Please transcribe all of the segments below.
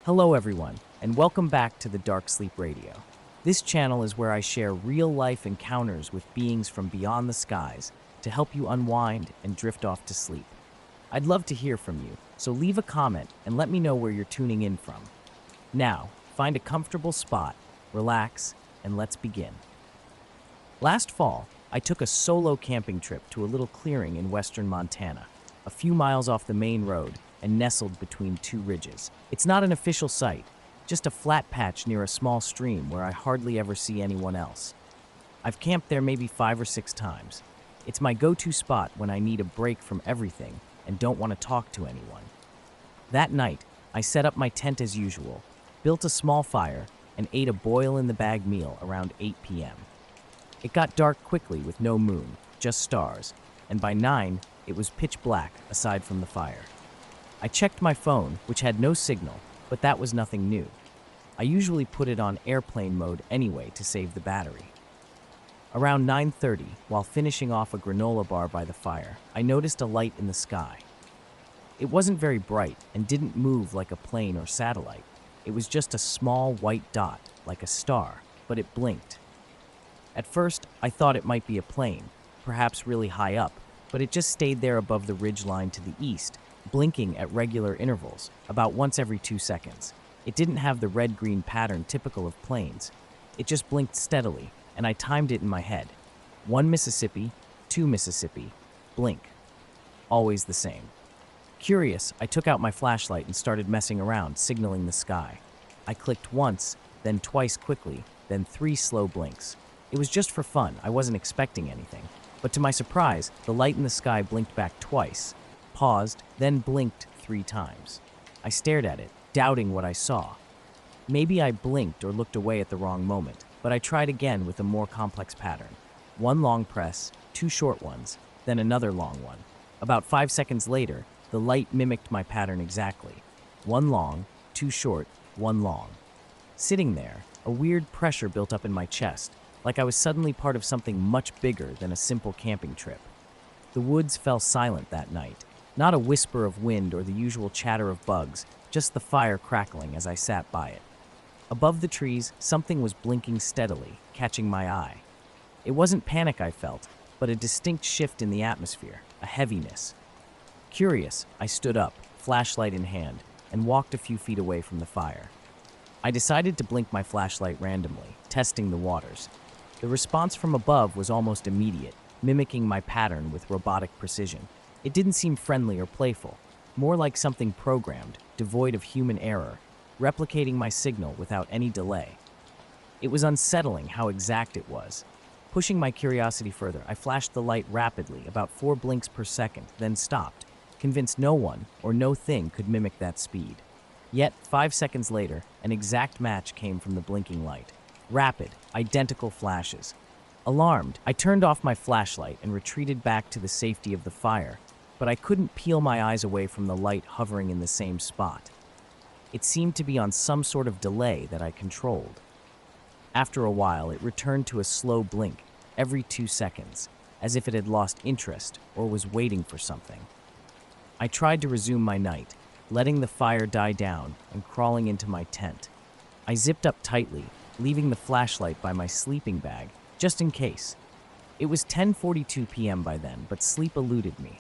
Hello everyone, and welcome back to the Dark Sleep Radio. This channel is where I share real-life encounters with beings from beyond the skies to help you unwind and drift off to sleep. I'd love to hear from you, so leave a comment and let me know where you're tuning in from. Now, find a comfortable spot, relax, and let's begin. Last fall, I took a solo camping trip to a little clearing in western Montana, a few miles off the main road and nestled between two ridges. It's not an official site, just a flat patch near a small stream where I hardly ever see anyone else. I've camped there maybe 5 or 6 times. It's my go-to spot when I need a break from everything and don't want to talk to anyone. That night, I set up my tent as usual, built a small fire, and ate a boil-in-the-bag meal around 8 p.m. It got dark quickly with no moon, just stars, and by 9, it was pitch black aside from the fire. I checked my phone, which had no signal, but that was nothing new. I usually put it on airplane mode anyway to save the battery. Around 9:30, while finishing off a granola bar by the fire, I noticed a light in the sky. It wasn't very bright and didn't move like a plane or satellite. It was just a small white dot, like a star, but it blinked. At first, I thought it might be a plane, perhaps really high up, but it just stayed there above the ridgeline to the east, blinking at regular intervals, about once every 2 seconds. It didn't have the red-green pattern typical of planes. It just blinked steadily, and I timed it in my head. 1 Mississippi, 2 Mississippi, blink. Always the same. Curious, I took out my flashlight and started messing around, signaling the sky. I clicked once, then twice quickly, then 3 slow blinks. It was just for fun, I wasn't expecting anything. But to my surprise, the light in the sky blinked back twice, paused, then blinked 3 times. I stared at it, doubting what I saw. Maybe I blinked or looked away at the wrong moment, but I tried again with a more complex pattern. 1 long press, 2 short ones, then another long one. About 5 seconds later, the light mimicked my pattern exactly. 1 long, 2 short, 1 long. Sitting there, a weird pressure built up in my chest, like I was suddenly part of something much bigger than a simple camping trip. The woods fell silent that night. Not a whisper of wind or the usual chatter of bugs, just the fire crackling as I sat by it. Above the trees, something was blinking steadily, catching my eye. It wasn't panic I felt, but a distinct shift in the atmosphere, a heaviness. Curious, I stood up, flashlight in hand, and walked a few feet away from the fire. I decided to blink my flashlight randomly, testing the waters. The response from above was almost immediate, mimicking my pattern with robotic precision. It didn't seem friendly or playful, more like something programmed, devoid of human error, replicating my signal without any delay. It was unsettling how exact it was. Pushing my curiosity further, I flashed the light rapidly, about 4 blinks per second, then stopped, convinced no one or no thing could mimic that speed. Yet, 5 seconds later, an exact match came from the blinking light. Rapid, identical flashes. Alarmed, I turned off my flashlight and retreated back to the safety of the fire, but I couldn't peel my eyes away from the light hovering in the same spot. It seemed to be on some sort of delay that I controlled. After a while, it returned to a slow blink, every 2 seconds, as if it had lost interest or was waiting for something. I tried to resume my night, letting the fire die down and crawling into my tent. I zipped up tightly, leaving the flashlight by my sleeping bag, just in case. It was 10:42 p.m. by then, but sleep eluded me.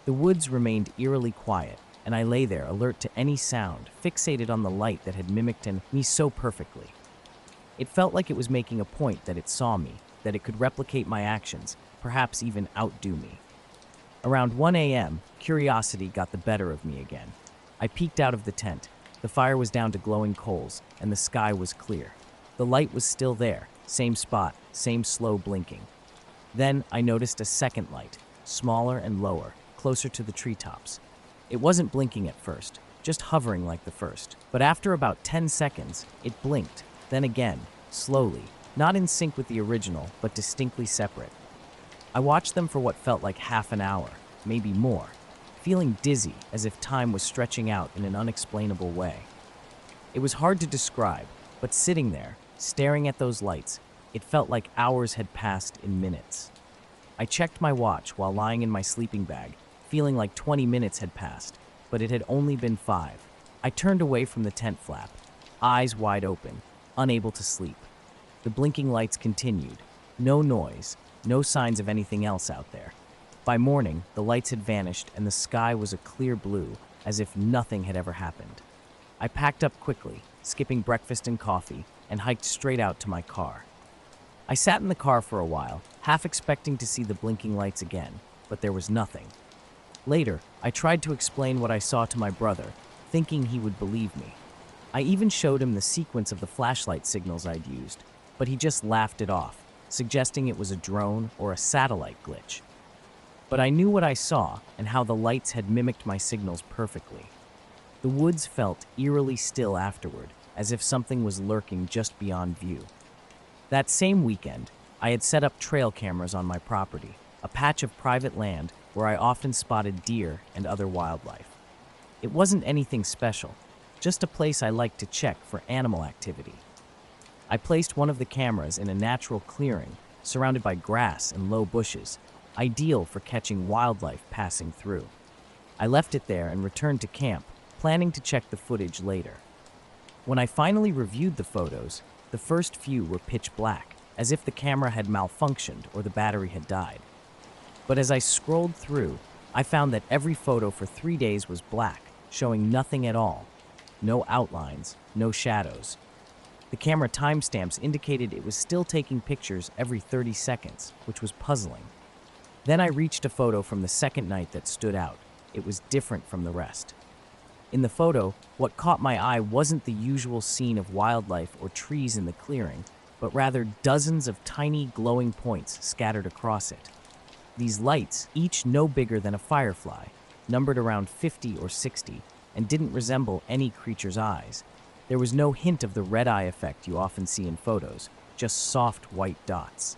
The woods remained eerily quiet, and I lay there alert to any sound, fixated on the light that had mimicked me so perfectly. It felt like it was making a point that it saw me, that it could replicate my actions, perhaps even outdo me. Around 1 a.m., curiosity got the better of me again. I peeked out of the tent. The fire was down to glowing coals, and the sky was clear. The light was still there, same spot, same slow blinking. Then I noticed a second light, smaller and lower, closer to the treetops. It wasn't blinking at first, just hovering like the first. But after about 10 seconds, it blinked, then again, slowly, not in sync with the original, but distinctly separate. I watched them for what felt like half an hour, maybe more, feeling dizzy as if time was stretching out in an unexplainable way. It was hard to describe, but sitting there, staring at those lights, it felt like hours had passed in minutes. I checked my watch while lying in my sleeping bag, feeling like 20 minutes had passed, but it had only been 5. I turned away from the tent flap, eyes wide open, unable to sleep. The blinking lights continued. No noise, no signs of anything else out there. By morning, the lights had vanished and the sky was a clear blue, as if nothing had ever happened. I packed up quickly, skipping breakfast and coffee, and hiked straight out to my car. I sat in the car for a while, half expecting to see the blinking lights again, but there was nothing. Later, I tried to explain what I saw to my brother, thinking he would believe me. I even showed him the sequence of the flashlight signals I'd used, but he just laughed it off, suggesting it was a drone or a satellite glitch. But I knew what I saw and how the lights had mimicked my signals perfectly. The woods felt eerily still afterward, as if something was lurking just beyond view. That same weekend, I had set up trail cameras on my property, a patch of private land where I often spotted deer and other wildlife. It wasn't anything special, just a place I liked to check for animal activity. I placed one of the cameras in a natural clearing, surrounded by grass and low bushes, ideal for catching wildlife passing through. I left it there and returned to camp, planning to check the footage later. When I finally reviewed the photos, the first few were pitch black, as if the camera had malfunctioned or the battery had died. But as I scrolled through, I found that every photo for 3 days was black, showing nothing at all. No outlines, no shadows. The camera timestamps indicated it was still taking pictures every 30 seconds, which was puzzling. Then I reached a photo from the second night that stood out. It was different from the rest. In the photo, what caught my eye wasn't the usual scene of wildlife or trees in the clearing, but rather dozens of tiny glowing points scattered across it. These lights, each no bigger than a firefly, numbered around 50 or 60, and didn't resemble any creature's eyes. There was no hint of the red eye effect you often see in photos, just soft white dots.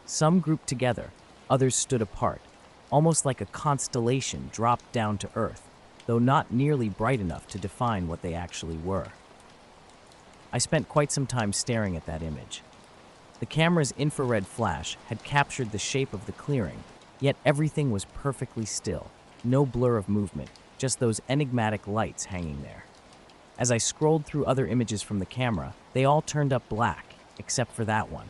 Some grouped together, others stood apart, almost like a constellation dropped down to Earth, though not nearly bright enough to define what they actually were. I spent quite some time staring at that image. The camera's infrared flash had captured the shape of the clearing, yet everything was perfectly still, no blur of movement, just those enigmatic lights hanging there. As I scrolled through other images from the camera, they all turned up black, except for that one.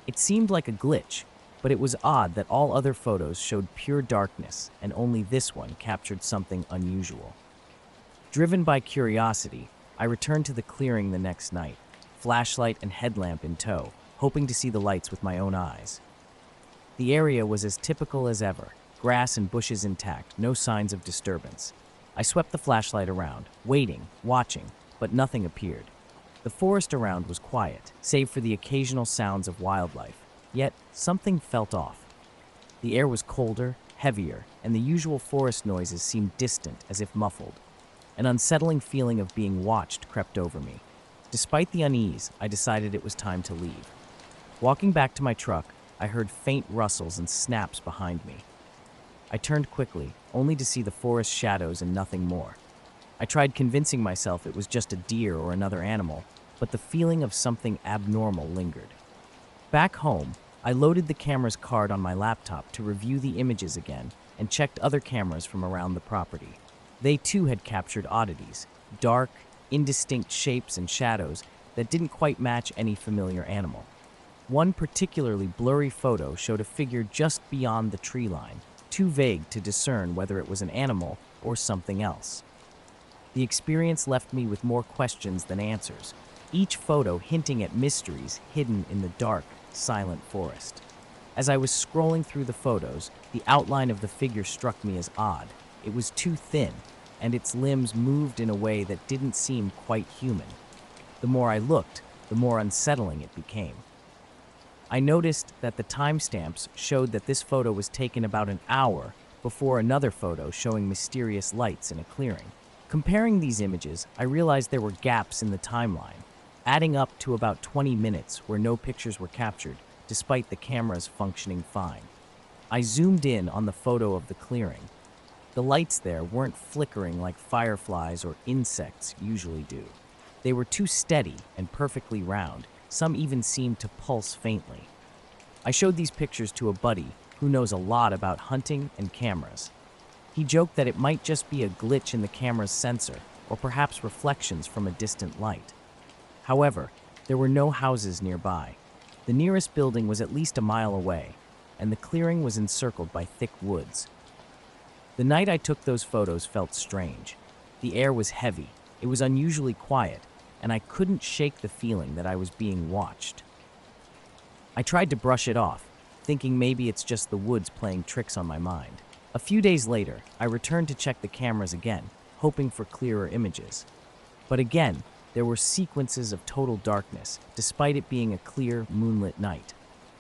It seemed like a glitch, but it was odd that all other photos showed pure darkness and only this one captured something unusual. Driven by curiosity, I returned to the clearing the next night, flashlight and headlamp in tow, hoping to see the lights with my own eyes. The area was as typical as ever, grass and bushes intact, no signs of disturbance. I swept the flashlight around, waiting, watching, but nothing appeared. The forest around was quiet, save for the occasional sounds of wildlife, yet something felt off. The air was colder, heavier, and the usual forest noises seemed distant, as if muffled. An unsettling feeling of being watched crept over me. Despite the unease, I decided it was time to leave. Walking back to my truck, I heard faint rustles and snaps behind me. I turned quickly, only to see the forest shadows and nothing more. I tried convincing myself it was just a deer or another animal, but the feeling of something abnormal lingered. Back home, I loaded the camera's card on my laptop to review the images again and checked other cameras from around the property. They too had captured oddities, dark, indistinct shapes and shadows that didn't quite match any familiar animal. One particularly blurry photo showed a figure just beyond the tree line, too vague to discern whether it was an animal or something else. The experience left me with more questions than answers, each photo hinting at mysteries hidden in the dark, silent forest. As I was scrolling through the photos, the outline of the figure struck me as odd. It was too thin, and its limbs moved in a way that didn't seem quite human. The more I looked, the more unsettling it became. I noticed that the timestamps showed that this photo was taken about an hour before another photo showing mysterious lights in a clearing. Comparing these images, I realized there were gaps in the timeline, adding up to about 20 minutes where no pictures were captured, despite the cameras functioning fine. I zoomed in on the photo of the clearing. The lights there weren't flickering like fireflies or insects usually do. They were too steady and perfectly round. Some even seemed to pulse faintly. I showed these pictures to a buddy who knows a lot about hunting and cameras. He joked that it might just be a glitch in the camera's sensor, or perhaps reflections from a distant light. However, there were no houses nearby. The nearest building was at least a mile away, and the clearing was encircled by thick woods. The night I took those photos felt strange. The air was heavy, it was unusually quiet, and I couldn't shake the feeling that I was being watched. I tried to brush it off, thinking maybe it's just the woods playing tricks on my mind. A few days later, I returned to check the cameras again, hoping for clearer images. But again, there were sequences of total darkness, despite it being a clear, moonlit night.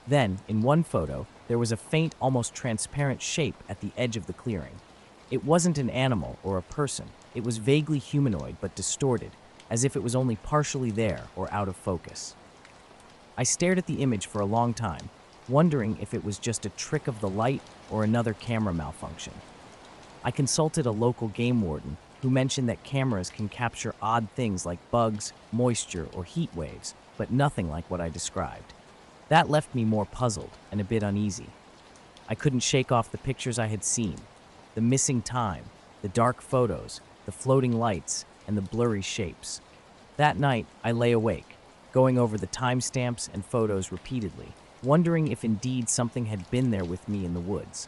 Then, in one photo, there was a faint, almost transparent shape at the edge of the clearing. It wasn't an animal or a person. It was vaguely humanoid but distorted, as if it was only partially there or out of focus. I stared at the image for a long time, wondering if it was just a trick of the light or another camera malfunction. I consulted a local game warden who mentioned that cameras can capture odd things like bugs, moisture, or heat waves, but nothing like what I described. That left me more puzzled and a bit uneasy. I couldn't shake off the pictures I had seen, the missing time, the dark photos, the floating lights, and the blurry shapes. That night, I lay awake, going over the timestamps and photos repeatedly, wondering if indeed something had been there with me in the woods.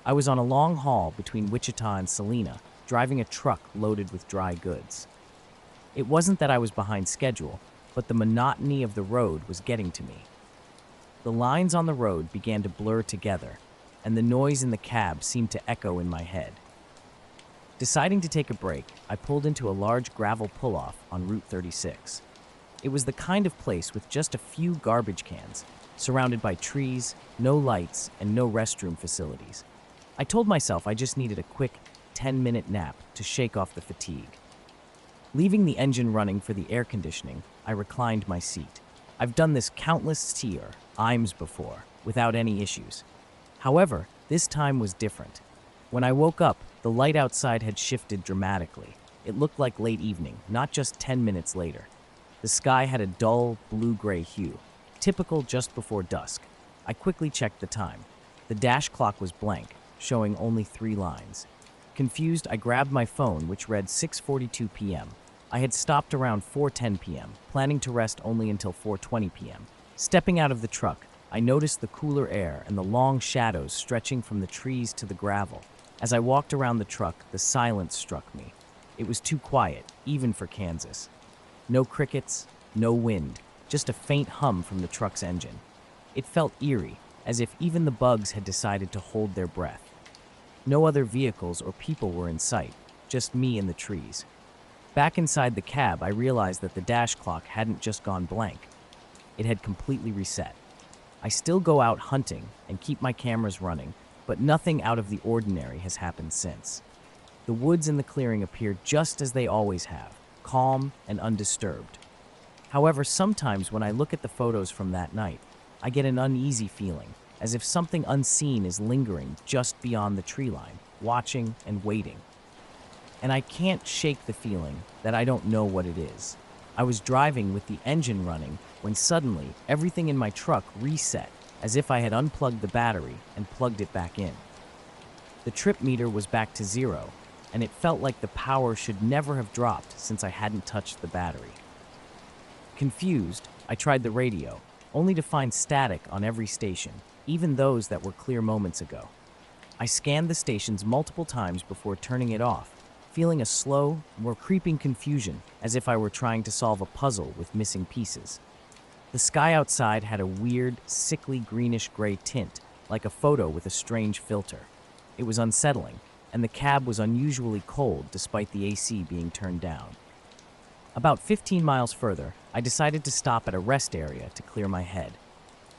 I was on a long haul between Wichita and Salina, driving a truck loaded with dry goods. It wasn't that I was behind schedule, but the monotony of the road was getting to me. The lines on the road began to blur together, and the noise in the cab seemed to echo in my head. Deciding to take a break, I pulled into a large gravel pull-off on Route 36. It was the kind of place with just a few garbage cans, surrounded by trees, no lights, and no restroom facilities. I told myself I just needed a quick 10-minute nap to shake off the fatigue. Leaving the engine running for the air conditioning, I reclined my seat. I've done this countless times before, without any issues. However, this time was different. When I woke up, the light outside had shifted dramatically. It looked like late evening, not just 10 minutes later. The sky had a dull, blue-gray hue, typical just before dusk. I quickly checked the time. The dash clock was blank, showing only 3 lines. Confused, I grabbed my phone, which read 6:42 p.m. I had stopped around 4:10 p.m., planning to rest only until 4:20 p.m. Stepping out of the truck, I noticed the cooler air and the long shadows stretching from the trees to the gravel. As I walked around the truck, the silence struck me. It was too quiet, even for Kansas. No crickets, no wind, just a faint hum from the truck's engine. It felt eerie, as if even the bugs had decided to hold their breath. No other vehicles or people were in sight, just me and the trees. Back inside the cab, I realized that the dash clock hadn't just gone blank. It had completely reset. I still go out hunting and keep my cameras running, but nothing out of the ordinary has happened since. The woods in the clearing appear just as they always have, calm and undisturbed. However, sometimes when I look at the photos from that night, I get an uneasy feeling, as if something unseen is lingering just beyond the tree line, watching and waiting. And I can't shake the feeling that I don't know what it is. I was driving with the engine running when suddenly everything in my truck reset, as if I had unplugged the battery and plugged it back in. The trip meter was back to 0, and it felt like the power should never have dropped since I hadn't touched the battery. Confused, I tried the radio, only to find static on every station, even those that were clear moments ago. I scanned the stations multiple times before turning it off, feeling a slow, more creeping confusion, as if I were trying to solve a puzzle with missing pieces. The sky outside had a weird, sickly greenish-gray tint, like a photo with a strange filter. It was unsettling, and the cab was unusually cold despite the AC being turned down. About 15 miles further, I decided to stop at a rest area to clear my head.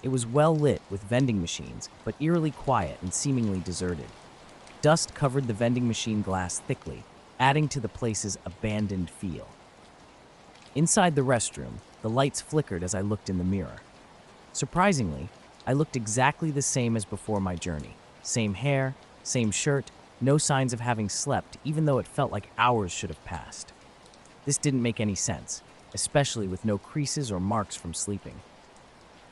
It was well lit with vending machines, but eerily quiet and seemingly deserted. Dust covered the vending machine glass thickly, adding to the place's abandoned feel. Inside the restroom, the lights flickered as I looked in the mirror. Surprisingly, I looked exactly the same as before my journey. Same hair, same shirt, no signs of having slept, even though it felt like hours should have passed. This didn't make any sense, especially with no creases or marks from sleeping.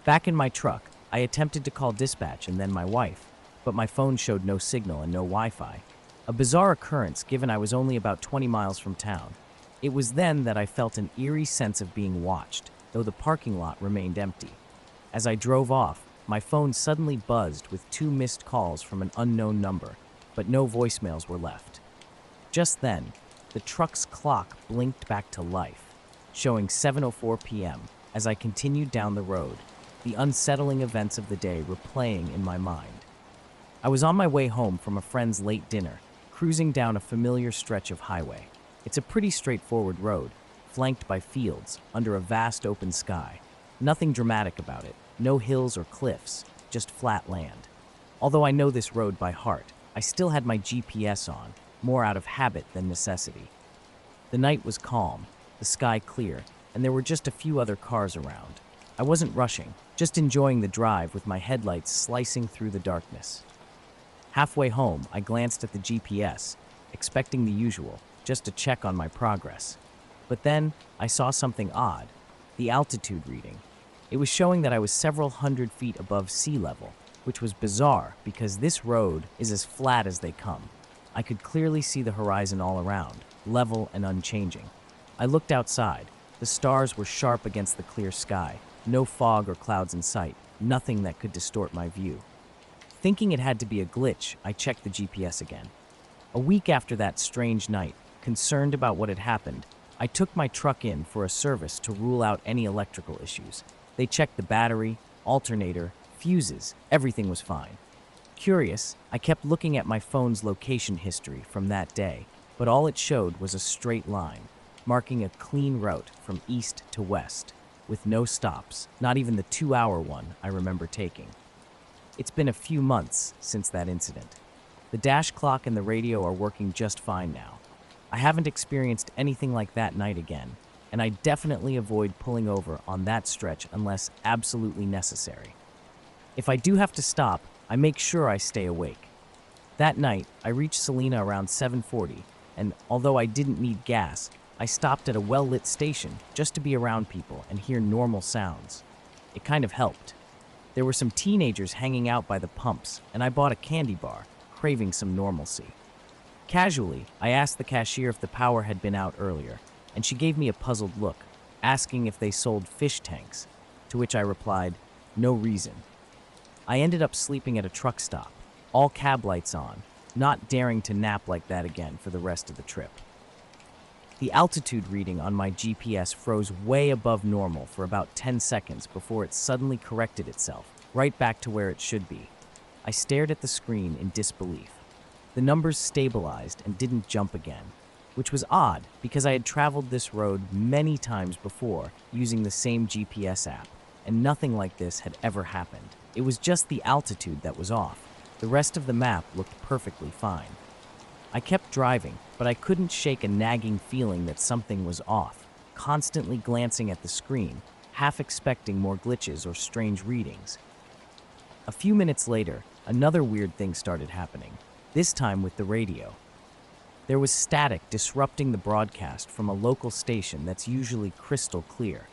Back in my truck, I attempted to call dispatch and then my wife, but my phone showed no signal and no Wi-Fi. A bizarre occurrence given I was only about 20 miles from town. It was then that I felt an eerie sense of being watched, though the parking lot remained empty. As I drove off, my phone suddenly buzzed with 2 missed calls from an unknown number, but no voicemails were left. Just then, the truck's clock blinked back to life, showing 7:04 p.m. as I continued down the road, the unsettling events of the day replaying in my mind. I was on my way home from a friend's late dinner, cruising down a familiar stretch of highway. It's a pretty straightforward road, flanked by fields under a vast open sky. Nothing dramatic about it, no hills or cliffs, just flat land. Although I know this road by heart, I still had my GPS on, more out of habit than necessity. The night was calm, the sky clear, and there were just a few other cars around. I wasn't rushing, just enjoying the drive with my headlights slicing through the darkness. Halfway home, I glanced at the GPS, expecting the usual, just to check on my progress. But then, I saw something odd, the altitude reading. It was showing that I was several hundred feet above sea level, which was bizarre because this road is as flat as they come. I could clearly see the horizon all around, level and unchanging. I looked outside. The stars were sharp against the clear sky, no fog or clouds in sight, nothing that could distort my view. Thinking it had to be a glitch, I checked the GPS again. A week after that strange night, concerned about what had happened, I took my truck in for a service to rule out any electrical issues. They checked the battery, alternator, fuses, everything was fine. Curious, I kept looking at my phone's location history from that day, but all it showed was a straight line, marking a clean route from east to west, with no stops, not even the 2-hour one I remember taking. It's been a few months since that incident. The dash clock and the radio are working just fine now. I haven't experienced anything like that night again, and I definitely avoid pulling over on that stretch unless absolutely necessary. If I do have to stop, I make sure I stay awake. That night, I reached Salina around 7:40, and although I didn't need gas, I stopped at a well-lit station just to be around people and hear normal sounds. It kind of helped. There were some teenagers hanging out by the pumps, and I bought a candy bar, craving some normalcy. Casually, I asked the cashier if the power had been out earlier, and she gave me a puzzled look, asking if they sold fish tanks, to which I replied, no reason. I ended up sleeping at a truck stop, all cab lights on, not daring to nap like that again for the rest of the trip. The altitude reading on my GPS froze way above normal for about 10 seconds before it suddenly corrected itself, right back to where it should be. I stared at the screen in disbelief. The numbers stabilized and didn't jump again, which was odd because I had traveled this road many times before using the same GPS app, and nothing like this had ever happened. It was just the altitude that was off. The rest of the map looked perfectly fine. I kept driving, but I couldn't shake a nagging feeling that something was off, constantly glancing at the screen, half expecting more glitches or strange readings. A few minutes later, another weird thing started happening, this time with the radio. There was static disrupting the broadcast from a local station that's usually crystal clear.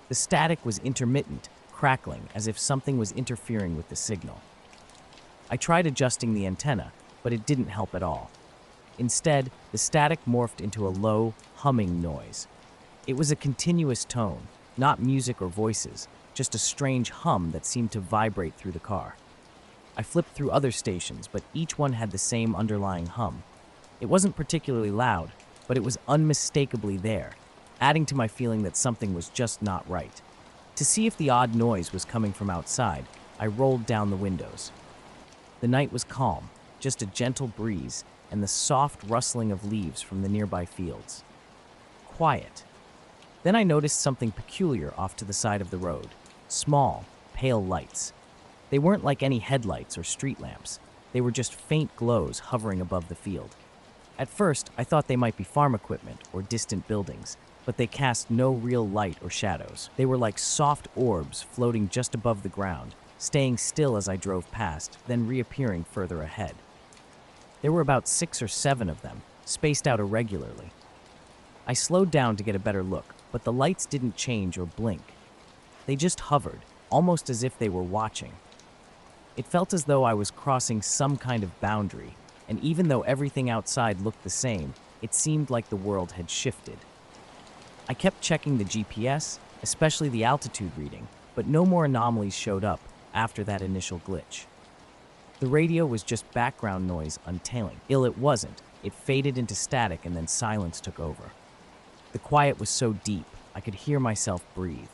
The static was intermittent, crackling as if something was interfering with the signal. I tried adjusting the antenna, but it didn't help at all. Instead, the static morphed into a low, humming noise. It was a continuous tone, not music or voices, just a strange hum that seemed to vibrate through the car. I flipped through other stations, but each one had the same underlying hum. It wasn't particularly loud, but it was unmistakably there, adding to my feeling that something was just not right. To see if the odd noise was coming from outside, I rolled down the windows. The night was calm, just a gentle breeze and the soft rustling of leaves from the nearby fields. Quiet. Then I noticed something peculiar off to the side of the road. Small, pale lights. They weren't like any headlights or street lamps. They were just faint glows hovering above the field. At first, I thought they might be farm equipment or distant buildings, but they cast no real light or shadows. They were like soft orbs floating just above the ground, staying still as I drove past, then reappearing further ahead. There were about 6 or 7 of them, spaced out irregularly. I slowed down to get a better look, but the lights didn't change or blink. They just hovered, almost as if they were watching. It felt as though I was crossing some kind of boundary, and even though everything outside looked the same, it seemed like the world had shifted. I kept checking the GPS, especially the altitude reading, but no more anomalies showed up after that initial glitch. The radio was just background noise untailing. It wasn't. It faded into static and then silence took over. The quiet was so deep, I could hear myself breathe.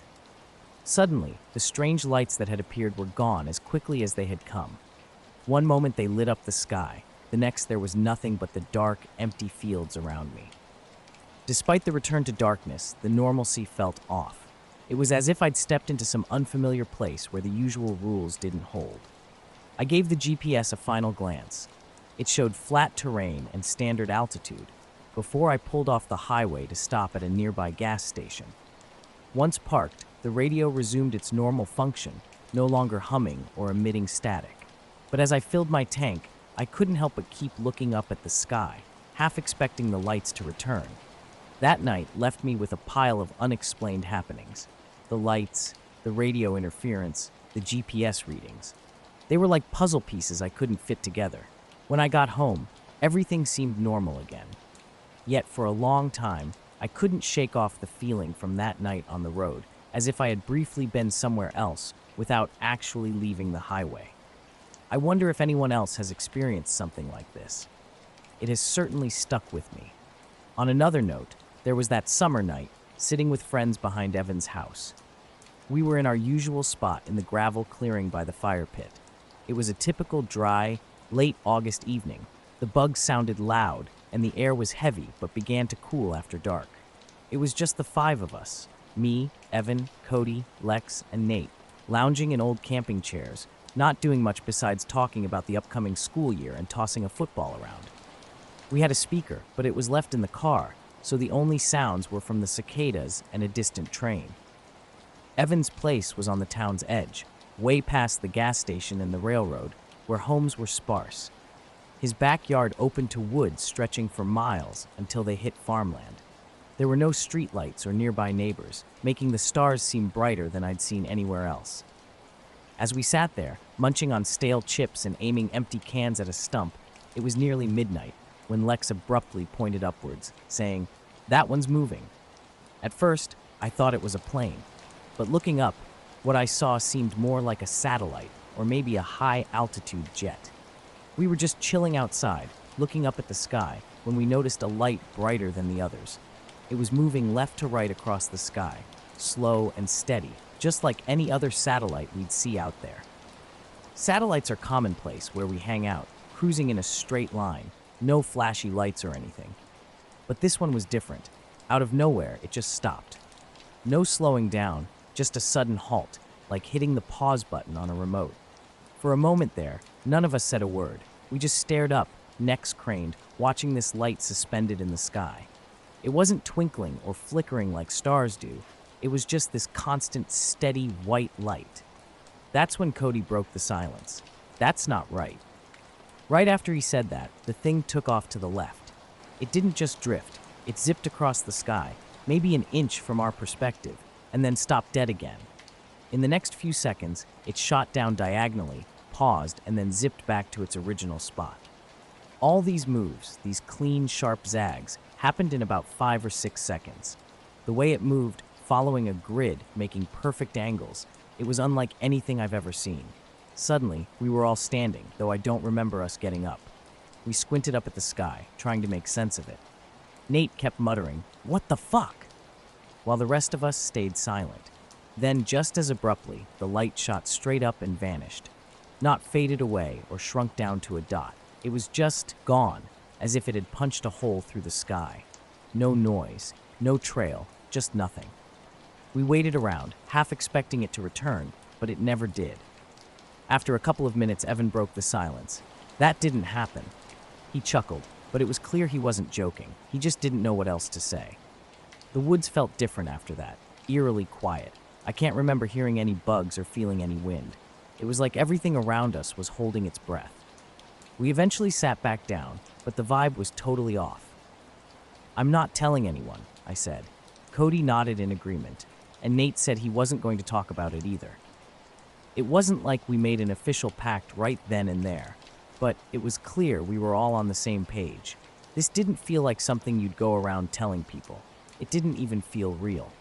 Suddenly, the strange lights that had appeared were gone as quickly as they had come. One moment they lit up the sky, the next there was nothing but the dark, empty fields around me. Despite the return to darkness, the normalcy felt off. It was as if I'd stepped into some unfamiliar place where the usual rules didn't hold. I gave the GPS a final glance. It showed flat terrain and standard altitude before I pulled off the highway to stop at a nearby gas station. Once parked, the radio resumed its normal function, no longer humming or emitting static. But as I filled my tank, I couldn't help but keep looking up at the sky, half expecting the lights to return. That night left me with a pile of unexplained happenings. The lights, the radio interference, the GPS readings. They were like puzzle pieces I couldn't fit together. When I got home, everything seemed normal again. Yet for a long time, I couldn't shake off the feeling from that night on the road, as if I had briefly been somewhere else without actually leaving the highway. I wonder if anyone else has experienced something like this. It has certainly stuck with me. On another note, there was that summer night, sitting with friends behind Evan's house. We were in our usual spot in the gravel clearing by the fire pit. It was a typical dry, late August evening. The bugs sounded loud, and the air was heavy but began to cool after dark. It was just the five of us, me, Evan, Cody, Lex, and Nate, lounging in old camping chairs, not doing much besides talking about the upcoming school year and tossing a football around. We had a speaker, but it was left in the car, so the only sounds were from the cicadas and a distant train. Evan's place was on the town's edge, way past the gas station and the railroad, where homes were sparse. His backyard opened to woods stretching for miles until they hit farmland. There were no streetlights or nearby neighbors, making the stars seem brighter than I'd seen anywhere else. As we sat there, munching on stale chips and aiming empty cans at a stump, it was nearly midnight when Lex abruptly pointed upwards, saying, "That one's moving." At first, I thought it was a plane, but looking up, what I saw seemed more like a satellite or maybe a high-altitude jet. We were just chilling outside, looking up at the sky, when we noticed a light brighter than the others. It was moving left to right across the sky, slow and steady, just like any other satellite we'd see out there. Satellites are commonplace where we hang out, cruising in a straight line, no flashy lights or anything. But this one was different. Out of nowhere, it just stopped. No slowing down, just a sudden halt, like hitting the pause button on a remote. For a moment there, none of us said a word. We just stared up, necks craned, watching this light suspended in the sky. It wasn't twinkling or flickering like stars do. It was just this constant, steady white light. That's when Cody broke the silence. "That's not right." Right after he said that, the thing took off to the left. It didn't just drift. It zipped across the sky, maybe an inch from our perspective, and then stopped dead again. In the next few seconds, it shot down diagonally, paused, and then zipped back to its original spot. All these moves, these clean, sharp zags, happened in about 5 or 6 seconds. The way it moved, following a grid, making perfect angles, it was unlike anything I've ever seen. Suddenly, we were all standing, though I don't remember us getting up. We squinted up at the sky, trying to make sense of it. Nate kept muttering, "What the fuck?" while the rest of us stayed silent. Then, just as abruptly, the light shot straight up and vanished. Not faded away or shrunk down to a dot. It was just gone, as if it had punched a hole through the sky. No noise, no trail, just nothing. We waited around, half expecting it to return, but it never did. After a couple of minutes, Evan broke the silence. "That didn't happen." He chuckled, but it was clear he wasn't joking. He just didn't know what else to say. The woods felt different after that, eerily quiet. I can't remember hearing any bugs or feeling any wind. It was like everything around us was holding its breath. We eventually sat back down, but the vibe was totally off. "I'm not telling anyone," I said. Cody nodded in agreement, and Nate said he wasn't going to talk about it either. It wasn't like we made an official pact right then and there, but it was clear we were all on the same page. This didn't feel like something you'd go around telling people. It didn't even feel real.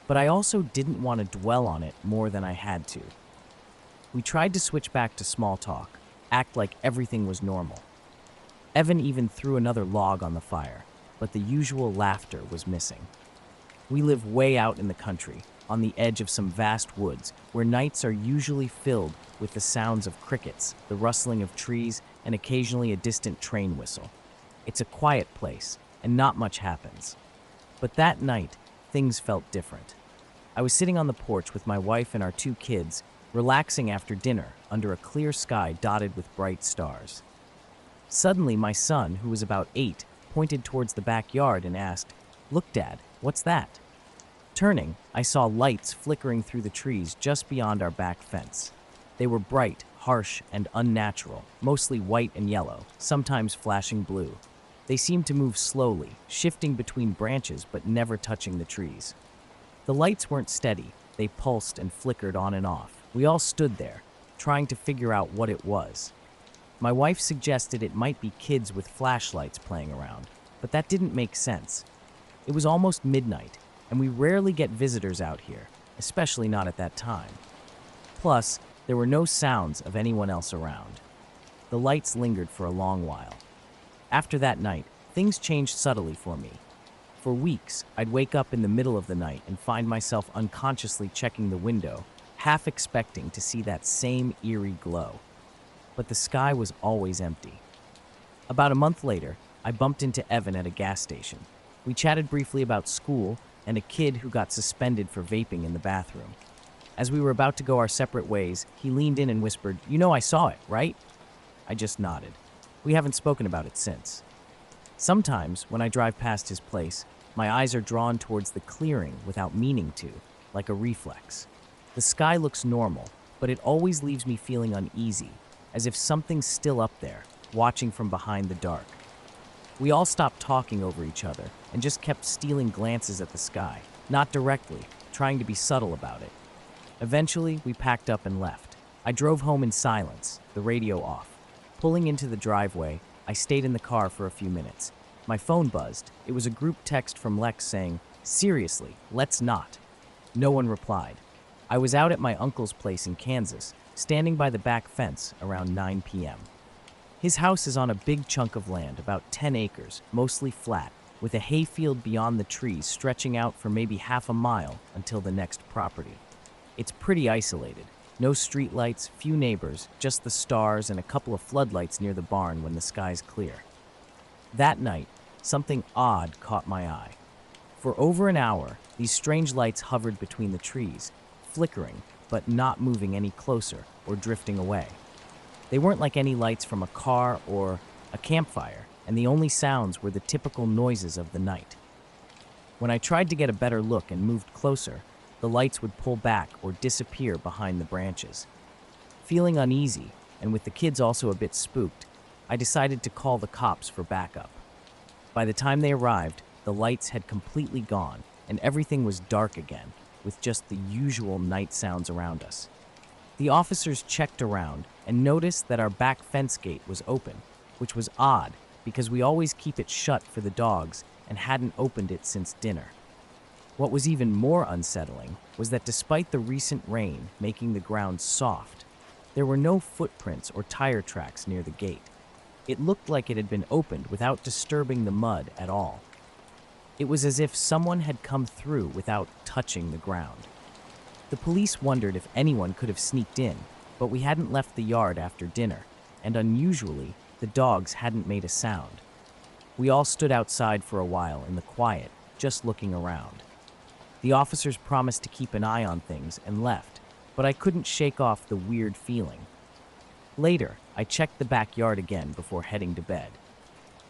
But I also didn't want to dwell on it more than I had to. We tried to switch back to small talk, act like everything was normal. Evan even threw another log on the fire, but the usual laughter was missing. We live way out in the country, on the edge of some vast woods, where nights are usually filled with the sounds of crickets, the rustling of trees, and occasionally a distant train whistle. It's a quiet place, and not much happens. But that night, things felt different. I was sitting on the porch with my wife and our 2 kids, relaxing after dinner under a clear sky dotted with bright stars. Suddenly, my son, who was about 8, pointed towards the backyard and asked, "Look, Dad, what's that?" Turning, I saw lights flickering through the trees just beyond our back fence. They were bright, harsh, and unnatural, mostly white and yellow, sometimes flashing blue. They seemed to move slowly, shifting between branches but never touching the trees. The lights weren't steady. They pulsed and flickered on and off. We all stood there, trying to figure out what it was. My wife suggested it might be kids with flashlights playing around, but that didn't make sense. It was almost midnight, and we rarely get visitors out here, especially not at that time. Plus, there were no sounds of anyone else around. The lights lingered for a long while. After that night, things changed subtly for me. For weeks, I'd wake up in the middle of the night and find myself unconsciously checking the window, half expecting to see that same eerie glow. But the sky was always empty. About a month later, I bumped into Evan at a gas station. We chatted briefly about school and a kid who got suspended for vaping in the bathroom. As we were about to go our separate ways, he leaned in and whispered, "You know I saw it, right?" I just nodded. We haven't spoken about it since. Sometimes, when I drive past his place, my eyes are drawn towards the clearing without meaning to, like a reflex. The sky looks normal, but it always leaves me feeling uneasy, as if something's still up there, watching from behind the dark. We all stopped talking over each other and just kept stealing glances at the sky, not directly, trying to be subtle about it. Eventually, we packed up and left. I drove home in silence, the radio off. Pulling into the driveway, I stayed in the car for a few minutes. My phone buzzed. It was a group text from Lex saying, "Seriously, let's not." No one replied. I was out at my uncle's place in Kansas, standing by the back fence around 9 p.m. His house is on a big chunk of land, about 10 acres, mostly flat, with a hayfield beyond the trees stretching out for maybe half a mile until the next property. It's pretty isolated. No streetlights, few neighbors, just the stars and a couple of floodlights near the barn when the sky's clear. That night, something odd caught my eye. For over an hour, these strange lights hovered between the trees, flickering, but not moving any closer or drifting away. They weren't like any lights from a car or a campfire, and the only sounds were the typical noises of the night. When I tried to get a better look and moved closer, the lights would pull back or disappear behind the branches. Feeling uneasy, and with the kids also a bit spooked, I decided to call the cops for backup. By the time they arrived, the lights had completely gone, and everything was dark again, with just the usual night sounds around us. The officers checked around and noticed that our back fence gate was open, which was odd because we always keep it shut for the dogs and hadn't opened it since dinner. What was even more unsettling was that despite the recent rain making the ground soft, there were no footprints or tire tracks near the gate. It looked like it had been opened without disturbing the mud at all. It was as if someone had come through without touching the ground. The police wondered if anyone could have sneaked in, but we hadn't left the yard after dinner, and unusually, the dogs hadn't made a sound. We all stood outside for a while in the quiet, just looking around. The officers promised to keep an eye on things and left, but I couldn't shake off the weird feeling. Later, I checked the backyard again before heading to bed.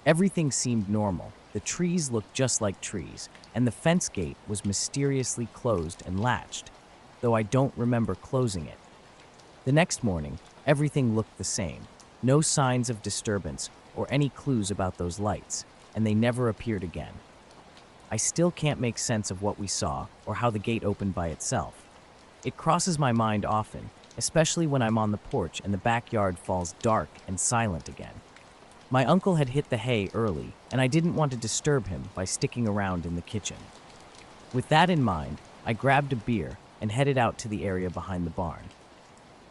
Everything seemed normal. The trees looked just like trees, and the fence gate was mysteriously closed and latched, though I don't remember closing it. The next morning, everything looked the same. No signs of disturbance or any clues about those lights, and they never appeared again. I still can't make sense of what we saw or how the gate opened by itself. It crosses my mind often, especially when I'm on the porch and the backyard falls dark and silent again. My uncle had hit the hay early, and I didn't want to disturb him by sticking around in the kitchen. With that in mind, I grabbed a beer and headed out to the area behind the barn.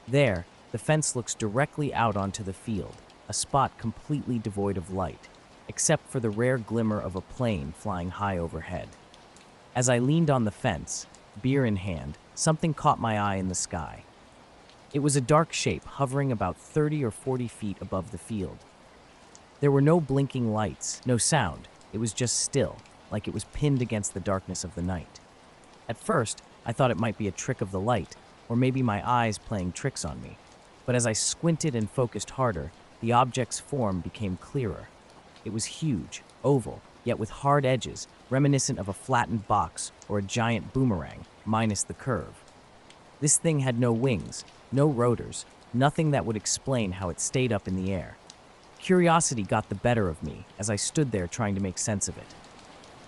There, the fence looks directly out onto the field, a spot completely devoid of light, except for the rare glimmer of a plane flying high overhead. As I leaned on the fence, beer in hand, something caught my eye in the sky. It was a dark shape hovering about 30 or 40 feet above the field. There were no blinking lights, no sound. It was just still, like it was pinned against the darkness of the night. At first, I thought it might be a trick of the light, or maybe my eyes playing tricks on me. But as I squinted and focused harder, the object's form became clearer. It was huge, oval, yet with hard edges, reminiscent of a flattened box or a giant boomerang, minus the curve. This thing had no wings, no rotors, nothing that would explain how it stayed up in the air. Curiosity got the better of me as I stood there trying to make sense of it.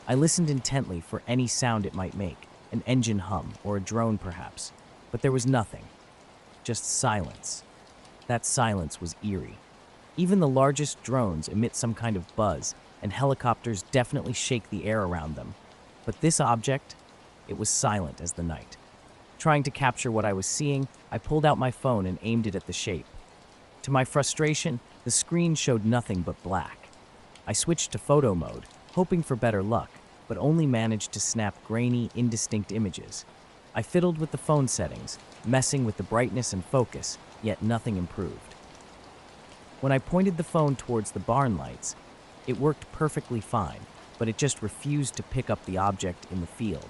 I listened intently for any sound it might make, an engine hum or a drone perhaps, but there was nothing. Just silence. That silence was eerie. Even the largest drones emit some kind of buzz, and helicopters definitely shake the air around them. But this object, it was silent as the night. Trying to capture what I was seeing, I pulled out my phone and aimed it at the shape. To my frustration, the screen showed nothing but black. I switched to photo mode, hoping for better luck, but only managed to snap grainy, indistinct images. I fiddled with the phone settings, messing with the brightness and focus, yet nothing improved. When I pointed the phone towards the barn lights, it worked perfectly fine, but it just refused to pick up the object in the field.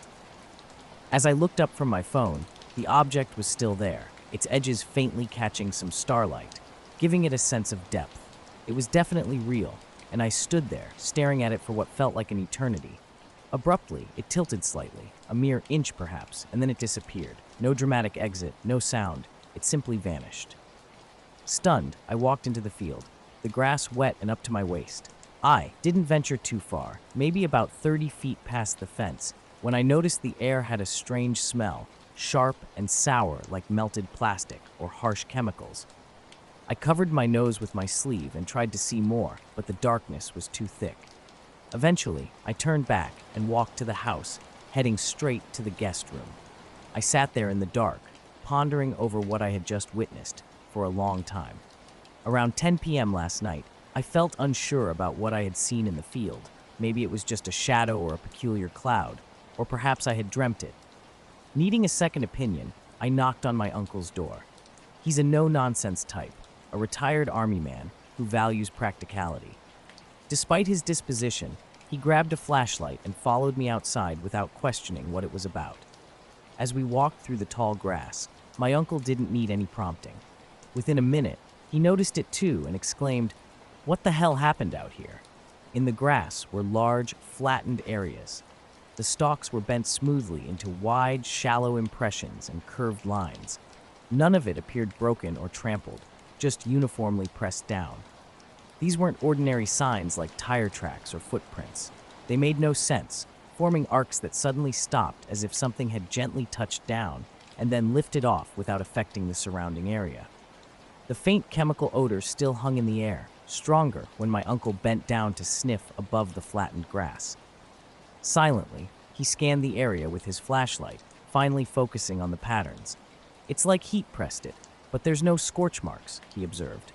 As I looked up from my phone, the object was still there, its edges faintly catching some starlight, giving it a sense of depth. It was definitely real, and I stood there, staring at it for what felt like an eternity. Abruptly, it tilted slightly, a mere inch perhaps, and then it disappeared. No dramatic exit, no sound. It simply vanished. Stunned, I walked into the field, the grass wet and up to my waist. I didn't venture too far, maybe about 30 feet past the fence, when I noticed the air had a strange smell, sharp and sour like melted plastic or harsh chemicals. I covered my nose with my sleeve and tried to see more, but the darkness was too thick. Eventually, I turned back and walked to the house, heading straight to the guest room. I sat there in the dark, pondering over what I had just witnessed for a long time. Around 10 p.m. last night, I felt unsure about what I had seen in the field. Maybe it was just a shadow or a peculiar cloud, or perhaps I had dreamt it. Needing a second opinion, I knocked on my uncle's door. He's a no-nonsense type, a retired army man who values practicality. Despite his disposition, he grabbed a flashlight and followed me outside without questioning what it was about. As we walked through the tall grass, my uncle didn't need any prompting. Within a minute, he noticed it too and exclaimed, "What the hell happened out here?" In the grass were large, flattened areas. The stalks were bent smoothly into wide, shallow impressions and curved lines. None of it appeared broken or trampled, just uniformly pressed down. These weren't ordinary signs like tire tracks or footprints. They made no sense, forming arcs that suddenly stopped as if something had gently touched down and then lifted off without affecting the surrounding area. The faint chemical odor still hung in the air, stronger when my uncle bent down to sniff above the flattened grass. Silently, he scanned the area with his flashlight, finally focusing on the patterns. "It's like heat pressed it, but there's no scorch marks," he observed.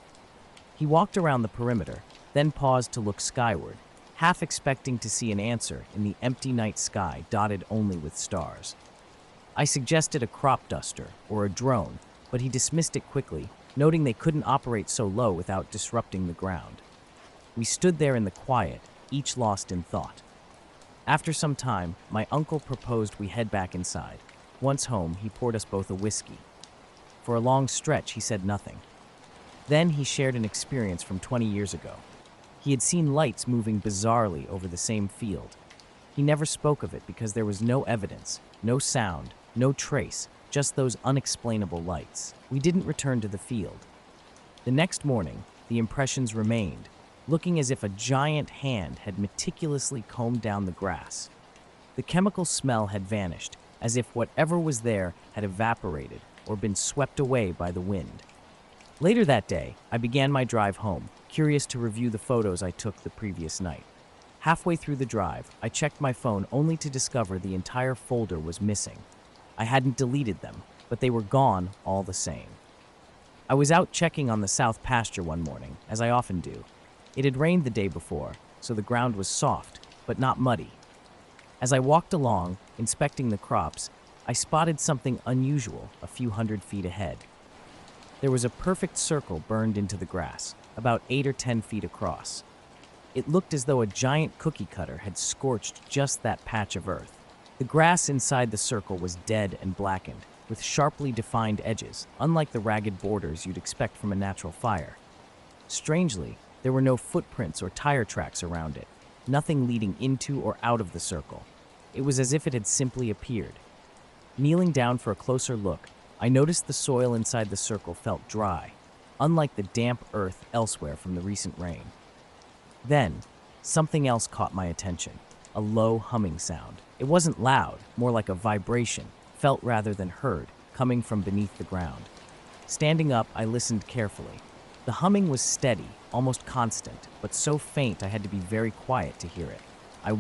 He walked around the perimeter, then paused to look skyward, half expecting to see an answer in the empty night sky dotted only with stars. I suggested a crop duster or a drone, but he dismissed it quickly, noting they couldn't operate so low without disrupting the ground. We stood there in the quiet, each lost in thought. After some time, my uncle proposed we head back inside. Once home, he poured us both a whiskey. For a long stretch, he said nothing. Then he shared an experience from 20 years ago. He had seen lights moving bizarrely over the same field. He never spoke of it because there was no evidence, no sound, no trace, just those unexplainable lights. We didn't return to the field. The next morning, the impressions remained, looking as if a giant hand had meticulously combed down the grass. The chemical smell had vanished, as if whatever was there had evaporated or been swept away by the wind. Later that day, I began my drive home, curious to review the photos I took the previous night. Halfway through the drive, I checked my phone only to discover the entire folder was missing. I hadn't deleted them, but they were gone all the same. I was out checking on the south pasture one morning, as I often do. It had rained the day before, so the ground was soft, but not muddy. As I walked along, inspecting the crops, I spotted something unusual a few hundred feet ahead. There was a perfect circle burned into the grass, about 8 or 10 feet across. It looked as though a giant cookie cutter had scorched just that patch of earth. The grass inside the circle was dead and blackened, with sharply defined edges, unlike the ragged borders you'd expect from a natural fire. Strangely, there were no footprints or tire tracks around it, nothing leading into or out of the circle. It was as if it had simply appeared. Kneeling down for a closer look, I noticed the soil inside the circle felt dry, unlike the damp earth elsewhere from the recent rain. Then, something else caught my attention, a low humming sound. It wasn't loud, more like a vibration, felt rather than heard, coming from beneath the ground. Standing up, I listened carefully. The humming was steady, almost constant, but so faint I had to be very quiet to hear it. I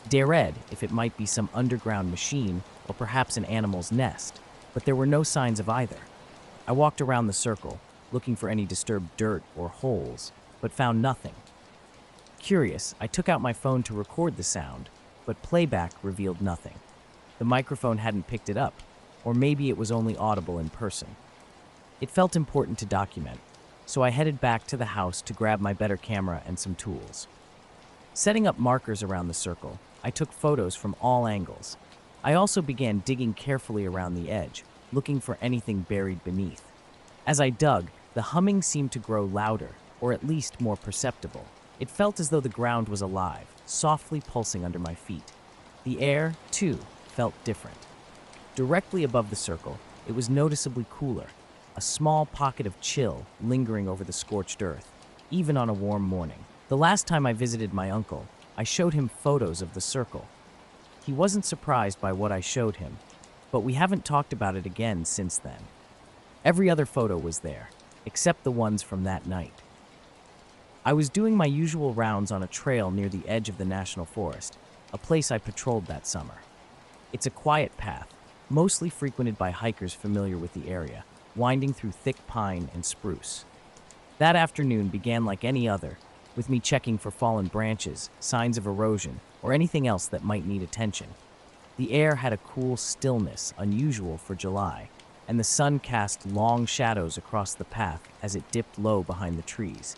dared if it might be some underground machine or perhaps an animal's nest, but there were no signs of either. I walked around the circle, looking for any disturbed dirt or holes, but found nothing. Curious, I took out my phone to record the sound, but playback revealed nothing. The microphone hadn't picked it up, or maybe it was only audible in person. It felt important to document, so I headed back to the house to grab my better camera and some tools. Setting up markers around the circle, I took photos from all angles. I also began digging carefully around the edge, looking for anything buried beneath. As I dug, the humming seemed to grow louder, or at least more perceptible. It felt as though the ground was alive, softly pulsing under my feet. The air, too, felt different. Directly above the circle, it was noticeably cooler, a small pocket of chill lingering over the scorched earth, even on a warm morning. The last time I visited my uncle, I showed him photos of the circle. He wasn't surprised by what I showed him, but we haven't talked about it again since then. Every other photo was there, except the ones from that night. I was doing my usual rounds on a trail near the edge of the national forest, a place I patrolled that summer. It's a quiet path, mostly frequented by hikers familiar with the area, winding through thick pine and spruce. That afternoon began like any other, with me checking for fallen branches, signs of erosion, or anything else that might need attention. The air had a cool stillness unusual for July, and the sun cast long shadows across the path as it dipped low behind the trees.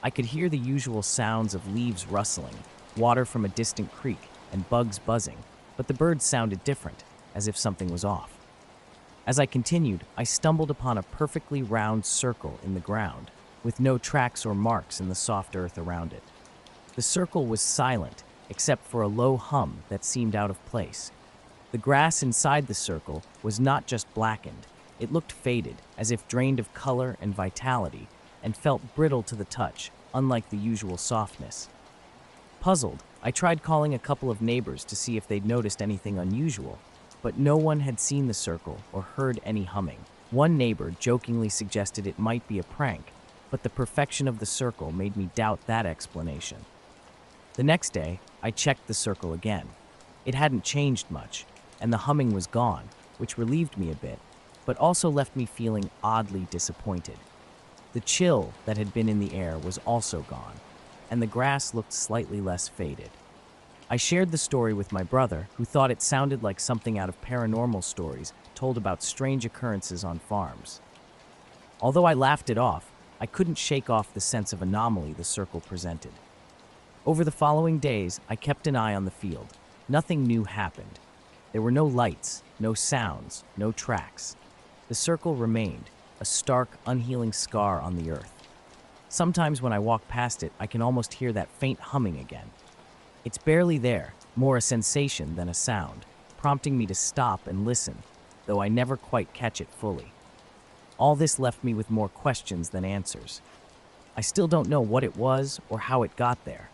I could hear the usual sounds of leaves rustling, water from a distant creek, and bugs buzzing, but the birds sounded different, as if something was off. As I continued, I stumbled upon a perfectly round circle in the ground, with no tracks or marks in the soft earth around it. The circle was silent, except for a low hum that seemed out of place. The grass inside the circle was not just blackened, it looked faded, as if drained of color and vitality, and felt brittle to the touch, unlike the usual softness. Puzzled, I tried calling a couple of neighbors to see if they'd noticed anything unusual, but no one had seen the circle or heard any humming. One neighbor jokingly suggested it might be a prank, but the perfection of the circle made me doubt that explanation. The next day, I checked the circle again. It hadn't changed much, and the humming was gone, which relieved me a bit, but also left me feeling oddly disappointed. The chill that had been in the air was also gone, and the grass looked slightly less faded. I shared the story with my brother, who thought it sounded like something out of paranormal stories told about strange occurrences on farms. Although I laughed it off, I couldn't shake off the sense of anomaly the circle presented. Over the following days, I kept an eye on the field. Nothing new happened. There were no lights, no sounds, no tracks. The circle remained, a stark, unhealing scar on the earth. Sometimes when I walk past it, I can almost hear that faint humming again. It's barely there, more a sensation than a sound, prompting me to stop and listen, though I never quite catch it fully. All this left me with more questions than answers. I still don't know what it was or how it got there.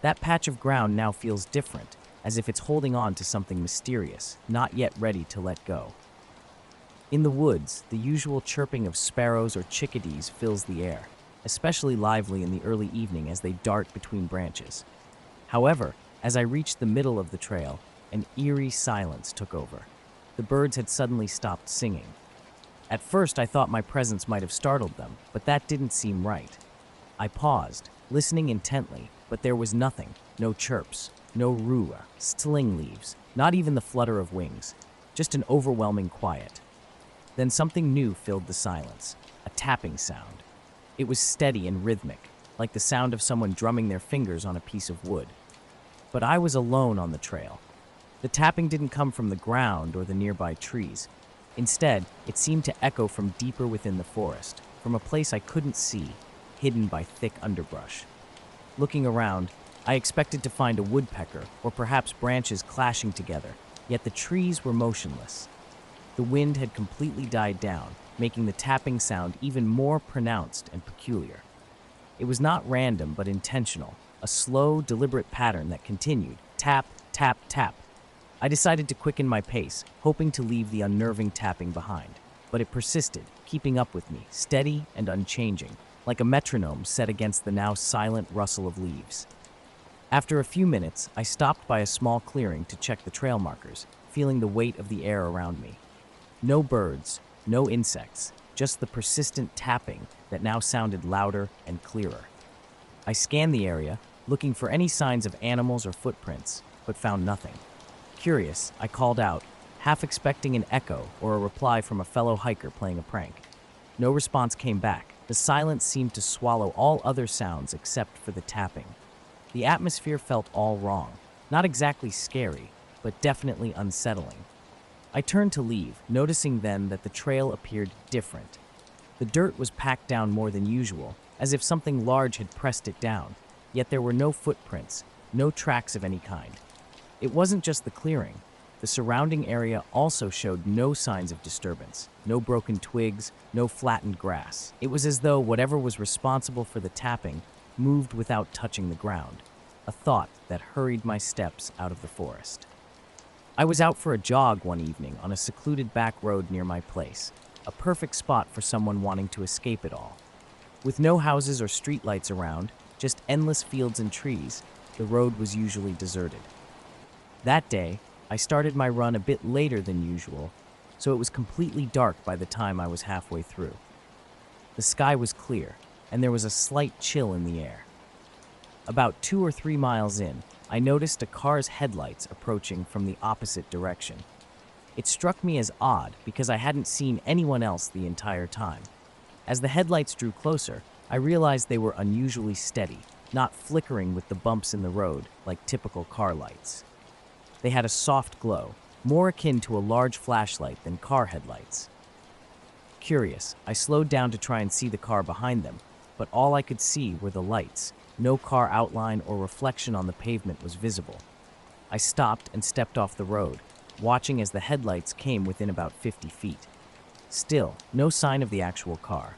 That patch of ground now feels different, as if it's holding on to something mysterious, not yet ready to let go. In the woods, the usual chirping of sparrows or chickadees fills the air, especially lively in the early evening as they dart between branches. However, as I reached the middle of the trail, an eerie silence took over. The birds had suddenly stopped singing. At first, I thought my presence might have startled them, but that didn't seem right. I paused, listening intently, but there was nothing. No chirps, no rustling leaves, not even the flutter of wings, just an overwhelming quiet. Then something new filled the silence, a tapping sound. It was steady and rhythmic, like the sound of someone drumming their fingers on a piece of wood. But I was alone on the trail. The tapping didn't come from the ground or the nearby trees. Instead, it seemed to echo from deeper within the forest, from a place I couldn't see, hidden by thick underbrush. Looking around, I expected to find a woodpecker or perhaps branches clashing together, yet the trees were motionless. The wind had completely died down, making the tapping sound even more pronounced and peculiar. It was not random but intentional, a slow, deliberate pattern that continued, tap, tap, tap. I decided to quicken my pace, hoping to leave the unnerving tapping behind. But it persisted, keeping up with me, steady and unchanging, like a metronome set against the now silent rustle of leaves. After a few minutes, I stopped by a small clearing to check the trail markers, feeling the weight of the air around me. No birds, no insects, just the persistent tapping that now sounded louder and clearer. I scanned the area, looking for any signs of animals or footprints, but found nothing. Curious, I called out, half expecting an echo or a reply from a fellow hiker playing a prank. No response came back. The silence seemed to swallow all other sounds except for the tapping. The atmosphere felt all wrong, not exactly scary, but definitely unsettling. I turned to leave, noticing then that the trail appeared different. The dirt was packed down more than usual, as if something large had pressed it down, yet there were no footprints, no tracks of any kind. It wasn't just the clearing. The surrounding area also showed no signs of disturbance, no broken twigs, no flattened grass. It was as though whatever was responsible for the tapping moved without touching the ground, a thought that hurried my steps out of the forest. I was out for a jog one evening on a secluded back road near my place, a perfect spot for someone wanting to escape it all. With no houses or streetlights around, just endless fields and trees, the road was usually deserted. That day, I started my run a bit later than usual, so it was completely dark by the time I was halfway through. The sky was clear, and there was a slight chill in the air. About 2 or 3 miles in, I noticed a car's headlights approaching from the opposite direction. It struck me as odd because I hadn't seen anyone else the entire time. As the headlights drew closer, I realized they were unusually steady, not flickering with the bumps in the road like typical car lights. They had a soft glow, more akin to a large flashlight than car headlights. Curious, I slowed down to try and see the car behind them, but all I could see were the lights. No car outline or reflection on the pavement was visible. I stopped and stepped off the road, watching as the headlights came within about 50 feet. Still, no sign of the actual car.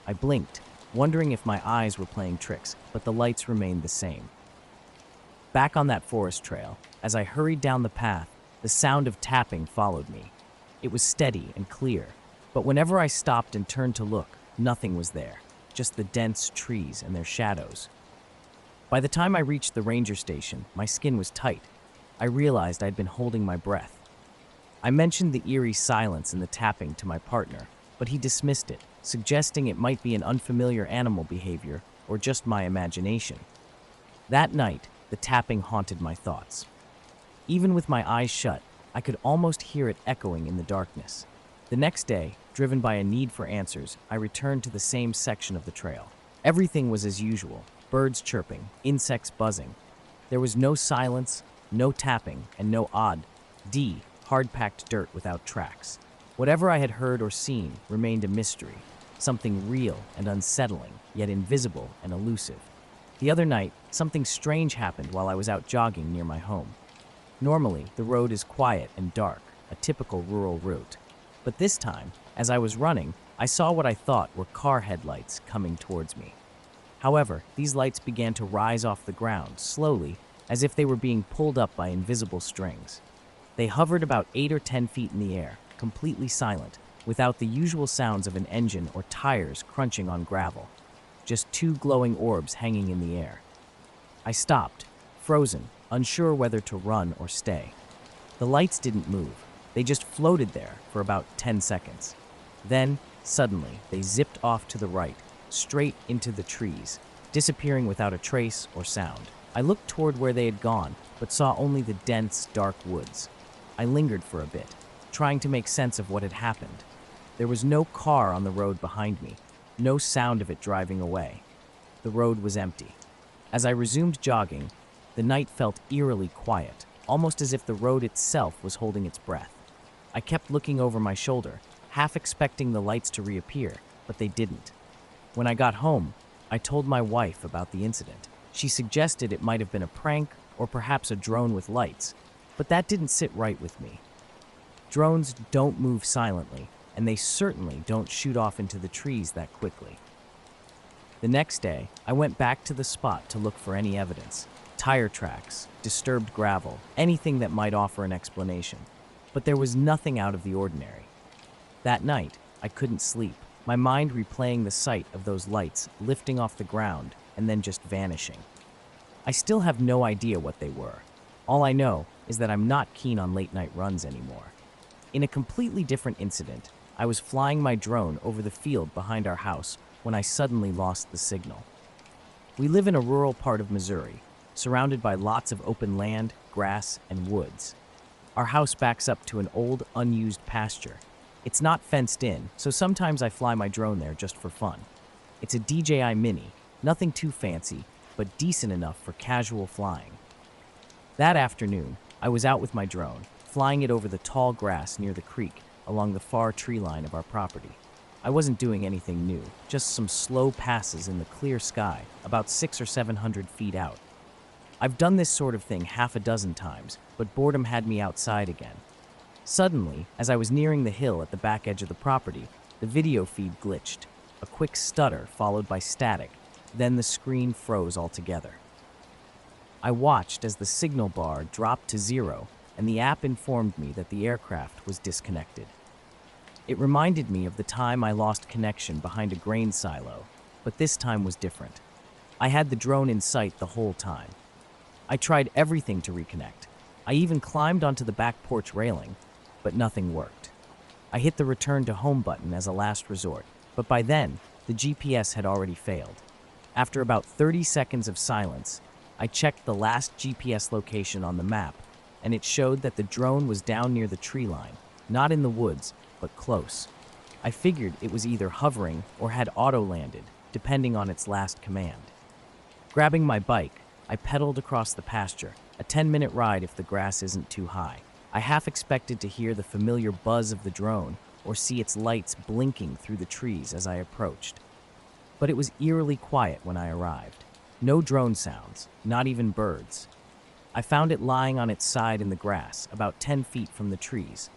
I blinked, wondering if my eyes were playing tricks, but the lights remained the same. Back on that forest trail, as I hurried down the path, the sound of tapping followed me. It was steady and clear, but whenever I stopped and turned to look, nothing was there, just the dense trees and their shadows. By the time I reached the ranger station, my skin was tight. I realized I'd been holding my breath. I mentioned the eerie silence and the tapping to my partner, but he dismissed it, suggesting it might be an unfamiliar animal behavior or just my imagination. That night, the tapping haunted my thoughts. Even with my eyes shut, I could almost hear it echoing in the darkness. The next day, driven by a need for answers, I returned to the same section of the trail. Everything was as usual. Birds chirping, insects buzzing. There was no silence, no tapping, and no odd, hard-packed dirt without tracks. Whatever I had heard or seen remained a mystery, something real and unsettling, yet invisible and elusive. The other night, something strange happened while I was out jogging near my home. Normally, the road is quiet and dark, a typical rural route. But this time, as I was running, I saw what I thought were car headlights coming towards me. However, these lights began to rise off the ground, slowly, as if they were being pulled up by invisible strings. They hovered about 8 or 10 feet in the air, completely silent, without the usual sounds of an engine or tires crunching on gravel. Just two glowing orbs hanging in the air. I stopped, frozen, unsure whether to run or stay. The lights didn't move. They just floated there for about 10 seconds. Then, suddenly, they zipped off to the right, straight into the trees, disappearing without a trace or sound. I looked toward where they had gone, but saw only the dense, dark woods. I lingered for a bit, trying to make sense of what had happened. There was no car on the road behind me, no sound of it driving away. The road was empty. As I resumed jogging, the night felt eerily quiet, almost as if the road itself was holding its breath. I kept looking over my shoulder, half expecting the lights to reappear, but they didn't. When I got home, I told my wife about the incident. She suggested it might have been a prank or perhaps a drone with lights, but that didn't sit right with me. Drones don't move silently, and they certainly don't shoot off into the trees that quickly. The next day, I went back to the spot to look for any evidence. Tire tracks, disturbed gravel, anything that might offer an explanation. But there was nothing out of the ordinary. That night, I couldn't sleep, my mind replaying the sight of those lights lifting off the ground and then just vanishing. I still have no idea what they were. All I know is that I'm not keen on late-night runs anymore. In a completely different incident, I was flying my drone over the field behind our house when I suddenly lost the signal. We live in a rural part of Missouri, surrounded by lots of open land, grass, and woods. Our house backs up to an old, unused pasture. It's not fenced in, so sometimes I fly my drone there just for fun. It's a DJI Mini, nothing too fancy, but decent enough for casual flying. That afternoon, I was out with my drone, flying it over the tall grass near the creek along the far tree line of our property. I wasn't doing anything new, just some slow passes in the clear sky, about 600 or 700 feet out. I've done this sort of thing half a dozen times, but boredom had me outside again. Suddenly, as I was nearing the hill at the back edge of the property, the video feed glitched. A quick stutter followed by static, then the screen froze altogether. I watched as the signal bar dropped to 0, and the app informed me that the aircraft was disconnected. It reminded me of the time I lost connection behind a grain silo, but this time was different. I had the drone in sight the whole time. I tried everything to reconnect. I even climbed onto the back porch railing, but nothing worked. I hit the return to home button as a last resort, but by then, the GPS had already failed. After about 30 seconds of silence, I checked the last GPS location on the map, and it showed that the drone was down near the tree line, not in the woods, but close. I figured it was either hovering or had auto-landed, depending on its last command. Grabbing my bike, I pedaled across the pasture, a 10-minute ride if the grass isn't too high. I half expected to hear the familiar buzz of the drone or see its lights blinking through the trees as I approached. But it was eerily quiet when I arrived. No drone sounds, not even birds. I found it lying on its side in the grass, about 10 feet from the trees.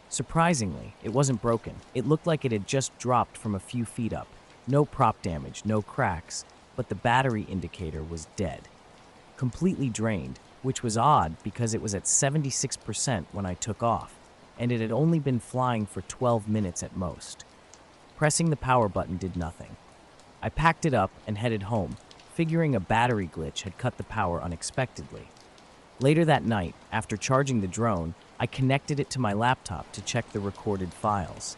Surprisingly, it wasn't broken. It looked like it had just dropped from a few feet up. No prop damage, no cracks, but the battery indicator was dead. Completely drained, which was odd because it was at 76% when I took off, and it had only been flying for 12 minutes at most. Pressing the power button did nothing. I packed it up and headed home, figuring a battery glitch had cut the power unexpectedly. Later that night, after charging the drone, I connected it to my laptop to check the recorded files.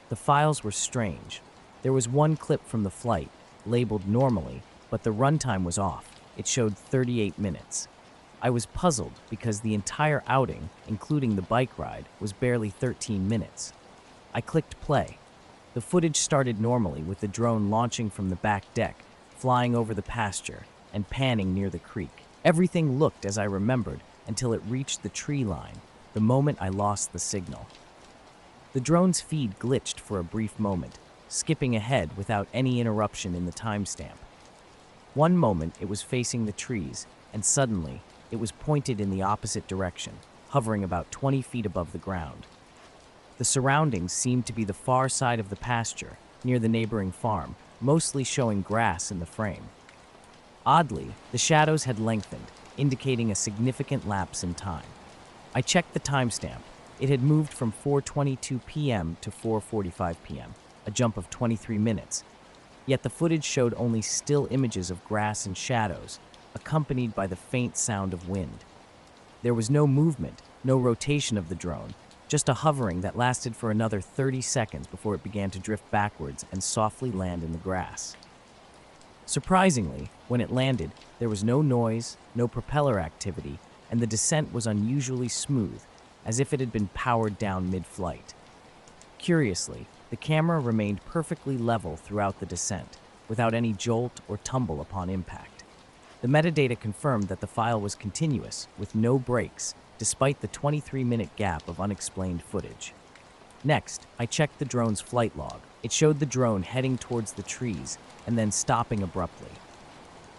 The files were strange. There was one clip from the flight, labeled normally, but the runtime was off. It showed 38 minutes. I was puzzled because the entire outing, including the bike ride, was barely 13 minutes. I clicked play. The footage started normally with the drone launching from the back deck, flying over the pasture, and panning near the creek. Everything looked as I remembered until it reached the tree line, the moment I lost the signal. The drone's feed glitched for a brief moment, skipping ahead without any interruption in the timestamp. One moment it was facing the trees, and suddenly it was pointed in the opposite direction, hovering about 20 feet above the ground. The surroundings seemed to be the far side of the pasture, near the neighboring farm, mostly showing grass in the frame. Oddly, the shadows had lengthened, indicating a significant lapse in time. I checked the timestamp, It had moved from 4:22 p.m. to 4:45 p.m., a jump of 23 minutes. Yet the footage showed only still images of grass and shadows, accompanied by the faint sound of wind. There was no movement, no rotation of the drone, just a hovering that lasted for another 30 seconds before it began to drift backwards and softly land in the grass. Surprisingly, when it landed, there was no noise, no propeller activity, and the descent was unusually smooth, as if it had been powered down mid-flight. Curiously, the camera remained perfectly level throughout the descent, without any jolt or tumble upon impact. The metadata confirmed that the file was continuous, with no breaks, despite the 23-minute gap of unexplained footage. Next, I checked the drone's flight log. It showed the drone heading towards the trees and then stopping abruptly.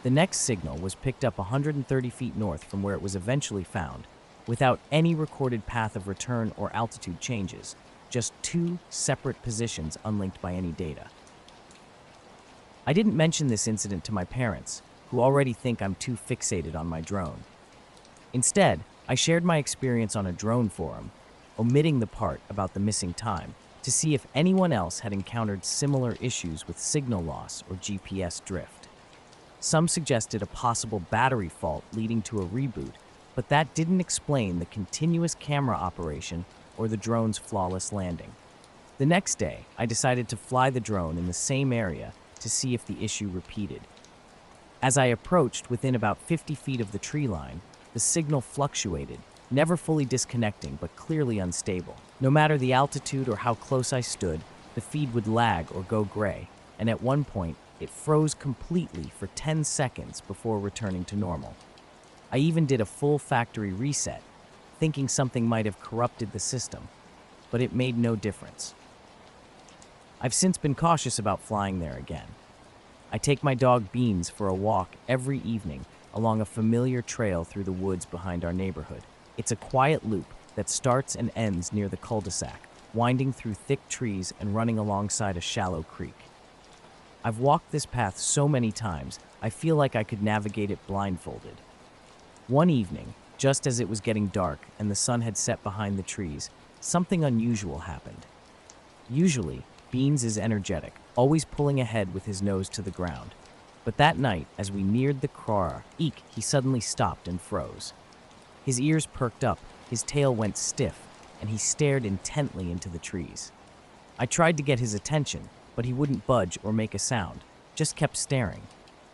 The next signal was picked up 130 feet north from where it was eventually found, without any recorded path of return or altitude changes, just two separate positions unlinked by any data. I didn't mention this incident to my parents, who already think I'm too fixated on my drone. Instead, I shared my experience on a drone forum, omitting the part about the missing time, to see if anyone else had encountered similar issues with signal loss or GPS drift. Some suggested a possible battery fault leading to a reboot, but that didn't explain the continuous camera operation or the drone's flawless landing. The next day, I decided to fly the drone in the same area to see if the issue repeated. As I approached within about 50 feet of the tree line, the signal fluctuated, never fully disconnecting but clearly unstable. No matter the altitude or how close I stood, the feed would lag or go gray, and at one point, it froze completely for 10 seconds before returning to normal. I even did a full factory reset, thinking something might have corrupted the system, but it made no difference. I've since been cautious about flying there again. I take my dog Beans for a walk every evening along a familiar trail through the woods behind our neighborhood. It's a quiet loop that starts and ends near the cul-de-sac, winding through thick trees and running alongside a shallow creek. I've walked this path so many times, I feel like I could navigate it blindfolded. One evening, just as it was getting dark and the sun had set behind the trees, something unusual happened. Usually, Beans is energetic, always pulling ahead with his nose to the ground. But that night, as we neared the kraal, he suddenly stopped and froze. His ears perked up, his tail went stiff, and he stared intently into the trees. I tried to get his attention, but he wouldn't budge or make a sound, just kept staring.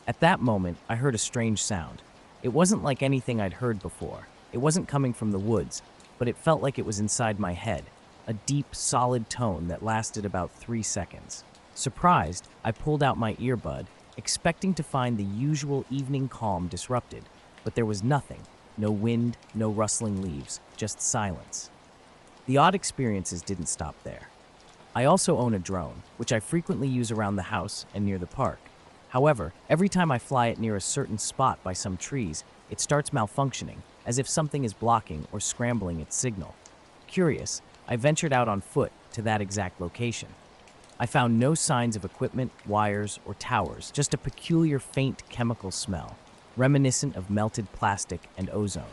At that moment, I heard a strange sound. It wasn't like anything I'd heard before. It wasn't coming from the woods, but it felt like it was inside my head, a deep, solid tone that lasted about 3 seconds. Surprised, I pulled out my earbud, expecting to find the usual evening calm disrupted, but there was nothing. No wind, no rustling leaves, just silence. The odd experiences didn't stop there. I also own a drone, which I frequently use around the house and near the park. However, every time I fly it near a certain spot by some trees, it starts malfunctioning, as if something is blocking or scrambling its signal. Curious, I ventured out on foot to that exact location. I found no signs of equipment, wires, or towers, just a peculiar faint chemical smell, reminiscent of melted plastic and ozone.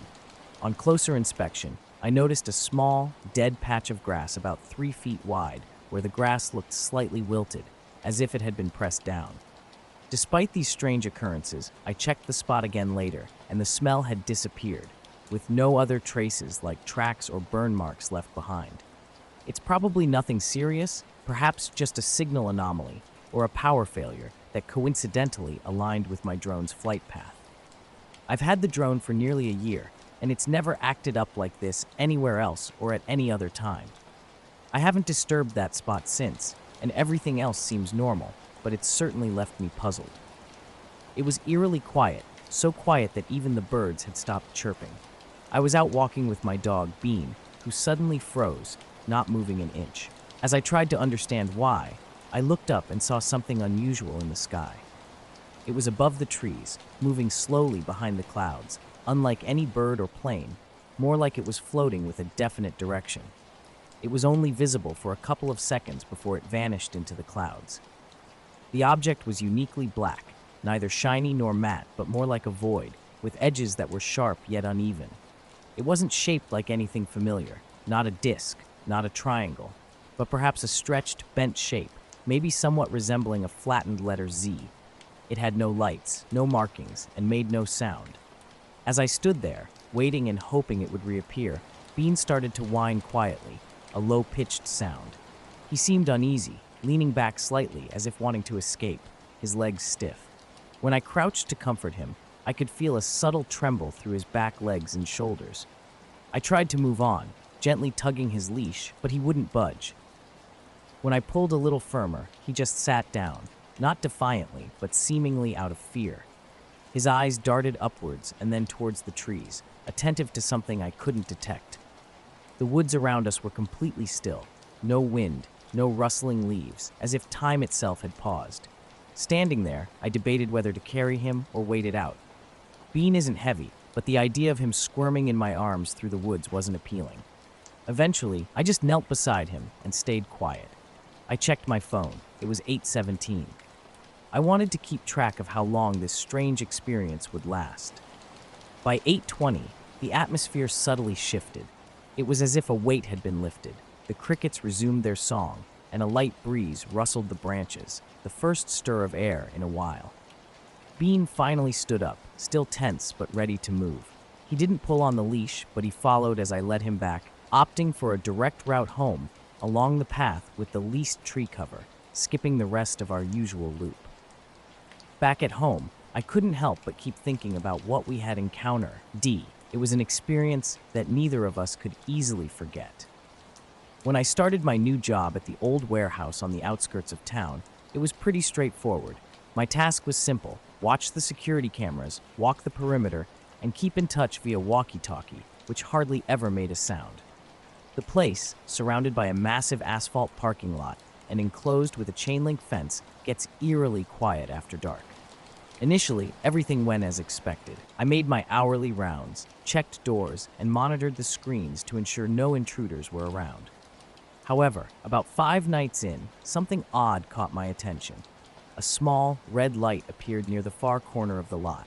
On closer inspection, I noticed a small, dead patch of grass about 3 feet wide, where the grass looked slightly wilted, as if it had been pressed down. Despite these strange occurrences, I checked the spot again later, and the smell had disappeared, with no other traces like tracks or burn marks left behind. It's probably nothing serious, perhaps just a signal anomaly or a power failure that coincidentally aligned with my drone's flight path. I've had the drone for nearly a year, and it's never acted up like this anywhere else or at any other time. I haven't disturbed that spot since, and everything else seems normal, but it's certainly left me puzzled. It was eerily quiet, so quiet that even the birds had stopped chirping. I was out walking with my dog, Bean, who suddenly froze, not moving an inch. As I tried to understand why, I looked up and saw something unusual in the sky. It was above the trees, moving slowly behind the clouds, unlike any bird or plane, more like it was floating with a definite direction. It was only visible for a couple of seconds before it vanished into the clouds. The object was uniquely black, neither shiny nor matte, but more like a void, with edges that were sharp yet uneven. It wasn't shaped like anything familiar, Not a disc, not a triangle, but perhaps a stretched, bent shape, maybe somewhat resembling a flattened letter Z. It had no lights, no markings, and made no sound. As I stood there, waiting and hoping it would reappear, Bean started to whine quietly, a low-pitched sound. He seemed uneasy, leaning back slightly as if wanting to escape, his legs stiff. When I crouched to comfort him, I could feel a subtle tremble through his back legs and shoulders. I tried to move on, gently tugging his leash, but he wouldn't budge. When I pulled a little firmer, he just sat down, not defiantly, but seemingly out of fear. His eyes darted upwards and then towards the trees, attentive to something I couldn't detect. The woods around us were completely still, no wind, no rustling leaves, as if time itself had paused. Standing there, I debated whether to carry him or wait it out. Bean isn't heavy, but the idea of him squirming in my arms through the woods wasn't appealing. Eventually, I just knelt beside him and stayed quiet. I checked my phone. It was 8:17. I wanted to keep track of how long this strange experience would last. By 8:20, the atmosphere subtly shifted. It was as if a weight had been lifted. The crickets resumed their song, and a light breeze rustled the branches, the first stir of air in a while. Bean finally stood up, still tense but ready to move. He didn't pull on the leash, but he followed as I led him back, opting for a direct route home along the path with the least tree cover, skipping the rest of our usual loop. Back at home, I couldn't help but keep thinking about what we had encountered. It was an experience that neither of us could easily forget. When I started my new job at the old warehouse on the outskirts of town, it was pretty straightforward. My task was simple: watch the security cameras, walk the perimeter, and keep in touch via walkie-talkie, which hardly ever made a sound. The place, surrounded by a massive asphalt parking lot and enclosed with a chain-link fence, gets eerily quiet after dark. Initially, everything went as expected. I made my hourly rounds, checked doors, and monitored the screens to ensure no intruders were around. However, about 5 nights in, something odd caught my attention. A small, red light appeared near the far corner of the lot.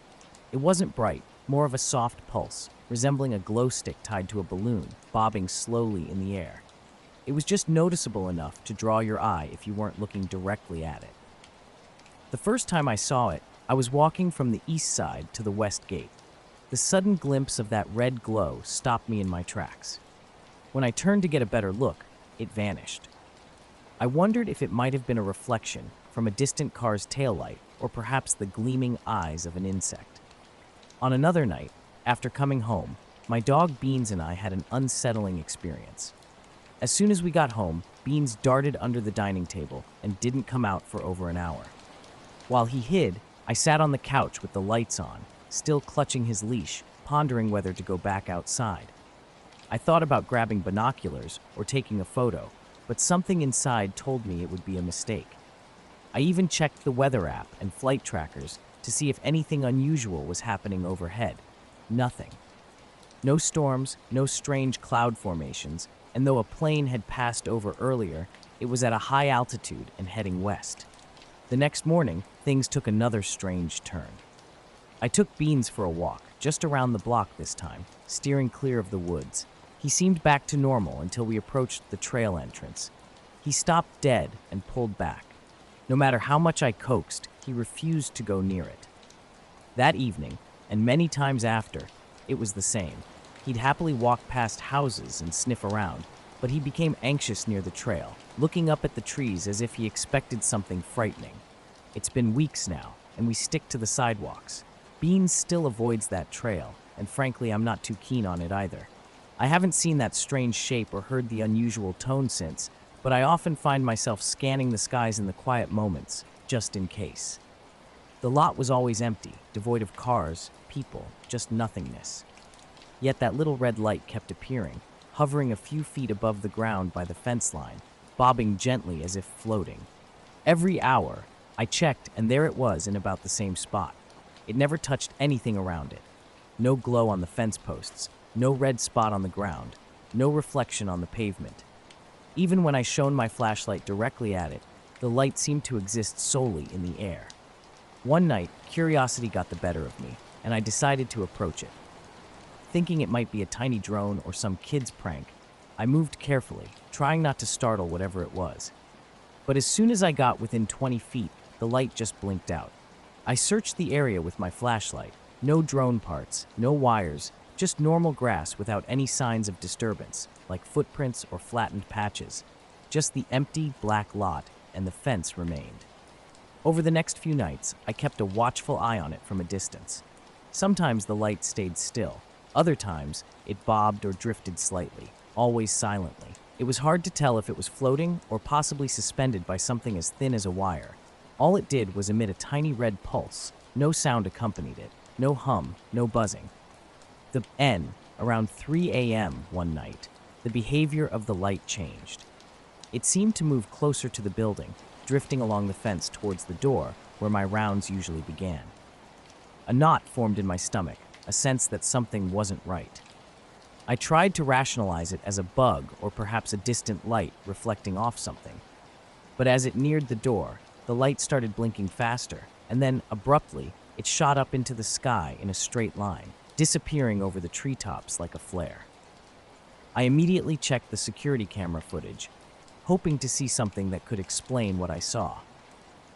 It wasn't bright, more of a soft pulse, resembling a glow stick tied to a balloon, bobbing slowly in the air. It was just noticeable enough to draw your eye if you weren't looking directly at it. The first time I saw it, I was walking from the east side to the west gate. The sudden glimpse of that red glow stopped me in my tracks. When I turned to get a better look, it vanished. I wondered if it might have been a reflection from a distant car's taillight or perhaps the gleaming eyes of an insect. On another night, after coming home, my dog Beans and I had an unsettling experience. As soon as we got home, Beans darted under the dining table and didn't come out for over an hour. While he hid, I sat on the couch with the lights on, still clutching his leash, pondering whether to go back outside. I thought about grabbing binoculars or taking a photo, but something inside told me it would be a mistake. I even checked the weather app and flight trackers to see if anything unusual was happening overhead. Nothing. No storms, no strange cloud formations, and though a plane had passed over earlier, it was at a high altitude and heading west. The next morning, things took another strange turn. I took Beans for a walk, just around the block this time, steering clear of the woods. He seemed back to normal until we approached the trail entrance. He stopped dead and pulled back. No matter how much I coaxed, he refused to go near it. That evening, and many times after, it was the same. He'd happily walk past houses and sniff around, but he became anxious near the trail, looking up at the trees as if he expected something frightening. It's been weeks now, and we stick to the sidewalks. Beans still avoids that trail, and frankly, I'm not too keen on it either. I haven't seen that strange shape or heard the unusual tone since, but I often find myself scanning the skies in the quiet moments, just in case. The lot was always empty, devoid of cars, people, just nothingness. Yet that little red light kept appearing, hovering a few feet above the ground by the fence line, bobbing gently as if floating. Every hour, I checked, and there it was in about the same spot. It never touched anything around it. No glow on the fence posts, no red spot on the ground, no reflection on the pavement. Even when I shone my flashlight directly at it, the light seemed to exist solely in the air. One night, curiosity got the better of me, and I decided to approach it. Thinking it might be a tiny drone or some kid's prank, I moved carefully, trying not to startle whatever it was. But as soon as I got within 20 feet, the light just blinked out. I searched the area with my flashlight. No drone parts, no wires, just normal grass without any signs of disturbance, like footprints or flattened patches. Just the empty, black lot, and the fence remained. Over the next few nights, I kept a watchful eye on it from a distance. Sometimes the light stayed still. Other times, it bobbed or drifted slightly, always silently. It was hard to tell if it was floating or possibly suspended by something as thin as a wire. All it did was emit a tiny red pulse. No sound accompanied it. No hum, no buzzing. Around 3 a.m. one night, the behavior of the light changed. It seemed to move closer to the building, drifting along the fence towards the door where my rounds usually began. A knot formed in my stomach, a sense that something wasn't right. I tried to rationalize it as a bug or perhaps a distant light reflecting off something. But as it neared the door, the light started blinking faster, and then, abruptly, it shot up into the sky in a straight line, disappearing over the treetops like a flare. I immediately checked the security camera footage, hoping to see something that could explain what I saw.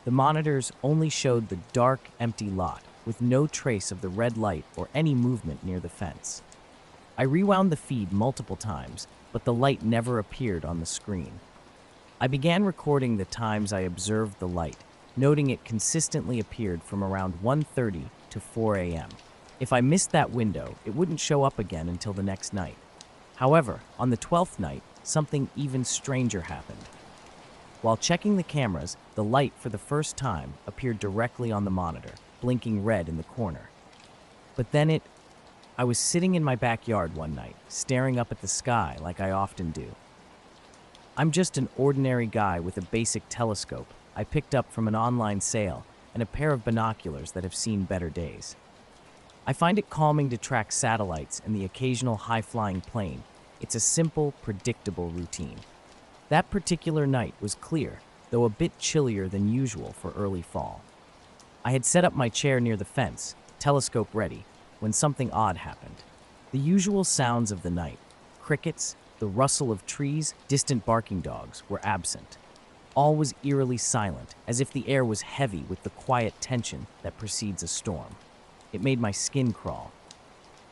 The monitors only showed the dark, empty lot, with no trace of the red light or any movement near the fence. I rewound the feed multiple times, but the light never appeared on the screen. I began recording the times I observed the light, noting it consistently appeared from around 1:30 to 4 a.m. If I missed that window, it wouldn't show up again until the next night. However, on the 12th night, something even stranger happened. While checking the cameras, the light for the first time appeared directly on the monitor, blinking red in the corner. But then I was sitting in my backyard one night, staring up at the sky like I often do. I'm just an ordinary guy with a basic telescope I picked up from an online sale and a pair of binoculars that have seen better days. I find it calming to track satellites and the occasional high-flying plane. It's a simple, predictable routine. That particular night was clear, though a bit chillier than usual for early fall. I had set up my chair near the fence, telescope ready, when something odd happened. The usual sounds of the night, crickets, the rustle of trees, distant barking dogs, were absent. All was eerily silent, as if the air was heavy with the quiet tension that precedes a storm. It made my skin crawl.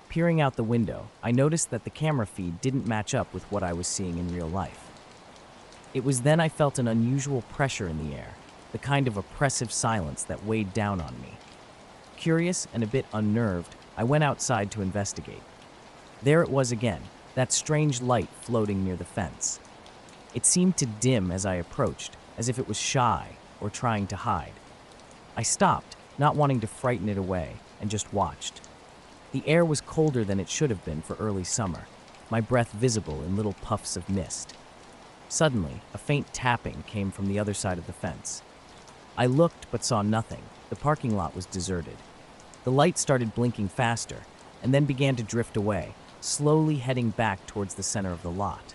Peering out the window, I noticed that the camera feed didn't match up with what I was seeing in real life. It was then I felt an unusual pressure in the air, the kind of oppressive silence that weighed down on me. Curious and a bit unnerved, I went outside to investigate. There it was again, that strange light floating near the fence. It seemed to dim as I approached, as if it was shy or trying to hide. I stopped, not wanting to frighten it away, and just watched. The air was colder than it should have been for early summer, my breath visible in little puffs of mist. Suddenly, a faint tapping came from the other side of the fence. I looked but saw nothing. The parking lot was deserted. The light started blinking faster, and then began to drift away, slowly heading back towards the center of the lot.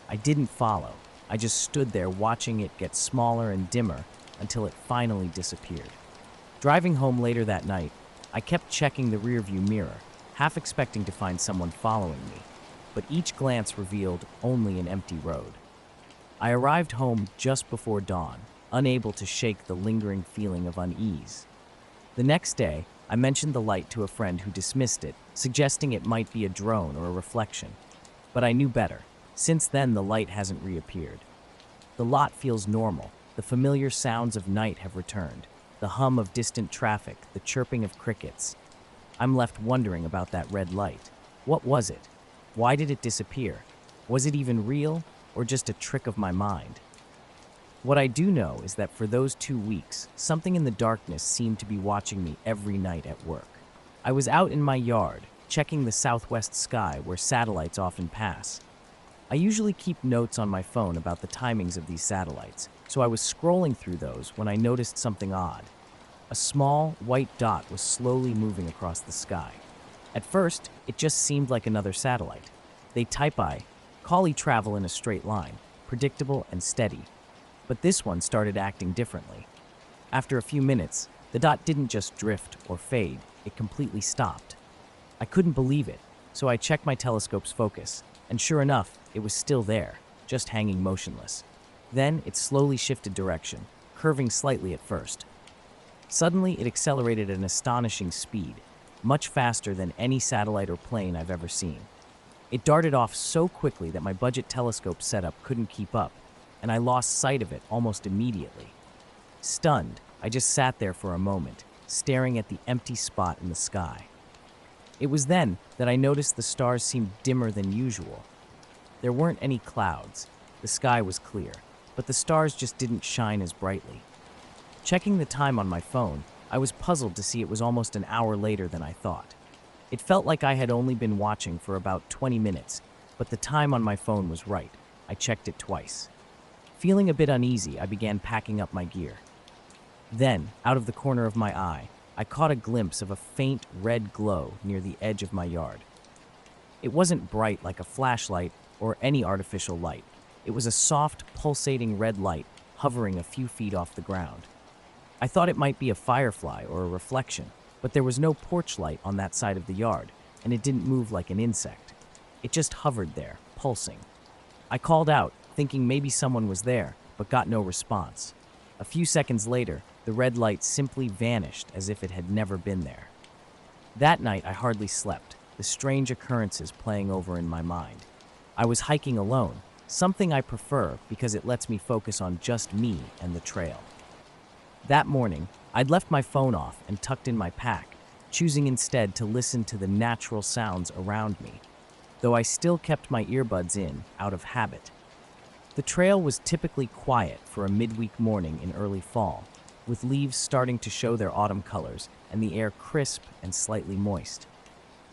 I didn't follow. I just stood there watching it get smaller and dimmer until it finally disappeared. Driving home later that night, I kept checking the rearview mirror, half expecting to find someone following me, but each glance revealed only an empty road. I arrived home just before dawn, unable to shake the lingering feeling of unease. The next day, I mentioned the light to a friend who dismissed it, suggesting it might be a drone or a reflection. But I knew better. Since then, the light hasn't reappeared. The lot feels normal. The familiar sounds of night have returned. The hum of distant traffic, the chirping of crickets. I'm left wondering about that red light. What was it? Why did it disappear? Was it even real, or just a trick of my mind? What I do know is that for those 2 weeks, something in the darkness seemed to be watching me every night at work. I was out in my yard, checking the southwest sky where satellites often pass. I usually keep notes on my phone about the timings of these satellites, so I was scrolling through those when I noticed something odd. A small, white dot was slowly moving across the sky. At first, it just seemed like another satellite. They collie travel in a straight line, predictable and steady. But this one started acting differently. After a few minutes, the dot didn't just drift or fade, it completely stopped. I couldn't believe it, so I checked my telescope's focus. and sure enough, it was still there, just hanging motionless. Then it slowly shifted direction, curving slightly at first. Suddenly, it accelerated at an astonishing speed, much faster than any satellite or plane I've ever seen. It darted off so quickly that my budget telescope setup couldn't keep up, and I lost sight of it almost immediately. Stunned, I just sat there for a moment, staring at the empty spot in the sky. It was then that I noticed the stars seemed dimmer than usual. There weren't any clouds, the sky was clear, but the stars just didn't shine as brightly. Checking the time on my phone, I was puzzled to see it was almost an hour later than I thought. It felt like I had only been watching for about 20 minutes, but the time on my phone was right. I checked it twice. Feeling a bit uneasy, I began packing up my gear. Then, out of the corner of my eye, I caught a glimpse of a faint red glow near the edge of my yard. It wasn't bright like a flashlight or any artificial light. It was a soft, pulsating red light hovering a few feet off the ground. I thought it might be a firefly or a reflection, but there was no porch light on that side of the yard, and it didn't move like an insect. It just hovered there, pulsing. I called out, thinking maybe someone was there, but got no response. A few seconds later, the red light simply vanished as if it had never been there. That night, I hardly slept, the strange occurrences playing over in my mind. I was hiking alone, something I prefer because it lets me focus on just me and the trail. That morning, I'd left my phone off and tucked in my pack, choosing instead to listen to the natural sounds around me, though I still kept my earbuds in out of habit. The trail was typically quiet for a midweek morning in early fall, with leaves starting to show their autumn colors and the air crisp and slightly moist.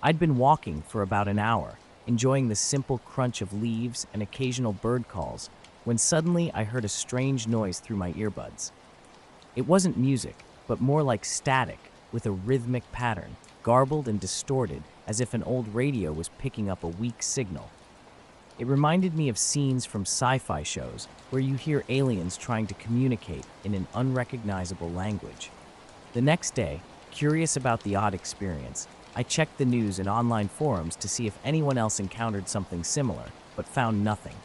I'd been walking for about an hour, enjoying the simple crunch of leaves and occasional bird calls, when suddenly I heard a strange noise through my earbuds. It wasn't music, but more like static, with a rhythmic pattern, garbled and distorted as if an old radio was picking up a weak signal. It reminded me of scenes from sci-fi shows where you hear aliens trying to communicate in an unrecognizable language. The next day, curious about the odd experience, I checked the news and online forums to see if anyone else encountered something similar, but found nothing.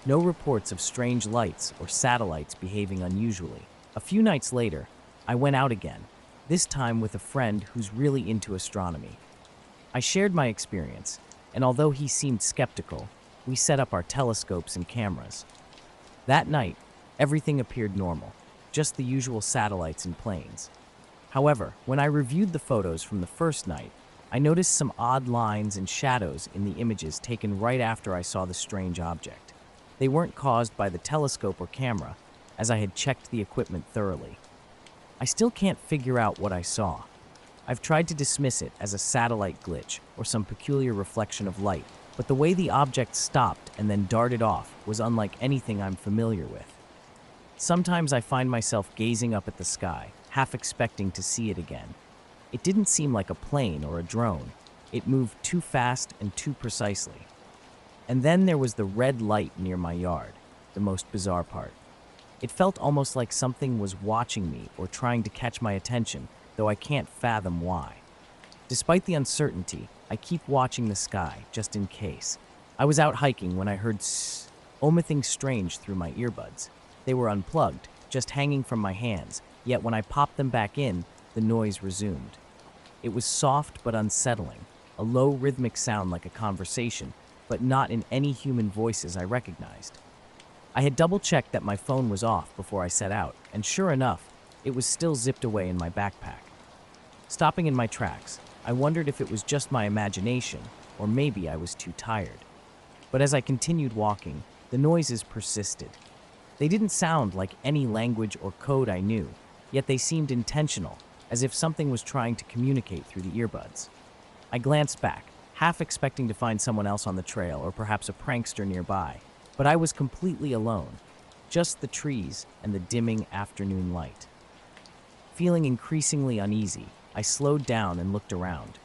No reports of strange lights or satellites behaving unusually. A few nights later, I went out again, this time with a friend who's really into astronomy. I shared my experience, and although he seemed skeptical, we set up our telescopes and cameras. That night, everything appeared normal, just the usual satellites and planes. However, when I reviewed the photos from the first night, I noticed some odd lines and shadows in the images taken right after I saw the strange object. They weren't caused by the telescope or camera, as I had checked the equipment thoroughly. I still can't figure out what I saw. I've tried to dismiss it as a satellite glitch or some peculiar reflection of light, but the way the object stopped and then darted off was unlike anything I'm familiar with. Sometimes I find myself gazing up at the sky, half expecting to see it again. It didn't seem like a plane or a drone. It moved too fast and too precisely. And then there was the red light near my yard, the most bizarre part. It felt almost like something was watching me or trying to catch my attention, though I can't fathom why. Despite the uncertainty, I keep watching the sky, just in case. I was out hiking when I heard omithing strange through my earbuds. They were unplugged, just hanging from my hands, yet when I popped them back in, the noise resumed. It was soft but unsettling, a low rhythmic sound like a conversation, but not in any human voices I recognized. I had double-checked that my phone was off before I set out, and sure enough, it was still zipped away in my backpack. Stopping in my tracks, I wondered if it was just my imagination, or maybe I was too tired. But as I continued walking, the noises persisted. They didn't sound like any language or code I knew, yet they seemed intentional, as if something was trying to communicate through the earbuds. I glanced back, half expecting to find someone else on the trail or perhaps a prankster nearby. But I was completely alone, just the trees and the dimming afternoon light. Feeling increasingly uneasy, I slowed down and looked around.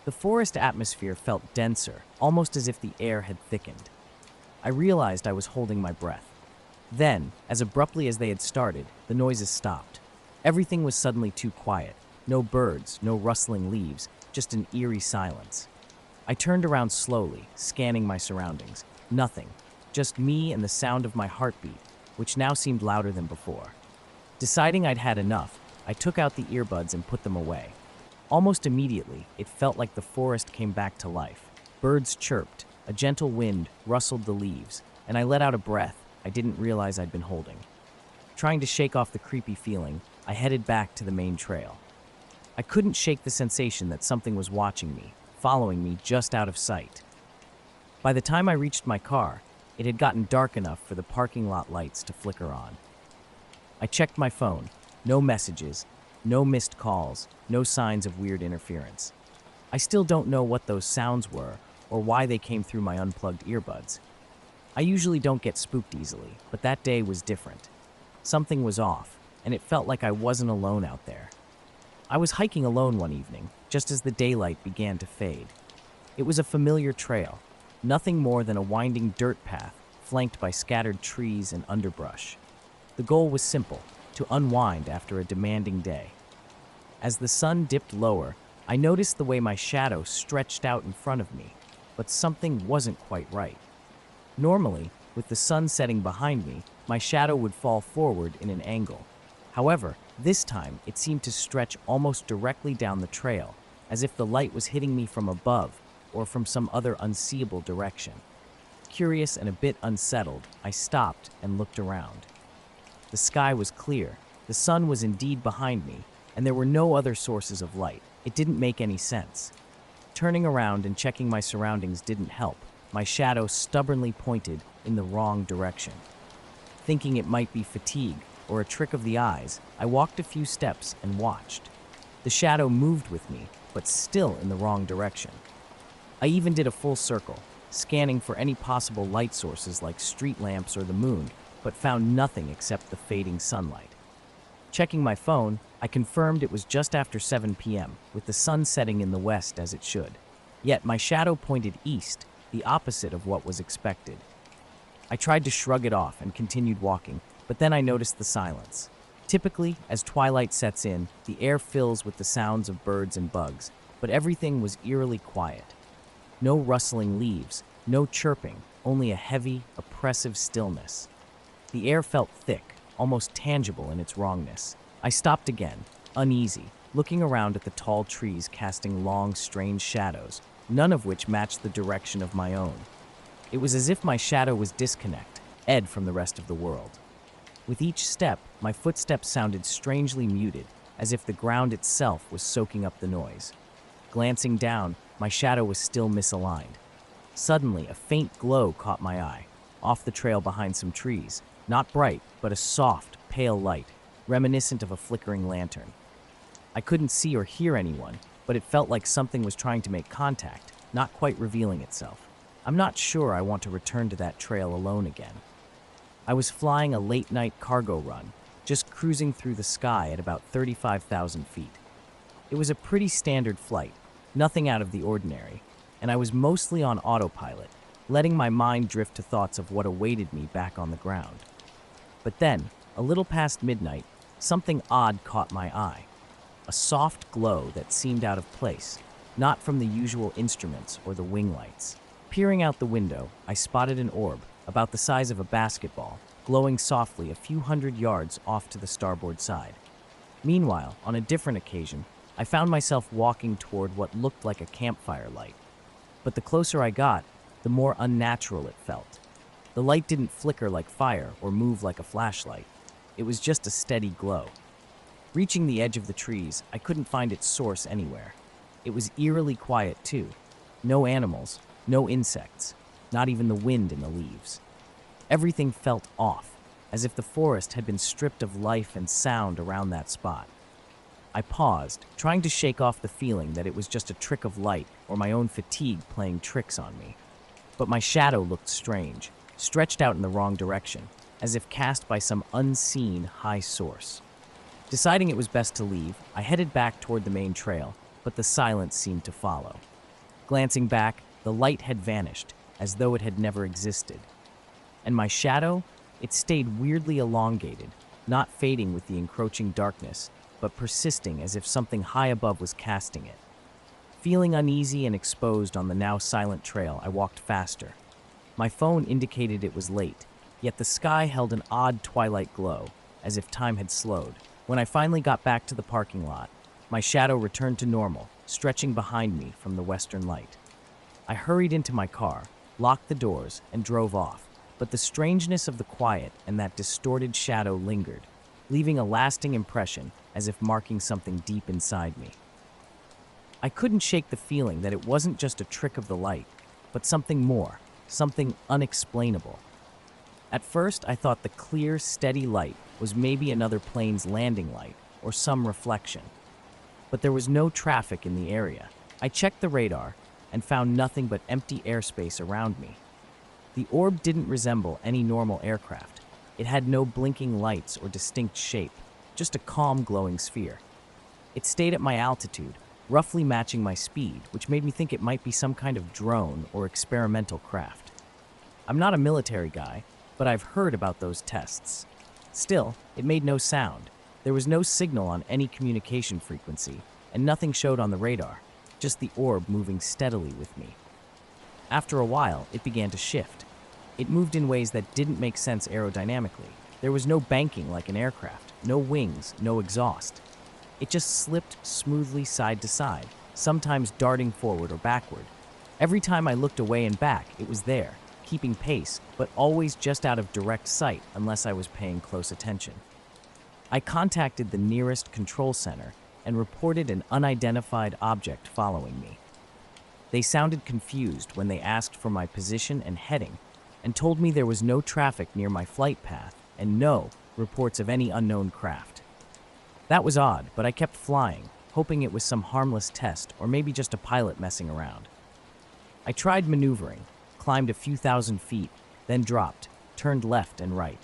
The forest atmosphere felt denser, almost as if the air had thickened. I realized I was holding my breath. Then, as abruptly as they had started, the noises stopped. Everything was suddenly too quiet. No birds, no rustling leaves, just an eerie silence. I turned around slowly, scanning my surroundings. Nothing, just me and the sound of my heartbeat, which now seemed louder than before. Deciding I'd had enough, I took out the earbuds and put them away. Almost immediately, it felt like the forest came back to life. Birds chirped, a gentle wind rustled the leaves, and I let out a breath I didn't realize I'd been holding. Trying to shake off the creepy feeling, I headed back to the main trail. I couldn't shake the sensation that something was watching me, following me just out of sight. By the time I reached my car, it had gotten dark enough for the parking lot lights to flicker on. I checked my phone. No messages, no missed calls, no signs of weird interference. I still don't know what those sounds were or why they came through my unplugged earbuds. I usually don't get spooked easily, but that day was different. Something was off, and it felt like I wasn't alone out there. I was hiking alone one evening, just as the daylight began to fade. It was a familiar trail, nothing more than a winding dirt path flanked by scattered trees and underbrush. The goal was simple: to unwind after a demanding day. As the sun dipped lower, I noticed the way my shadow stretched out in front of me, but something wasn't quite right. Normally, with the sun setting behind me, my shadow would fall forward in an angle. However, this time it seemed to stretch almost directly down the trail, as if the light was hitting me from above or from some other unseeable direction. Curious and a bit unsettled, I stopped and looked around. The sky was clear, the sun was indeed behind me, and there were no other sources of light. It didn't make any sense. Turning around and checking my surroundings didn't help. My shadow stubbornly pointed in the wrong direction. Thinking it might be fatigue or a trick of the eyes, I walked a few steps and watched. The shadow moved with me, but still in the wrong direction. I even did a full circle, scanning for any possible light sources like street lamps or the moon, but found nothing except the fading sunlight. Checking my phone, I confirmed it was just after 7 p.m., with the sun setting in the west as it should. Yet my shadow pointed east, the opposite of what was expected. I tried to shrug it off and continued walking, but then I noticed the silence. Typically, as twilight sets in, the air fills with the sounds of birds and bugs, but everything was eerily quiet. No rustling leaves, no chirping, only a heavy, oppressive stillness. The air felt thick, almost tangible in its wrongness. I stopped again, uneasy, looking around at the tall trees casting long, strange shadows, none of which matched the direction of my own. It was as if my shadow was disconnected from the rest of the world. With each step, my footsteps sounded strangely muted, as if the ground itself was soaking up the noise. Glancing down, my shadow was still misaligned. Suddenly, a faint glow caught my eye, off the trail behind some trees. Not bright, but a soft, pale light, reminiscent of a flickering lantern. I couldn't see or hear anyone, but it felt like something was trying to make contact, not quite revealing itself. I'm not sure I want to return to that trail alone again. I was flying a late-night cargo run, just cruising through the sky at about 35,000 feet. It was a pretty standard flight, nothing out of the ordinary, and I was mostly on autopilot, letting my mind drift to thoughts of what awaited me back on the ground. But then, a little past midnight, something odd caught my eye. A soft glow that seemed out of place, not from the usual instruments or the wing lights. Peering out the window, I spotted an orb, about the size of a basketball, glowing softly a few hundred yards off to the starboard side. Meanwhile, on a different occasion, I found myself walking toward what looked like a campfire light. But the closer I got, the more unnatural it felt. The light didn't flicker like fire or move like a flashlight. It was just a steady glow. Reaching the edge of the trees, I couldn't find its source anywhere. It was eerily quiet, too. No animals, no insects, not even the wind in the leaves. Everything felt off, as if the forest had been stripped of life and sound around that spot. I paused, trying to shake off the feeling that it was just a trick of light or my own fatigue playing tricks on me. But my shadow looked strange, stretched out in the wrong direction, as if cast by some unseen high source. Deciding it was best to leave, I headed back toward the main trail, but the silence seemed to follow. Glancing back, the light had vanished, as though it had never existed. And my shadow? It stayed weirdly elongated, not fading with the encroaching darkness, but persisting as if something high above was casting it. Feeling uneasy and exposed on the now silent trail, I walked faster. My phone indicated it was late, yet the sky held an odd twilight glow, as if time had slowed. When I finally got back to the parking lot, my shadow returned to normal, stretching behind me from the western light. I hurried into my car, locked the doors, and drove off, but the strangeness of the quiet and that distorted shadow lingered, leaving a lasting impression as if marking something deep inside me. I couldn't shake the feeling that it wasn't just a trick of the light, but something more, something unexplainable. At first, I thought the clear, steady light was maybe another plane's landing light or some reflection. But there was no traffic in the area. I checked the radar and found nothing but empty airspace around me. The orb didn't resemble any normal aircraft. It had no blinking lights or distinct shape, just a calm, glowing sphere. It stayed at my altitude, roughly matching my speed, which made me think it might be some kind of drone or experimental craft. I'm not a military guy, but I've heard about those tests. Still, it made no sound. There was no signal on any communication frequency, and nothing showed on the radar, just the orb moving steadily with me. After a while, it began to shift. It moved in ways that didn't make sense aerodynamically. There was no banking like an aircraft, no wings, no exhaust. It just slipped smoothly side to side, sometimes darting forward or backward. Every time I looked away and back, it was there, keeping pace, but always just out of direct sight unless I was paying close attention. I contacted the nearest control center and reported an unidentified object following me. They sounded confused when they asked for my position and heading, and told me there was no traffic near my flight path and no reports of any unknown craft. That was odd, but I kept flying, hoping it was some harmless test or maybe just a pilot messing around. I tried maneuvering, climbed a few thousand feet, then dropped, turned left and right.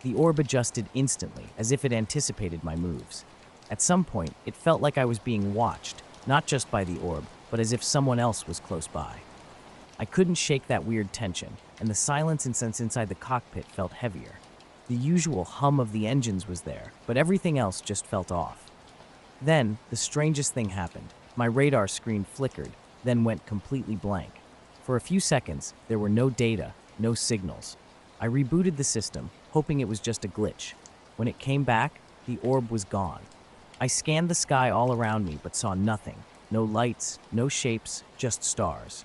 The orb adjusted instantly, as if it anticipated my moves. At some point, it felt like I was being watched, not just by the orb, but as if someone else was close by. I couldn't shake that weird tension, and the silence and sense inside the cockpit felt heavier. The usual hum of the engines was there, but everything else just felt off. Then, the strangest thing happened. My radar screen flickered, then went completely blank. For a few seconds, there were no data, no signals. I rebooted the system, hoping it was just a glitch. When it came back, the orb was gone. I scanned the sky all around me but saw nothing. No lights, no shapes, just stars.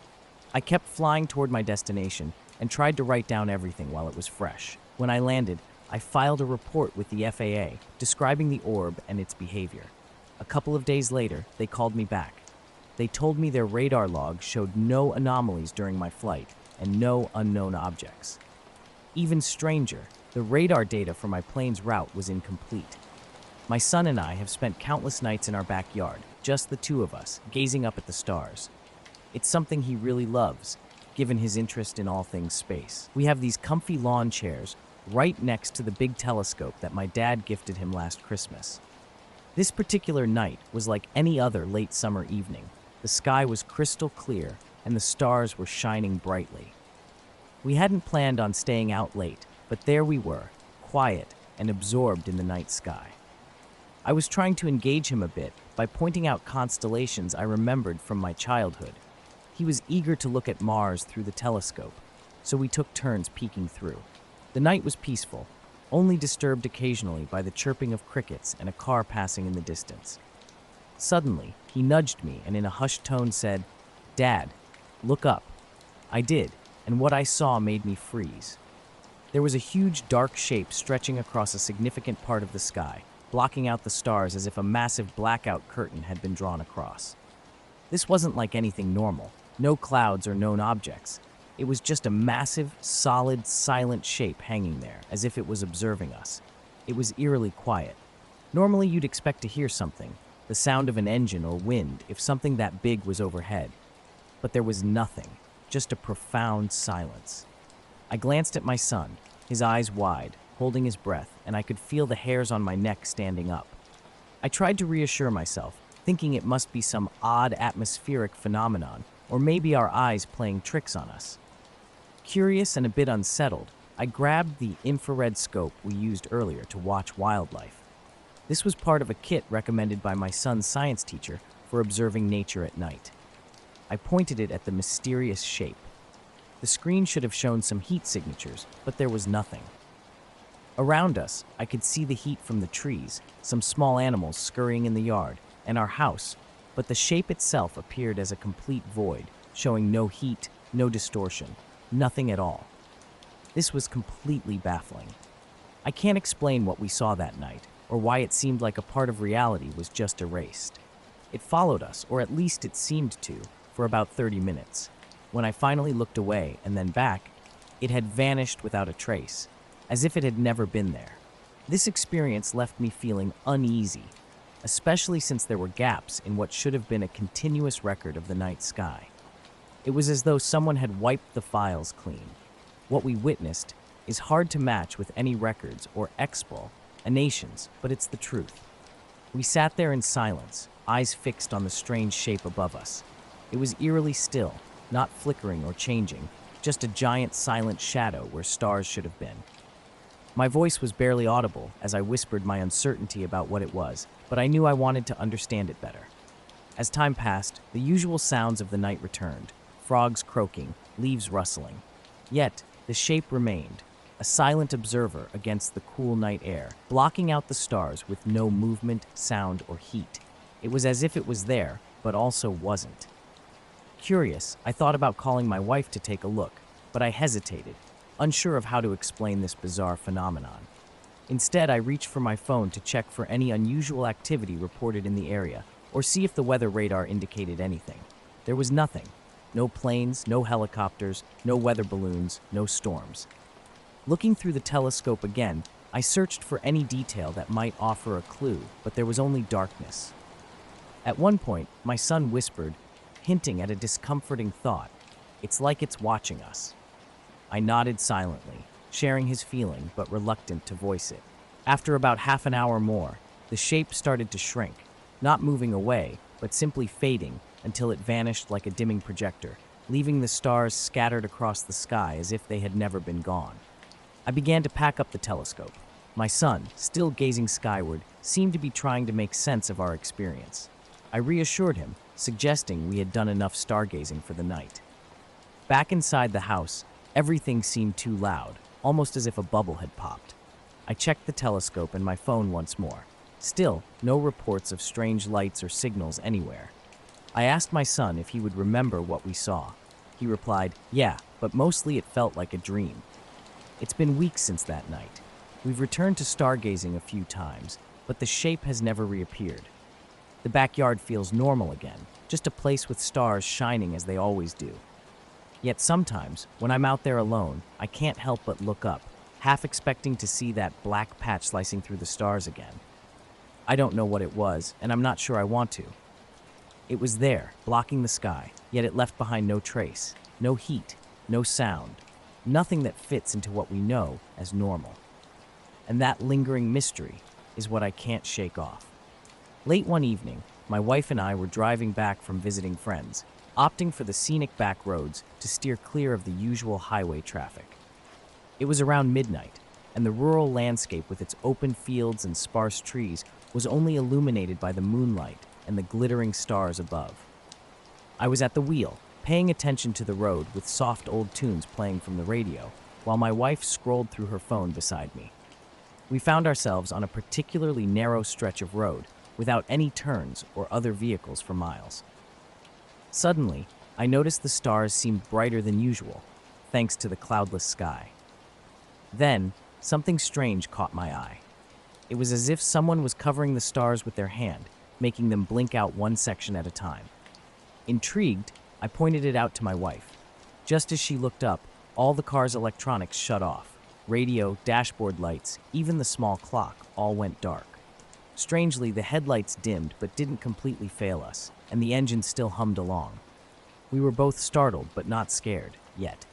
I kept flying toward my destination and tried to write down everything while it was fresh. When I landed, I filed a report with the FAA describing the orb and its behavior. A couple of days later, they called me back. They told me their radar log showed no anomalies during my flight and no unknown objects. Even stranger, the radar data for my plane's route was incomplete. My son and I have spent countless nights in our backyard, just the two of us, gazing up at the stars. It's something he really loves, given his interest in all things space. We have these comfy lawn chairs right next to the big telescope that my dad gifted him last Christmas. This particular night was like any other late summer evening. The sky was crystal clear, and the stars were shining brightly. We hadn't planned on staying out late, but there we were, quiet and absorbed in the night sky. I was trying to engage him a bit by pointing out constellations I remembered from my childhood. He was eager to look at Mars through the telescope, so we took turns peeking through. The night was peaceful, only disturbed occasionally by the chirping of crickets and a car passing in the distance. Suddenly, he nudged me and in a hushed tone said, "Dad, look up." I did, and what I saw made me freeze. There was a huge dark shape stretching across a significant part of the sky, blocking out the stars as if a massive blackout curtain had been drawn across. This wasn't like anything normal, no clouds or known objects. It was just a massive, solid, silent shape hanging there, as if it was observing us. It was eerily quiet. Normally you'd expect to hear something, the sound of an engine or wind, if something that big was overhead. But there was nothing, just a profound silence. I glanced at my son, his eyes wide, holding his breath, and I could feel the hairs on my neck standing up. I tried to reassure myself, thinking it must be some odd atmospheric phenomenon, or maybe our eyes playing tricks on us. Curious and a bit unsettled, I grabbed the infrared scope we used earlier to watch wildlife. This was part of a kit recommended by my son's science teacher for observing nature at night. I pointed it at the mysterious shape. The screen should have shown some heat signatures, but there was nothing. Around us, I could see the heat from the trees, some small animals scurrying in the yard, and our house, but the shape itself appeared as a complete void, showing no heat, no distortion, nothing at all. This was completely baffling. I can't explain what we saw that night, or why it seemed like a part of reality was just erased. It followed us, or at least it seemed to, for about 30 minutes. When I finally looked away and then back, it had vanished without a trace, as if it had never been there. This experience left me feeling uneasy, especially since there were gaps in what should have been a continuous record of the night sky. It was as though someone had wiped the files clean. What we witnessed is hard to match with any records or explanations, but it's the truth. We sat there in silence, eyes fixed on the strange shape above us. It was eerily still, not flickering or changing, just a giant silent shadow where stars should have been. My voice was barely audible as I whispered my uncertainty about what it was, but I knew I wanted to understand it better. As time passed, the usual sounds of the night returned, frogs croaking, leaves rustling. Yet, the shape remained, a silent observer against the cool night air, blocking out the stars with no movement, sound, or heat. It was as if it was there, but also wasn't. Curious, I thought about calling my wife to take a look, but I hesitated, unsure of how to explain this bizarre phenomenon. Instead, I reached for my phone to check for any unusual activity reported in the area, or see if the weather radar indicated anything. There was nothing. No planes, no helicopters, no weather balloons, no storms. Looking through the telescope again, I searched for any detail that might offer a clue, but there was only darkness. At one point, my son whispered, hinting at a discomforting thought, "It's like it's watching us." I nodded silently, sharing his feeling but reluctant to voice it. After about half an hour more, the shape started to shrink, not moving away, but simply fading until it vanished like a dimming projector, leaving the stars scattered across the sky as if they had never been gone. I began to pack up the telescope. My son, still gazing skyward, seemed to be trying to make sense of our experience. I reassured him, suggesting we had done enough stargazing for the night. Back inside the house, everything seemed too loud, almost as if a bubble had popped. I checked the telescope and my phone once more. Still, no reports of strange lights or signals anywhere. I asked my son if he would remember what we saw. He replied, "Yeah, but mostly it felt like a dream." It's been weeks since that night. We've returned to stargazing a few times, but the shape has never reappeared. The backyard feels normal again, just a place with stars shining as they always do. Yet sometimes, when I'm out there alone, I can't help but look up, half expecting to see that black patch slicing through the stars again. I don't know what it was, and I'm not sure I want to. It was there, blocking the sky, yet it left behind no trace, no heat, no sound, nothing that fits into what we know as normal. And that lingering mystery is what I can't shake off. Late one evening, my wife and I were driving back from visiting friends, opting for the scenic back roads to steer clear of the usual highway traffic. It was around midnight, and the rural landscape with its open fields and sparse trees was only illuminated by the moonlight and the glittering stars above. I was at the wheel, paying attention to the road with soft old tunes playing from the radio, while my wife scrolled through her phone beside me. We found ourselves on a particularly narrow stretch of road, without any turns or other vehicles for miles. Suddenly, I noticed the stars seemed brighter than usual, thanks to the cloudless sky. Then, something strange caught my eye. It was as if someone was covering the stars with their hand, making them blink out one section at a time. Intrigued, I pointed it out to my wife. Just as she looked up, all the car's electronics shut off. Radio, dashboard lights, even the small clock, all went dark. Strangely, the headlights dimmed but didn't completely fail us, and the engine still hummed along. We were both startled but not scared, yet.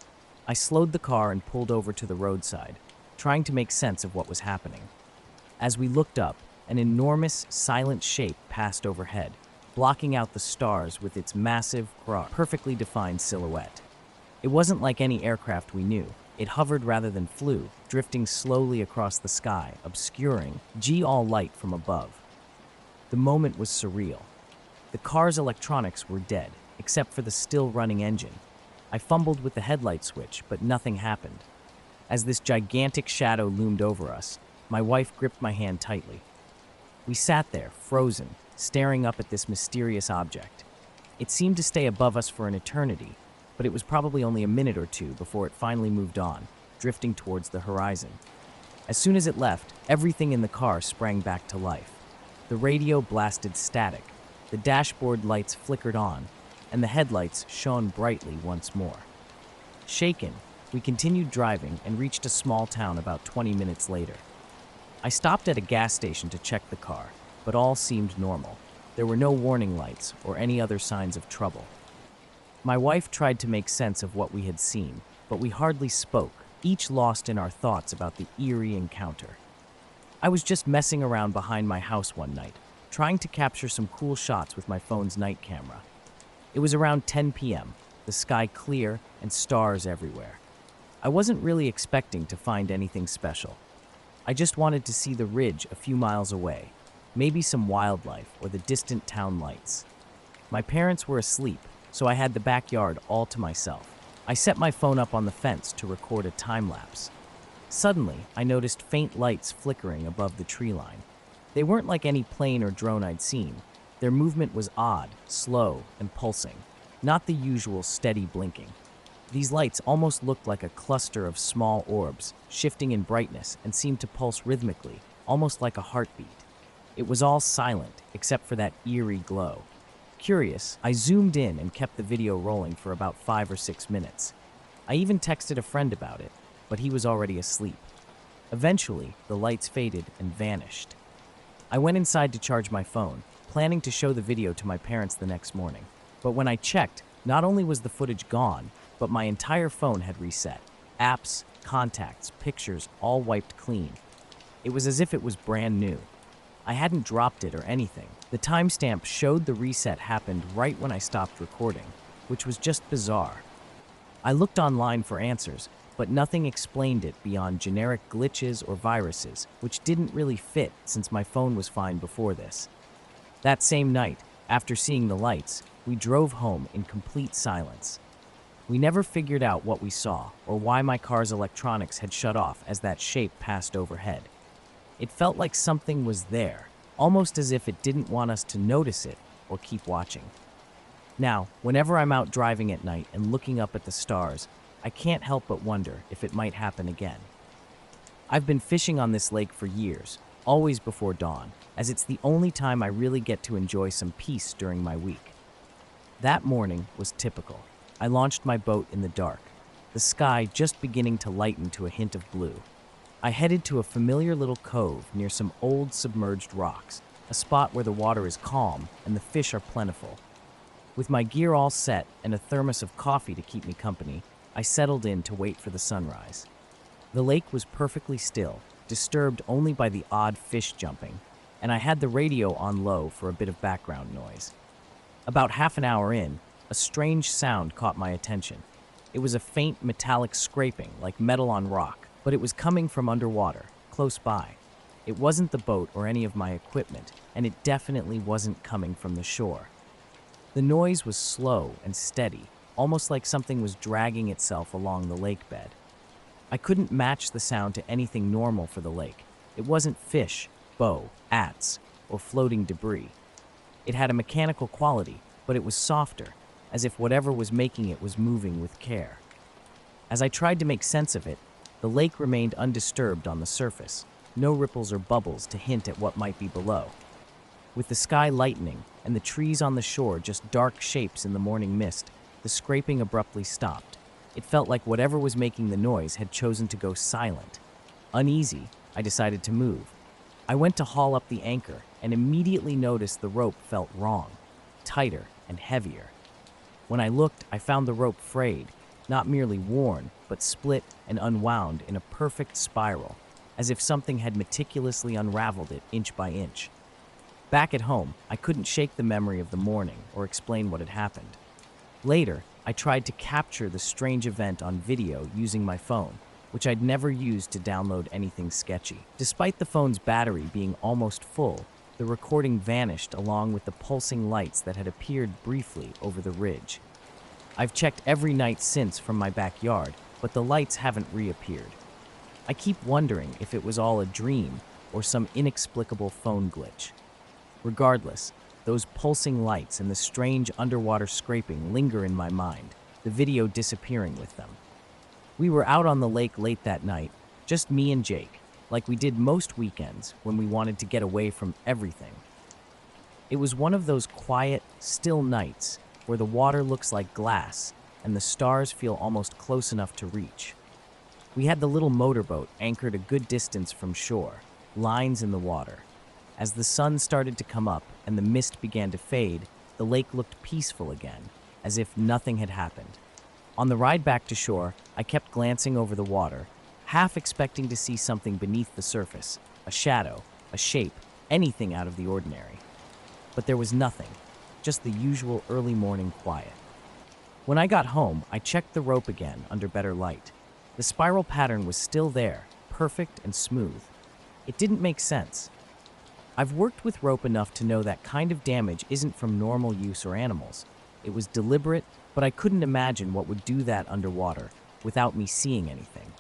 I slowed the car and pulled over to the roadside, trying to make sense of what was happening. As we looked up, an enormous, silent shape passed overhead, blocking out the stars with its massive, perfectly defined silhouette. It wasn't like any aircraft we knew. It hovered rather than flew, drifting slowly across the sky, obscuring all light from above. The moment was surreal. The car's electronics were dead, except for the still running engine. I fumbled with the headlight switch, but nothing happened. As this gigantic shadow loomed over us, my wife gripped my hand tightly. We sat there, frozen, staring up at this mysterious object. It seemed to stay above us for an eternity, but it was probably only a minute or two before it finally moved on, drifting towards the horizon. As soon as it left, everything in the car sprang back to life. The radio blasted static, the dashboard lights flickered on, and the headlights shone brightly once more. Shaken, we continued driving and reached a small town about 20 minutes later. I stopped at a gas station to check the car, but all seemed normal. There were no warning lights or any other signs of trouble. My wife tried to make sense of what we had seen, but we hardly spoke, each lost in our thoughts about the eerie encounter. I was just messing around behind my house one night, trying to capture some cool shots with my phone's night camera. It was around 10 p.m., the sky clear and stars everywhere. I wasn't really expecting to find anything special. I just wanted to see the ridge a few miles away, maybe some wildlife or the distant town lights. My parents were asleep, so I had the backyard all to myself. I set my phone up on the fence to record a time lapse. Suddenly, I noticed faint lights flickering above the tree line. They weren't like any plane or drone I'd seen. Their movement was odd, slow, and pulsing, not the usual steady blinking. These lights almost looked like a cluster of small orbs, shifting in brightness and seemed to pulse rhythmically, almost like a heartbeat. It was all silent, except for that eerie glow. Curious, I zoomed in and kept the video rolling for about 5 or 6 minutes. I even texted a friend about it, but he was already asleep. Eventually, the lights faded and vanished. I went inside to charge my phone, planning to show the video to my parents the next morning. But when I checked, not only was the footage gone, but my entire phone had reset. Apps, contacts, pictures, all wiped clean. It was as if it was brand new. I hadn't dropped it or anything. The timestamp showed the reset happened right when I stopped recording, which was just bizarre. I looked online for answers, but nothing explained it beyond generic glitches or viruses, which didn't really fit since my phone was fine before this. That same night, after seeing the lights, we drove home in complete silence. We never figured out what we saw or why my car's electronics had shut off as that shape passed overhead. It felt like something was there, almost as if it didn't want us to notice it or keep watching. Now, whenever I'm out driving at night and looking up at the stars, I can't help but wonder if it might happen again. I've been fishing on this lake for years, always before dawn, as it's the only time I really get to enjoy some peace during my week. That morning was typical. I launched my boat in the dark, the sky just beginning to lighten to a hint of blue. I headed to a familiar little cove near some old submerged rocks, a spot where the water is calm and the fish are plentiful. With my gear all set and a thermos of coffee to keep me company, I settled in to wait for the sunrise. The lake was perfectly still, disturbed only by the odd fish jumping, and I had the radio on low for a bit of background noise. About half an hour in, a strange sound caught my attention. It was a faint metallic scraping, like metal on rock, but it was coming from underwater, close by. It wasn't the boat or any of my equipment, and it definitely wasn't coming from the shore. The noise was slow and steady, almost like something was dragging itself along the lake bed. I couldn't match the sound to anything normal for the lake. It wasn't fish, bow, ats, or floating debris. It had a mechanical quality, but it was softer, as if whatever was making it was moving with care. As I tried to make sense of it, the lake remained undisturbed on the surface, no ripples or bubbles to hint at what might be below. With the sky lightening and the trees on the shore just dark shapes in the morning mist, the scraping abruptly stopped. It felt like whatever was making the noise had chosen to go silent. Uneasy, I decided to move. I went to haul up the anchor and immediately noticed the rope felt wrong, tighter and heavier. When I looked, I found the rope frayed, not merely worn, but split and unwound in a perfect spiral, as if something had meticulously unraveled it inch by inch. Back at home, I couldn't shake the memory of the morning or explain what had happened. Later, I tried to capture the strange event on video using my phone, which I'd never used to download anything sketchy. Despite the phone's battery being almost full, the recording vanished along with the pulsing lights that had appeared briefly over the ridge. I've checked every night since from my backyard, but the lights haven't reappeared. I keep wondering if it was all a dream or some inexplicable phone glitch. Regardless, those pulsing lights and the strange underwater scraping linger in my mind, the video disappearing with them. We were out on the lake late that night, just me and Jake, like we did most weekends when we wanted to get away from everything. It was one of those quiet, still nights where the water looks like glass and the stars feel almost close enough to reach. We had the little motorboat anchored a good distance from shore, lines in the water. As the sun started to come up and the mist began to fade, the lake looked peaceful again, as if nothing had happened. On the ride back to shore, I kept glancing over the water, half expecting to see something beneath the surface, a shadow, a shape, anything out of the ordinary. But there was nothing, just the usual early morning quiet. When I got home, I checked the rope again under better light. The spiral pattern was still there, perfect and smooth. It didn't make sense. I've worked with rope enough to know that kind of damage isn't from normal use or animals. It was deliberate, but I couldn't imagine what would do that underwater without me seeing anything.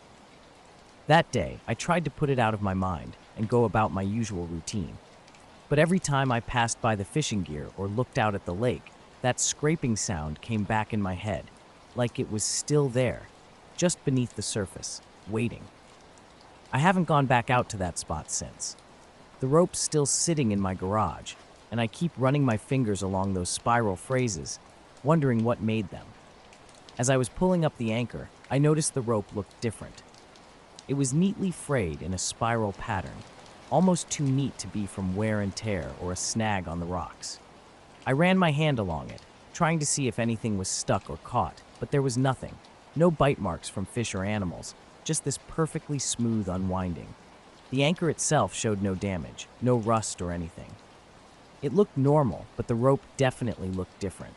That day, I tried to put it out of my mind and go about my usual routine. But every time I passed by the fishing gear or looked out at the lake, that scraping sound came back in my head, like it was still there, just beneath the surface, waiting. I haven't gone back out to that spot since. The rope's still sitting in my garage, and I keep running my fingers along those spiral phrases, wondering what made them. As I was pulling up the anchor, I noticed the rope looked different. It was neatly frayed in a spiral pattern, almost too neat to be from wear and tear or a snag on the rocks. I ran my hand along it, trying to see if anything was stuck or caught, but there was nothing. No bite marks from fish or animals, just this perfectly smooth unwinding. The anchor itself showed no damage, no rust or anything. It looked normal, but the rope definitely looked different.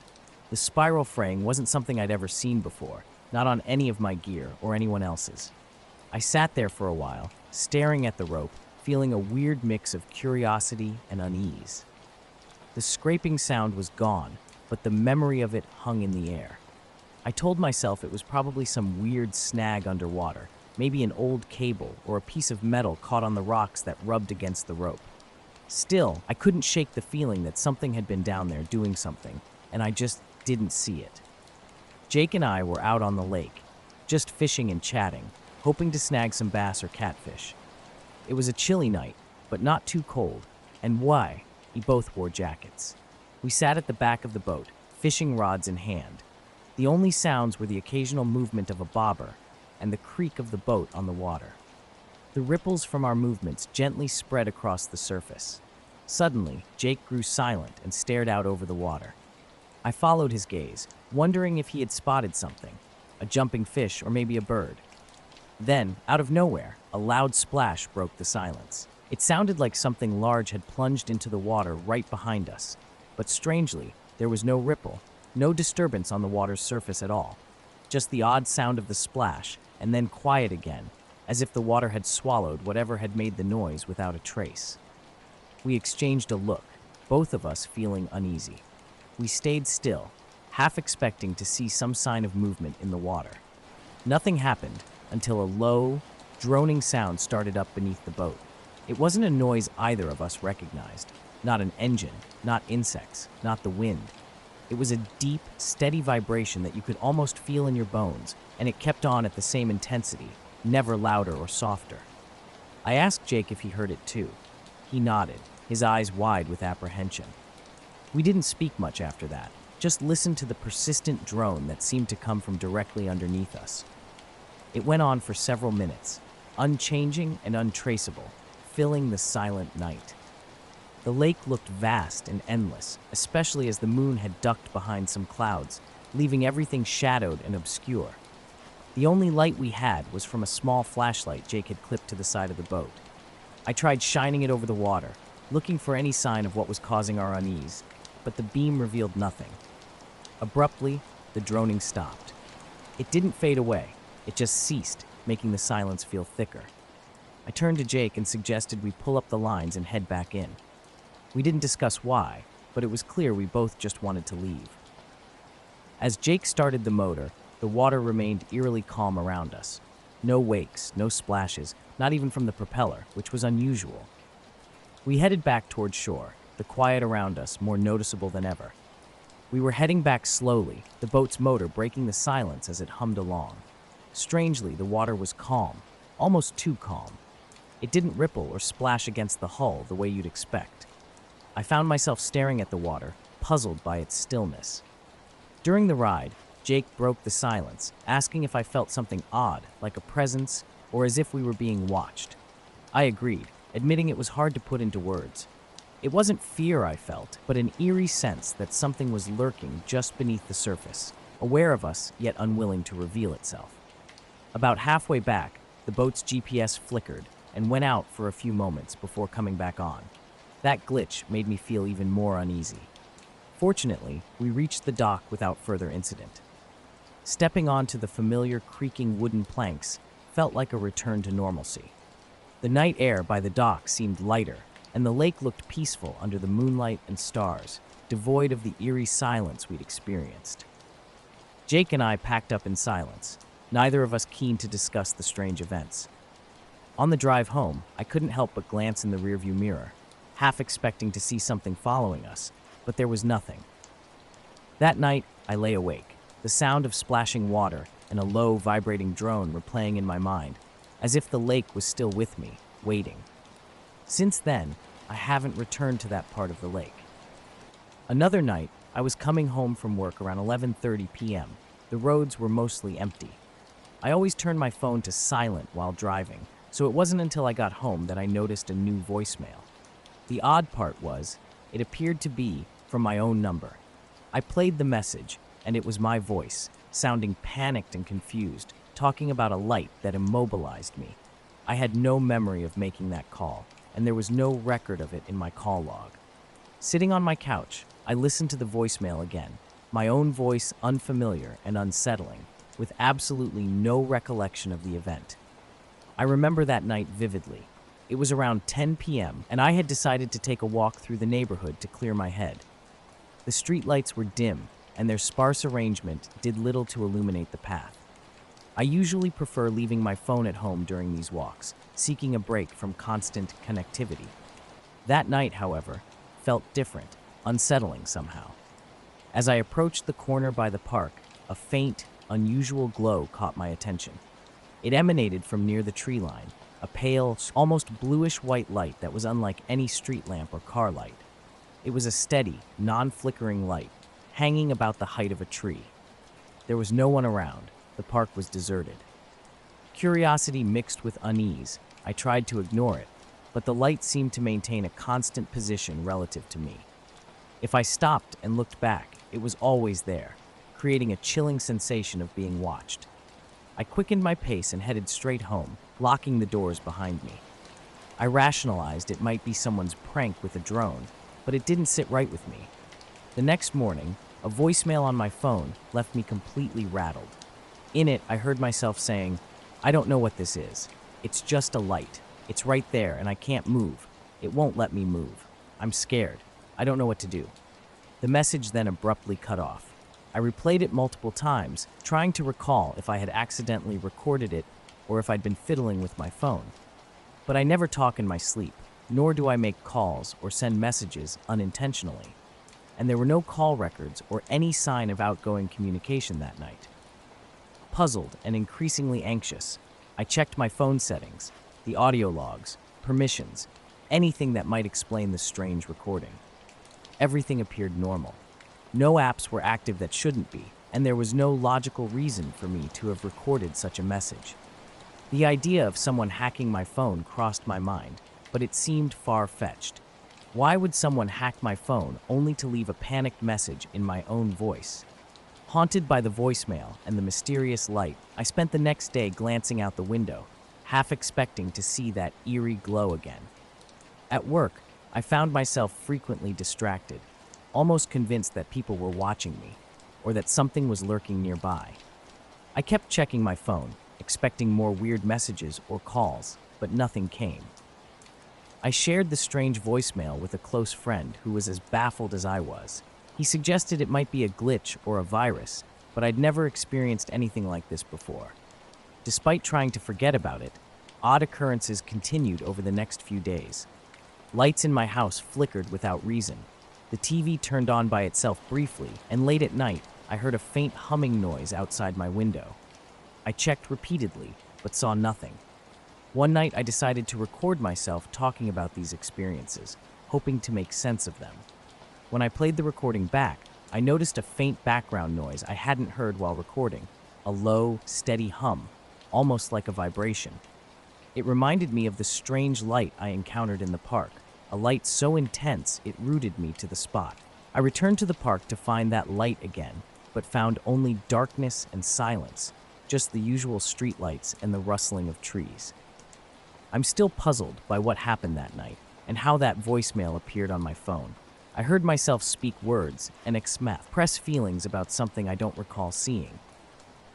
The spiral fraying wasn't something I'd ever seen before, not on any of my gear or anyone else's. I sat there for a while, staring at the rope, feeling a weird mix of curiosity and unease. The scraping sound was gone, but the memory of it hung in the air. I told myself it was probably some weird snag underwater, maybe an old cable or a piece of metal caught on the rocks that rubbed against the rope. Still, I couldn't shake the feeling that something had been down there doing something, and I just didn't see it. Jake and I were out on the lake, just fishing and chatting, hoping to snag some bass or catfish. It was a chilly night, but not too cold, and we both wore jackets. We sat at the back of the boat, fishing rods in hand. The only sounds were the occasional movement of a bobber and the creak of the boat on the water. The ripples from our movements gently spread across the surface. Suddenly, Jake grew silent and stared out over the water. I followed his gaze, wondering if he had spotted something, a jumping fish or maybe a bird. Then, out of nowhere, a loud splash broke the silence. It sounded like something large had plunged into the water right behind us, but strangely, there was no ripple, no disturbance on the water's surface at all. Just the odd sound of the splash, and then quiet again, as if the water had swallowed whatever had made the noise without a trace. We exchanged a look, both of us feeling uneasy. We stayed still, half expecting to see some sign of movement in the water. Nothing happened until a low, droning sound started up beneath the boat. It wasn't a noise either of us recognized. Not an engine, not insects, not the wind. It was a deep, steady vibration that you could almost feel in your bones, and it kept on at the same intensity, never louder or softer. I asked Jake if he heard it too. He nodded, his eyes wide with apprehension. We didn't speak much after that, just listened to the persistent drone that seemed to come from directly underneath us. It went on for several minutes, unchanging and untraceable, filling the silent night. The lake looked vast and endless, especially as the moon had ducked behind some clouds, leaving everything shadowed and obscure. The only light we had was from a small flashlight Jake had clipped to the side of the boat. I tried shining it over the water, looking for any sign of what was causing our unease, but the beam revealed nothing. Abruptly, the droning stopped. It didn't fade away, it just ceased, making the silence feel thicker. I turned to Jake and suggested we pull up the lines and head back in. We didn't discuss why, but it was clear we both just wanted to leave. As Jake started the motor, the water remained eerily calm around us. No wakes, no splashes, not even from the propeller, which was unusual. We headed back toward shore, the quiet around us more noticeable than ever. We were heading back slowly, the boat's motor breaking the silence as it hummed along. Strangely, the water was calm, almost too calm. It didn't ripple or splash against the hull the way you'd expect. I found myself staring at the water, puzzled by its stillness. During the ride, Jake broke the silence, asking if I felt something odd, like a presence, or as if we were being watched. I agreed, admitting it was hard to put into words. It wasn't fear I felt, but an eerie sense that something was lurking just beneath the surface, aware of us yet unwilling to reveal itself. About halfway back, the boat's GPS flickered and went out for a few moments before coming back on. That glitch made me feel even more uneasy. Fortunately, we reached the dock without further incident. Stepping onto the familiar creaking wooden planks felt like a return to normalcy. The night air by the dock seemed lighter, and the lake looked peaceful under the moonlight and stars, devoid of the eerie silence we'd experienced. Jake and I packed up in silence, neither of us keen to discuss the strange events. On the drive home, I couldn't help but glance in the rearview mirror, half expecting to see something following us, but there was nothing. That night, I lay awake, the sound of splashing water and a low, vibrating drone were playing in my mind, as if the lake was still with me, waiting. Since then, I haven't returned to that part of the lake. Another night, I was coming home from work around 11:30 p.m. The roads were mostly empty. I always turned my phone to silent while driving, so it wasn't until I got home that I noticed a new voicemail. The odd part was, it appeared to be from my own number. I played the message, and it was my voice, sounding panicked and confused, talking about a light that immobilized me. I had no memory of making that call, and there was no record of it in my call log. Sitting on my couch, I listened to the voicemail again, my own voice unfamiliar and unsettling, with absolutely no recollection of the event. I remember that night vividly. It was around 10 p.m., and I had decided to take a walk through the neighborhood to clear my head. The streetlights were dim, and their sparse arrangement did little to illuminate the path. I usually prefer leaving my phone at home during these walks, seeking a break from constant connectivity. That night, however, felt different, unsettling somehow. As I approached the corner by the park, a faint, unusual glow caught my attention. It emanated from near the tree line, a pale, almost bluish-white light that was unlike any street lamp or car light. It was a steady, non-flickering light, hanging about the height of a tree. There was no one around. The park was deserted. Curiosity mixed with unease, I tried to ignore it, but the light seemed to maintain a constant position relative to me. If I stopped and looked back, it was always there, creating a chilling sensation of being watched. I quickened my pace and headed straight home, locking the doors behind me. I rationalized it might be someone's prank with a drone, but it didn't sit right with me. The next morning, a voicemail on my phone left me completely rattled. In it, I heard myself saying, "I don't know what this is. It's just a light. It's right there and I can't move. It won't let me move. I'm scared. I don't know what to do." The message then abruptly cut off. I replayed it multiple times, trying to recall if I had accidentally recorded it or if I'd been fiddling with my phone. But I never talk in my sleep, nor do I make calls or send messages unintentionally. And there were no call records or any sign of outgoing communication that night. Puzzled and increasingly anxious, I checked my phone settings, the audio logs, permissions, anything that might explain the strange recording. Everything appeared normal. No apps were active that shouldn't be, and there was no logical reason for me to have recorded such a message. The idea of someone hacking my phone crossed my mind, but it seemed far-fetched. Why would someone hack my phone only to leave a panicked message in my own voice? Haunted by the voicemail and the mysterious light, I spent the next day glancing out the window, half expecting to see that eerie glow again. At work, I found myself frequently distracted, almost convinced that people were watching me, or that something was lurking nearby. I kept checking my phone, expecting more weird messages or calls, but nothing came. I shared the strange voicemail with a close friend who was as baffled as I was. He suggested it might be a glitch or a virus, but I'd never experienced anything like this before. Despite trying to forget about it, odd occurrences continued over the next few days. Lights in my house flickered without reason. The TV turned on by itself briefly, and late at night, I heard a faint humming noise outside my window. I checked repeatedly, but saw nothing. One night, I decided to record myself talking about these experiences, hoping to make sense of them. When I played the recording back, I noticed a faint background noise I hadn't heard while recording, a low, steady hum, almost like a vibration. It reminded me of the strange light I encountered in the park, a light so intense it rooted me to the spot. I returned to the park to find that light again, but found only darkness and silence, just the usual streetlights and the rustling of trees. I'm still puzzled by what happened that night and how that voicemail appeared on my phone. I heard myself speak words and express feelings about something I don't recall seeing.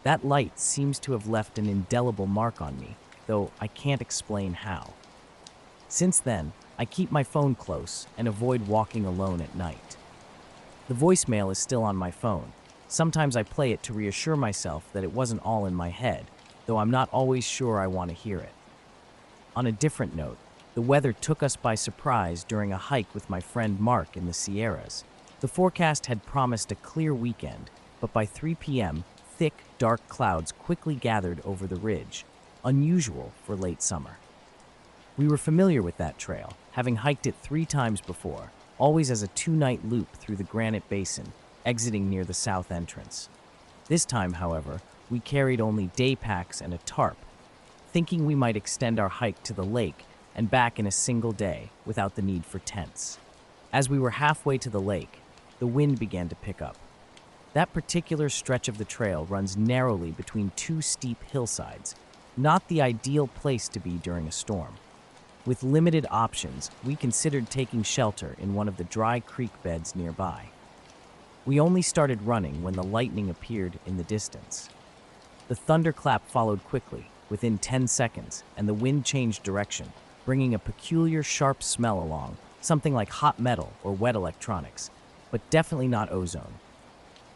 That light seems to have left an indelible mark on me, though I can't explain how. Since then, I keep my phone close and avoid walking alone at night. The voicemail is still on my phone. Sometimes I play it to reassure myself that it wasn't all in my head, though I'm not always sure I want to hear it. On a different note, the weather took us by surprise during a hike with my friend Mark in the Sierras. The forecast had promised a clear weekend, but by 3 p.m., thick, dark clouds quickly gathered over the ridge, unusual for late summer. We were familiar with that trail, having hiked it 3 times before, always as a 2-night loop through the Granite Basin, exiting near the south entrance. This time, however, we carried only day packs and a tarp, thinking we might extend our hike to the lake and back in a single day without the need for tents. As we were halfway to the lake, the wind began to pick up. That particular stretch of the trail runs narrowly between 2 steep hillsides, not the ideal place to be during a storm. With limited options, we considered taking shelter in one of the dry creek beds nearby. We only started running when the lightning appeared in the distance. The thunderclap followed quickly, within 10 seconds, and the wind changed direction, bringing a peculiar sharp smell along, something like hot metal or wet electronics, but definitely not ozone.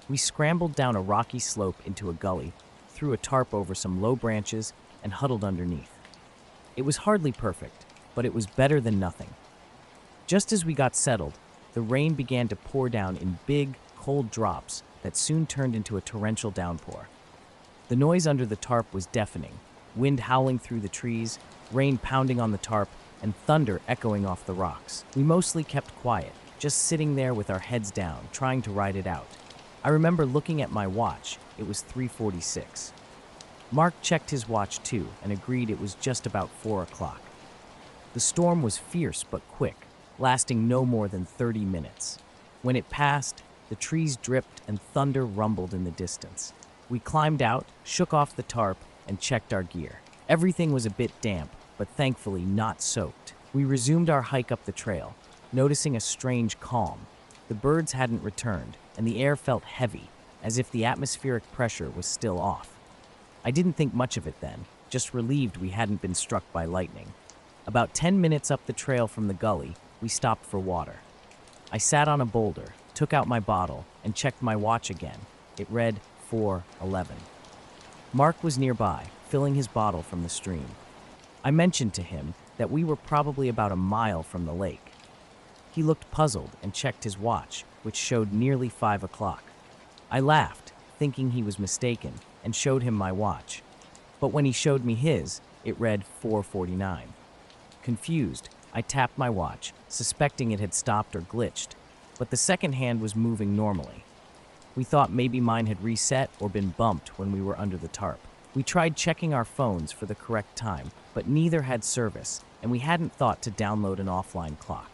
We scrambled down a rocky slope into a gully, threw a tarp over some low branches, and huddled underneath. It was hardly perfect, but it was better than nothing. Just as we got settled, the rain began to pour down in big, cold drops that soon turned into a torrential downpour. The noise under the tarp was deafening, wind howling through the trees, rain pounding on the tarp, and thunder echoing off the rocks. We mostly kept quiet, just sitting there with our heads down, trying to ride it out. I remember looking at my watch. It was 3:46. Mark checked his watch too and agreed it was just about 4 o'clock. The storm was fierce but quick, lasting no more than 30 minutes. When it passed, the trees dripped and thunder rumbled in the distance. We climbed out, shook off the tarp, and checked our gear. Everything was a bit damp, but thankfully not soaked. We resumed our hike up the trail, noticing a strange calm. The birds hadn't returned, and the air felt heavy, as if the atmospheric pressure was still off. I didn't think much of it then, just relieved we hadn't been struck by lightning. About 10 minutes up the trail from the gully, we stopped for water. I sat on a boulder, took out my bottle, and checked my watch again. It read 4:11. Mark was nearby, filling his bottle from the stream. I mentioned to him that we were probably about a mile from the lake. He looked puzzled and checked his watch, which showed nearly 5 o'clock. I laughed, thinking he was mistaken, and showed him my watch. But when he showed me his, it read 4:49. Confused, I tapped my watch, suspecting it had stopped or glitched, but the second hand was moving normally. We thought maybe mine had reset or been bumped when we were under the tarp. We tried checking our phones for the correct time, but neither had service, and we hadn't thought to download an offline clock.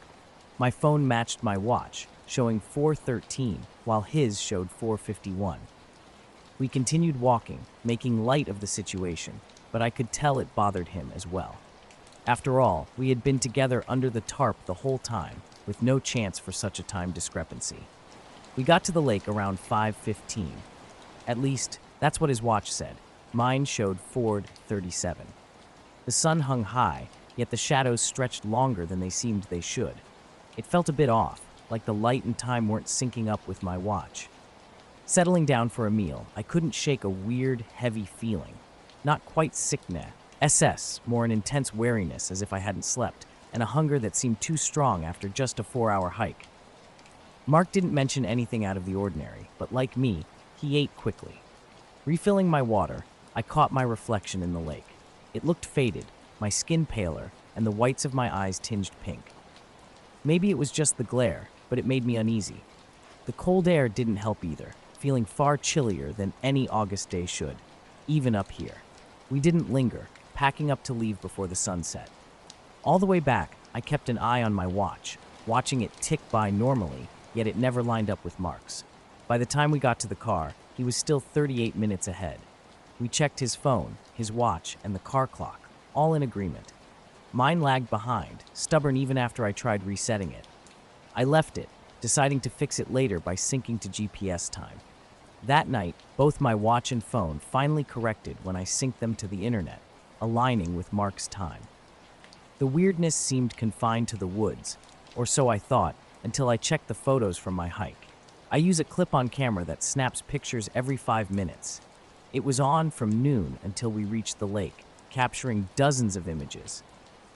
My phone matched my watch, showing 4:13, while his showed 4:51. We continued walking, making light of the situation, but I could tell it bothered him as well. After all, we had been together under the tarp the whole time, with no chance for such a time discrepancy. We got to the lake around 5:15. At least, that's what his watch said. Mine showed 4:37. The sun hung high, yet the shadows stretched longer than they seemed they should. It felt a bit off, like the light and time weren't syncing up with my watch. Settling down for a meal, I couldn't shake a weird, heavy feeling. Not quite sickness, more an intense weariness as if I hadn't slept, and a hunger that seemed too strong after just a 4-hour hike. Mark didn't mention anything out of the ordinary, but like me, he ate quickly. Refilling my water, I caught my reflection in the lake. It looked faded, my skin paler, and the whites of my eyes tinged pink. Maybe it was just the glare, but it made me uneasy. The cold air didn't help either, feeling far chillier than any August day should, even up here. We didn't linger, packing up to leave before the sun set. All the way back, I kept an eye on my watch, watching it tick by normally, yet it never lined up with Mark's. By the time we got to the car, he was still 38 minutes ahead. We checked his phone, his watch, and the car clock, all in agreement. Mine lagged behind, stubborn even after I tried resetting it. I left it, deciding to fix it later by syncing to GPS time. That night, both my watch and phone finally corrected when I synced them to the internet, aligning with Mark's time. The weirdness seemed confined to the woods, or so I thought, until I checked the photos from my hike. I use a clip-on camera that snaps pictures every 5 minutes. It was on from noon until we reached the lake, capturing dozens of images.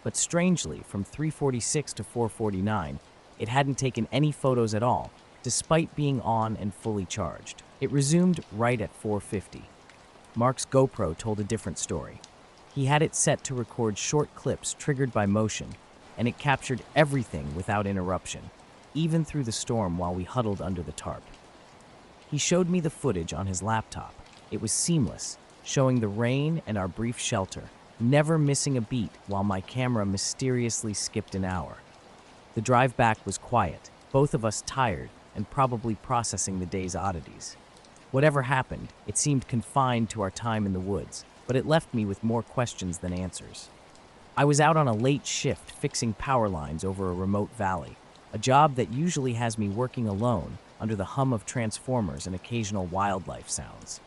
But strangely, from 3:46 to 4:49, it hadn't taken any photos at all, despite being on and fully charged. It resumed right at 4:50. Mark's GoPro told a different story. He had it set to record short clips triggered by motion, and it captured everything without interruption, even through the storm while we huddled under the tarp. He showed me the footage on his laptop. It was seamless, showing the rain and our brief shelter, never missing a beat while my camera mysteriously skipped an hour. The drive back was quiet, both of us tired and probably processing the day's oddities. Whatever happened, it seemed confined to our time in the woods, but it left me with more questions than answers. I was out on a late shift fixing power lines over a remote valley, a job that usually has me working alone under the hum of transformers and occasional wildlife sounds.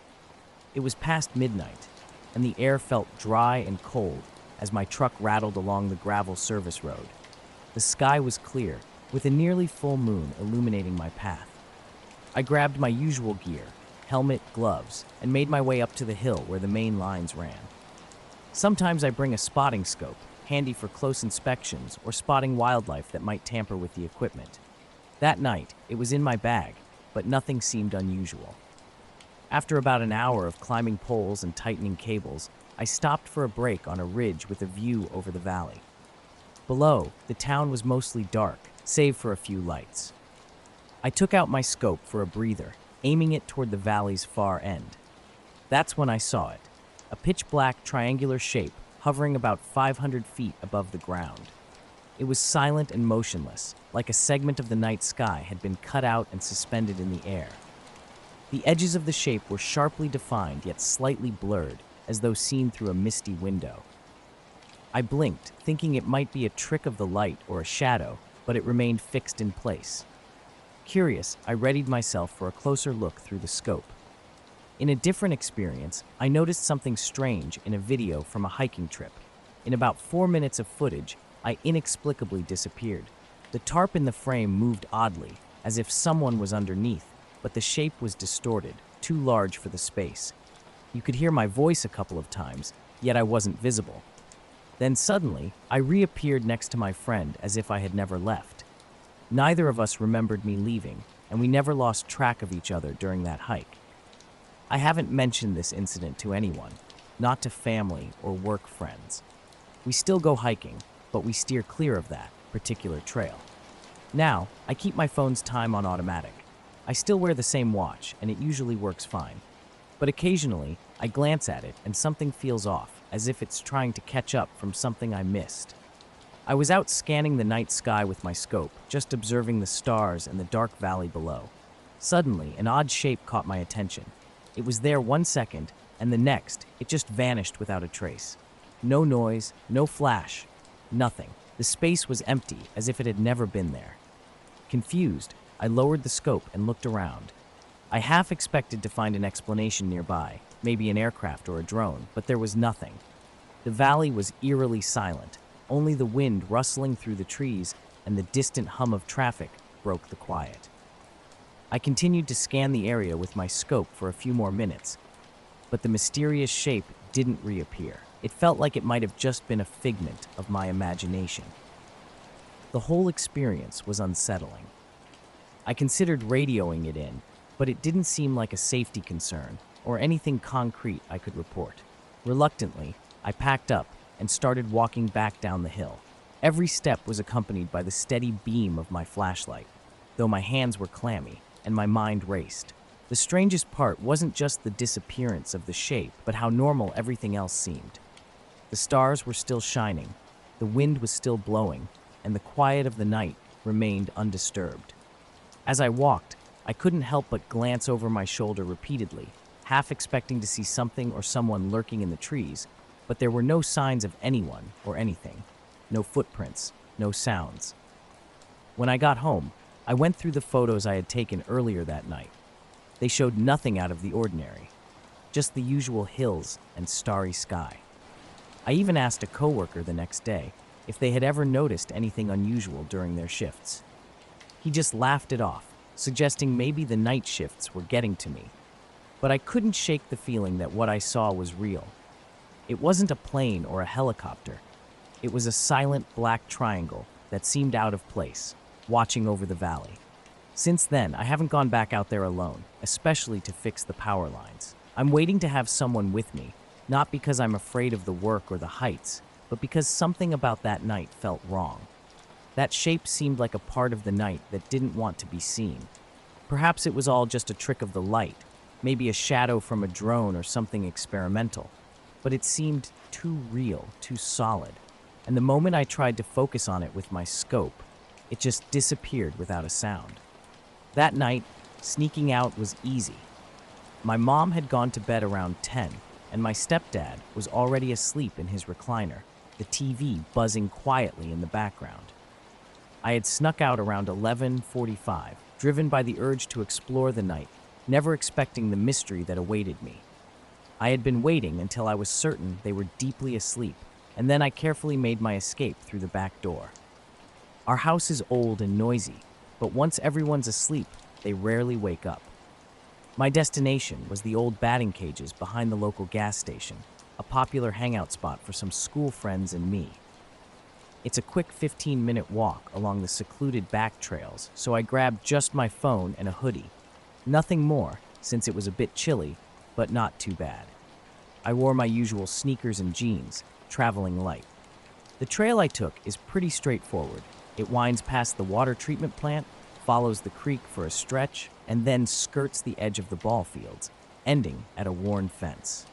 It was past midnight, and the air felt dry and cold as my truck rattled along the gravel service road. The sky was clear, with a nearly full moon illuminating my path. I grabbed my usual gear, helmet, gloves, and made my way up to the hill where the main lines ran. Sometimes I bring a spotting scope, handy for close inspections or spotting wildlife that might tamper with the equipment. That night, it was in my bag, but nothing seemed unusual. After about an hour of climbing poles and tightening cables, I stopped for a break on a ridge with a view over the valley. Below, the town was mostly dark, save for a few lights. I took out my scope for a breather, aiming it toward the valley's far end. That's when I saw it, a pitch-black triangular shape hovering about 500 feet above the ground. It was silent and motionless, like a segment of the night sky had been cut out and suspended in the air. The edges of the shape were sharply defined yet slightly blurred, as though seen through a misty window. I blinked, thinking it might be a trick of the light or a shadow, but it remained fixed in place. Curious, I readied myself for a closer look through the scope. In a different experience, I noticed something strange in a video from a hiking trip. In about 4 minutes of footage, I inexplicably disappeared. The tarp in the frame moved oddly, as if someone was underneath, but the shape was distorted, too large for the space. You could hear my voice a couple of times, yet I wasn't visible. Then suddenly, I reappeared next to my friend as if I had never left. Neither of us remembered me leaving, and we never lost track of each other during that hike. I haven't mentioned this incident to anyone, not to family or work friends. We still go hiking, but we steer clear of that particular trail. Now, I keep my phone's time on automatic. I still wear the same watch, and it usually works fine. But occasionally, I glance at it and something feels off, as if it's trying to catch up from something I missed. I was out scanning the night sky with my scope, just observing the stars and the dark valley below. Suddenly, an odd shape caught my attention. It was there 1 second, and the next, it just vanished without a trace. No noise, no flash, nothing. The space was empty, as if it had never been there. Confused, I lowered the scope and looked around. I half expected to find an explanation nearby, maybe an aircraft or a drone, but there was nothing. The valley was eerily silent, Only the wind rustling through the trees and the distant hum of traffic broke the quiet. I continued to scan the area with my scope for a few more minutes, but the mysterious shape didn't reappear. It felt like it might have just been a figment of my imagination. The whole experience was unsettling. I considered radioing it in, but it didn't seem like a safety concern or anything concrete I could report. Reluctantly, I packed up and started walking back down the hill. Every step was accompanied by the steady beam of my flashlight, though my hands were clammy and my mind raced. The strangest part wasn't just the disappearance of the shape, but how normal everything else seemed. The stars were still shining, the wind was still blowing, and the quiet of the night remained undisturbed. As I walked, I couldn't help but glance over my shoulder repeatedly, half expecting to see something or someone lurking in the trees, but there were no signs of anyone or anything. No footprints, no sounds. When I got home, I went through the photos I had taken earlier that night. They showed nothing out of the ordinary, just the usual hills and starry sky. I even asked a coworker the next day if they had ever noticed anything unusual during their shifts. He just laughed it off, suggesting maybe the night shifts were getting to me. But I couldn't shake the feeling that what I saw was real. It wasn't a plane or a helicopter. It was a silent black triangle that seemed out of place, watching over the valley. Since then, I haven't gone back out there alone, especially to fix the power lines. I'm waiting to have someone with me, not because I'm afraid of the work or the heights, but because something about that night felt wrong. That shape seemed like a part of the night that didn't want to be seen. Perhaps it was all just a trick of the light, maybe a shadow from a drone or something experimental, but it seemed too real, too solid. And the moment I tried to focus on it with my scope, it just disappeared without a sound. That night, sneaking out was easy. My mom had gone to bed around 10, and my stepdad was already asleep in his recliner, the TV buzzing quietly in the background. I had snuck out around 11:45, driven by the urge to explore the night, never expecting the mystery that awaited me. I had been waiting until I was certain they were deeply asleep, and then I carefully made my escape through the back door. Our house is old and noisy, but once everyone's asleep, they rarely wake up. My destination was the old batting cages behind the local gas station, a popular hangout spot for some school friends and me. It's a quick 15-minute walk along the secluded back trails, so I grabbed just my phone and a hoodie. Nothing more, since it was a bit chilly, but not too bad. I wore my usual sneakers and jeans, traveling light. The trail I took is pretty straightforward. It winds past the water treatment plant, follows the creek for a stretch, and then skirts the edge of the ball fields, ending at a worn fence.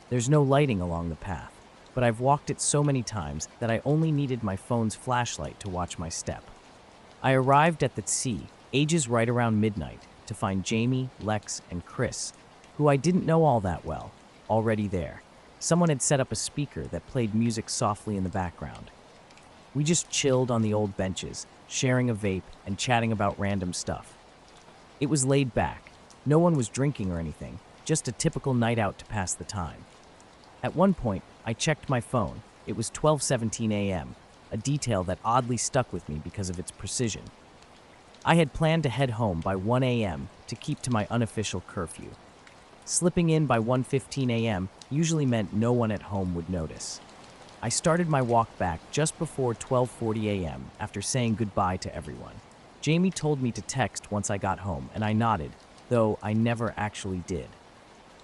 There's no lighting along the path, but I've walked it so many times that I only needed my phone's flashlight to watch my step. I arrived at the Tsi, ages right around midnight, to find Jamie, Lex, and Chris, who I didn't know all that well, already there. Someone had set up a speaker that played music softly in the background. We just chilled on the old benches, sharing a vape and chatting about random stuff. It was laid back. No one was drinking or anything, just a typical night out to pass the time. At one point, I checked my phone. It was 12:17 a.m., a detail that oddly stuck with me because of its precision. I had planned to head home by 1 a.m. to keep to my unofficial curfew. Slipping in by 1:15 a.m. usually meant no one at home would notice. I started my walk back just before 12:40 a.m. after saying goodbye to everyone. Jamie told me to text once I got home, and I nodded, though I never actually did.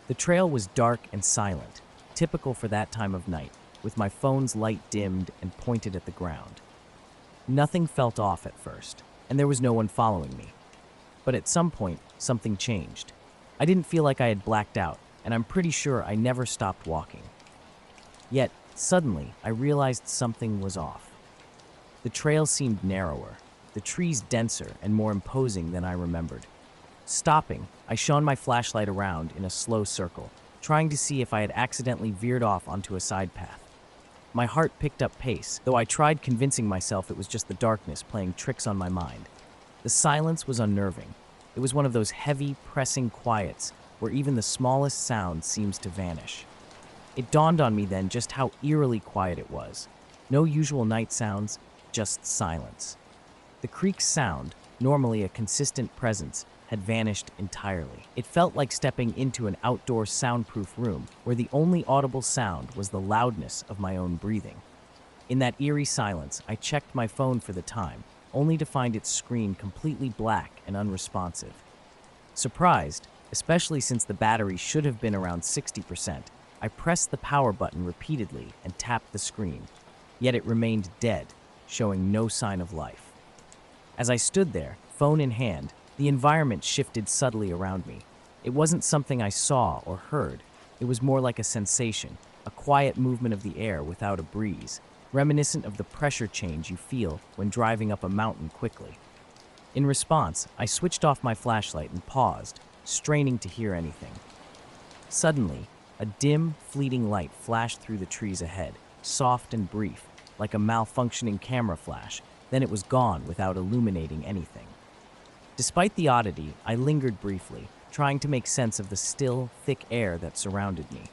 The trail was dark and silent, typical for that time of night, with my phone's light dimmed and pointed at the ground. Nothing felt off at first, and there was no one following me. But at some point, something changed. I didn't feel like I had blacked out, and I'm pretty sure I never stopped walking. Yet, suddenly, I realized something was off. The trail seemed narrower, the trees denser and more imposing than I remembered. Stopping, I shone my flashlight around in a slow circle, trying to see if I had accidentally veered off onto a side path. My heart picked up pace, though I tried convincing myself it was just the darkness playing tricks on my mind. The silence was unnerving. It was one of those heavy, pressing quiets where even the smallest sound seems to vanish. It dawned on me then just how eerily quiet it was. No usual night sounds, just silence. The creek's sound, normally a consistent presence, had vanished entirely. It felt like stepping into an outdoor soundproof room where the only audible sound was the loudness of my own breathing. In that eerie silence, I checked my phone for the time, only to find its screen completely black and unresponsive. Surprised, especially since the battery should have been around 60%, I pressed the power button repeatedly and tapped the screen, yet it remained dead, showing no sign of life. As I stood there, phone in hand, the environment shifted subtly around me. It wasn't something I saw or heard. It was more like a sensation, a quiet movement of the air without a breeze, reminiscent of the pressure change you feel when driving up a mountain quickly. In response, I switched off my flashlight and paused, straining to hear anything. Suddenly, a dim, fleeting light flashed through the trees ahead, soft and brief, like a malfunctioning camera flash. Then it was gone without illuminating anything. Despite the oddity, I lingered briefly, trying to make sense of the still, thick air that surrounded me.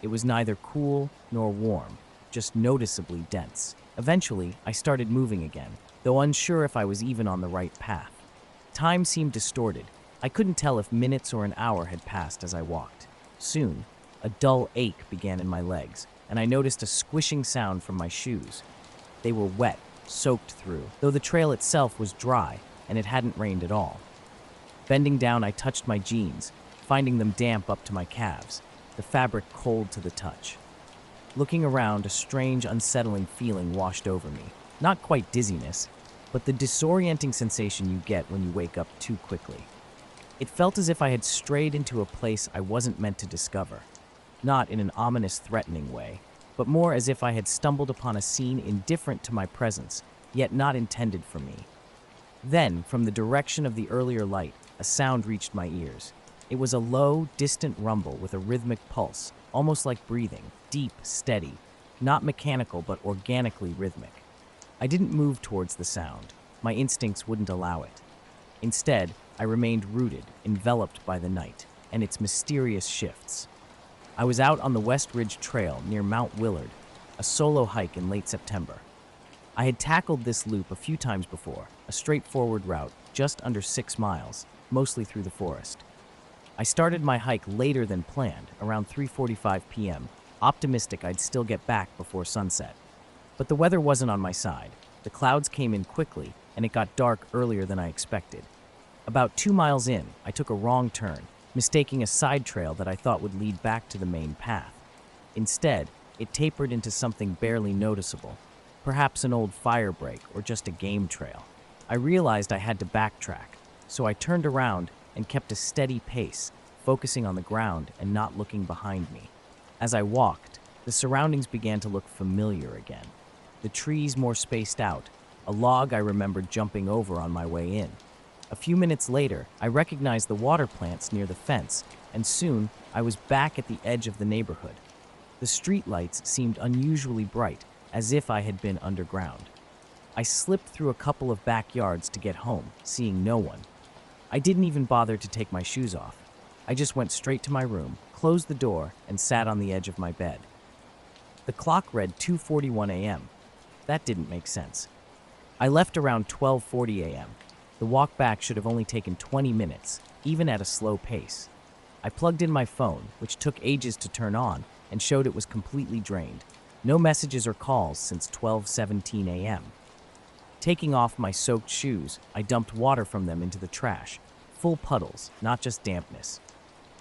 It was neither cool nor warm, just noticeably dense. Eventually, I started moving again, though unsure if I was even on the right path. Time seemed distorted. I couldn't tell if minutes or an hour had passed as I walked. Soon, a dull ache began in my legs, and I noticed a squishing sound from my shoes. They were wet, soaked through, though the trail itself was dry and it hadn't rained at all. Bending down, I touched my jeans, finding them damp up to my calves, the fabric cold to the touch. Looking around, a strange, unsettling feeling washed over me. Not quite dizziness, but the disorienting sensation you get when you wake up too quickly. It felt as if I had strayed into a place I wasn't meant to discover. Not in an ominous, threatening way, but more as if I had stumbled upon a scene indifferent to my presence, yet not intended for me. Then, from the direction of the earlier light, a sound reached my ears. It was a low, distant rumble with a rhythmic pulse, almost like breathing, deep, steady, not mechanical but organically rhythmic. I didn't move towards the sound. My instincts wouldn't allow it. Instead, I remained rooted, enveloped by the night and its mysterious shifts. I was out on the West Ridge Trail near Mount Willard, a solo hike in late September. I had tackled this loop a few times before, a straightforward route, just under 6 miles, mostly through the forest. I started my hike later than planned, around 3:45 p.m., optimistic I'd still get back before sunset. But the weather wasn't on my side. The clouds came in quickly, and it got dark earlier than I expected. About 2 miles in, I took a wrong turn, mistaking a side trail that I thought would lead back to the main path. Instead, it tapered into something barely noticeable, perhaps an old fire break or just a game trail. I realized I had to backtrack, so I turned around and kept a steady pace, focusing on the ground and not looking behind me. As I walked, the surroundings began to look familiar again. The trees more spaced out, a log I remembered jumping over on my way in. A few minutes later, I recognized the water plants near the fence, and soon I was back at the edge of the neighborhood. The streetlights seemed unusually bright, as if I had been underground. I slipped through a couple of backyards to get home, seeing no one. I didn't even bother to take my shoes off. I just went straight to my room, closed the door, and sat on the edge of my bed. The clock read 2:41 a.m. That didn't make sense. I left around 12:40 a.m. The walk back should have only taken 20 minutes, even at a slow pace. I plugged in my phone, which took ages to turn on, and showed it was completely drained. No messages or calls since 12:17 a.m. Taking off my soaked shoes, I dumped water from them into the trash, full puddles, not just dampness.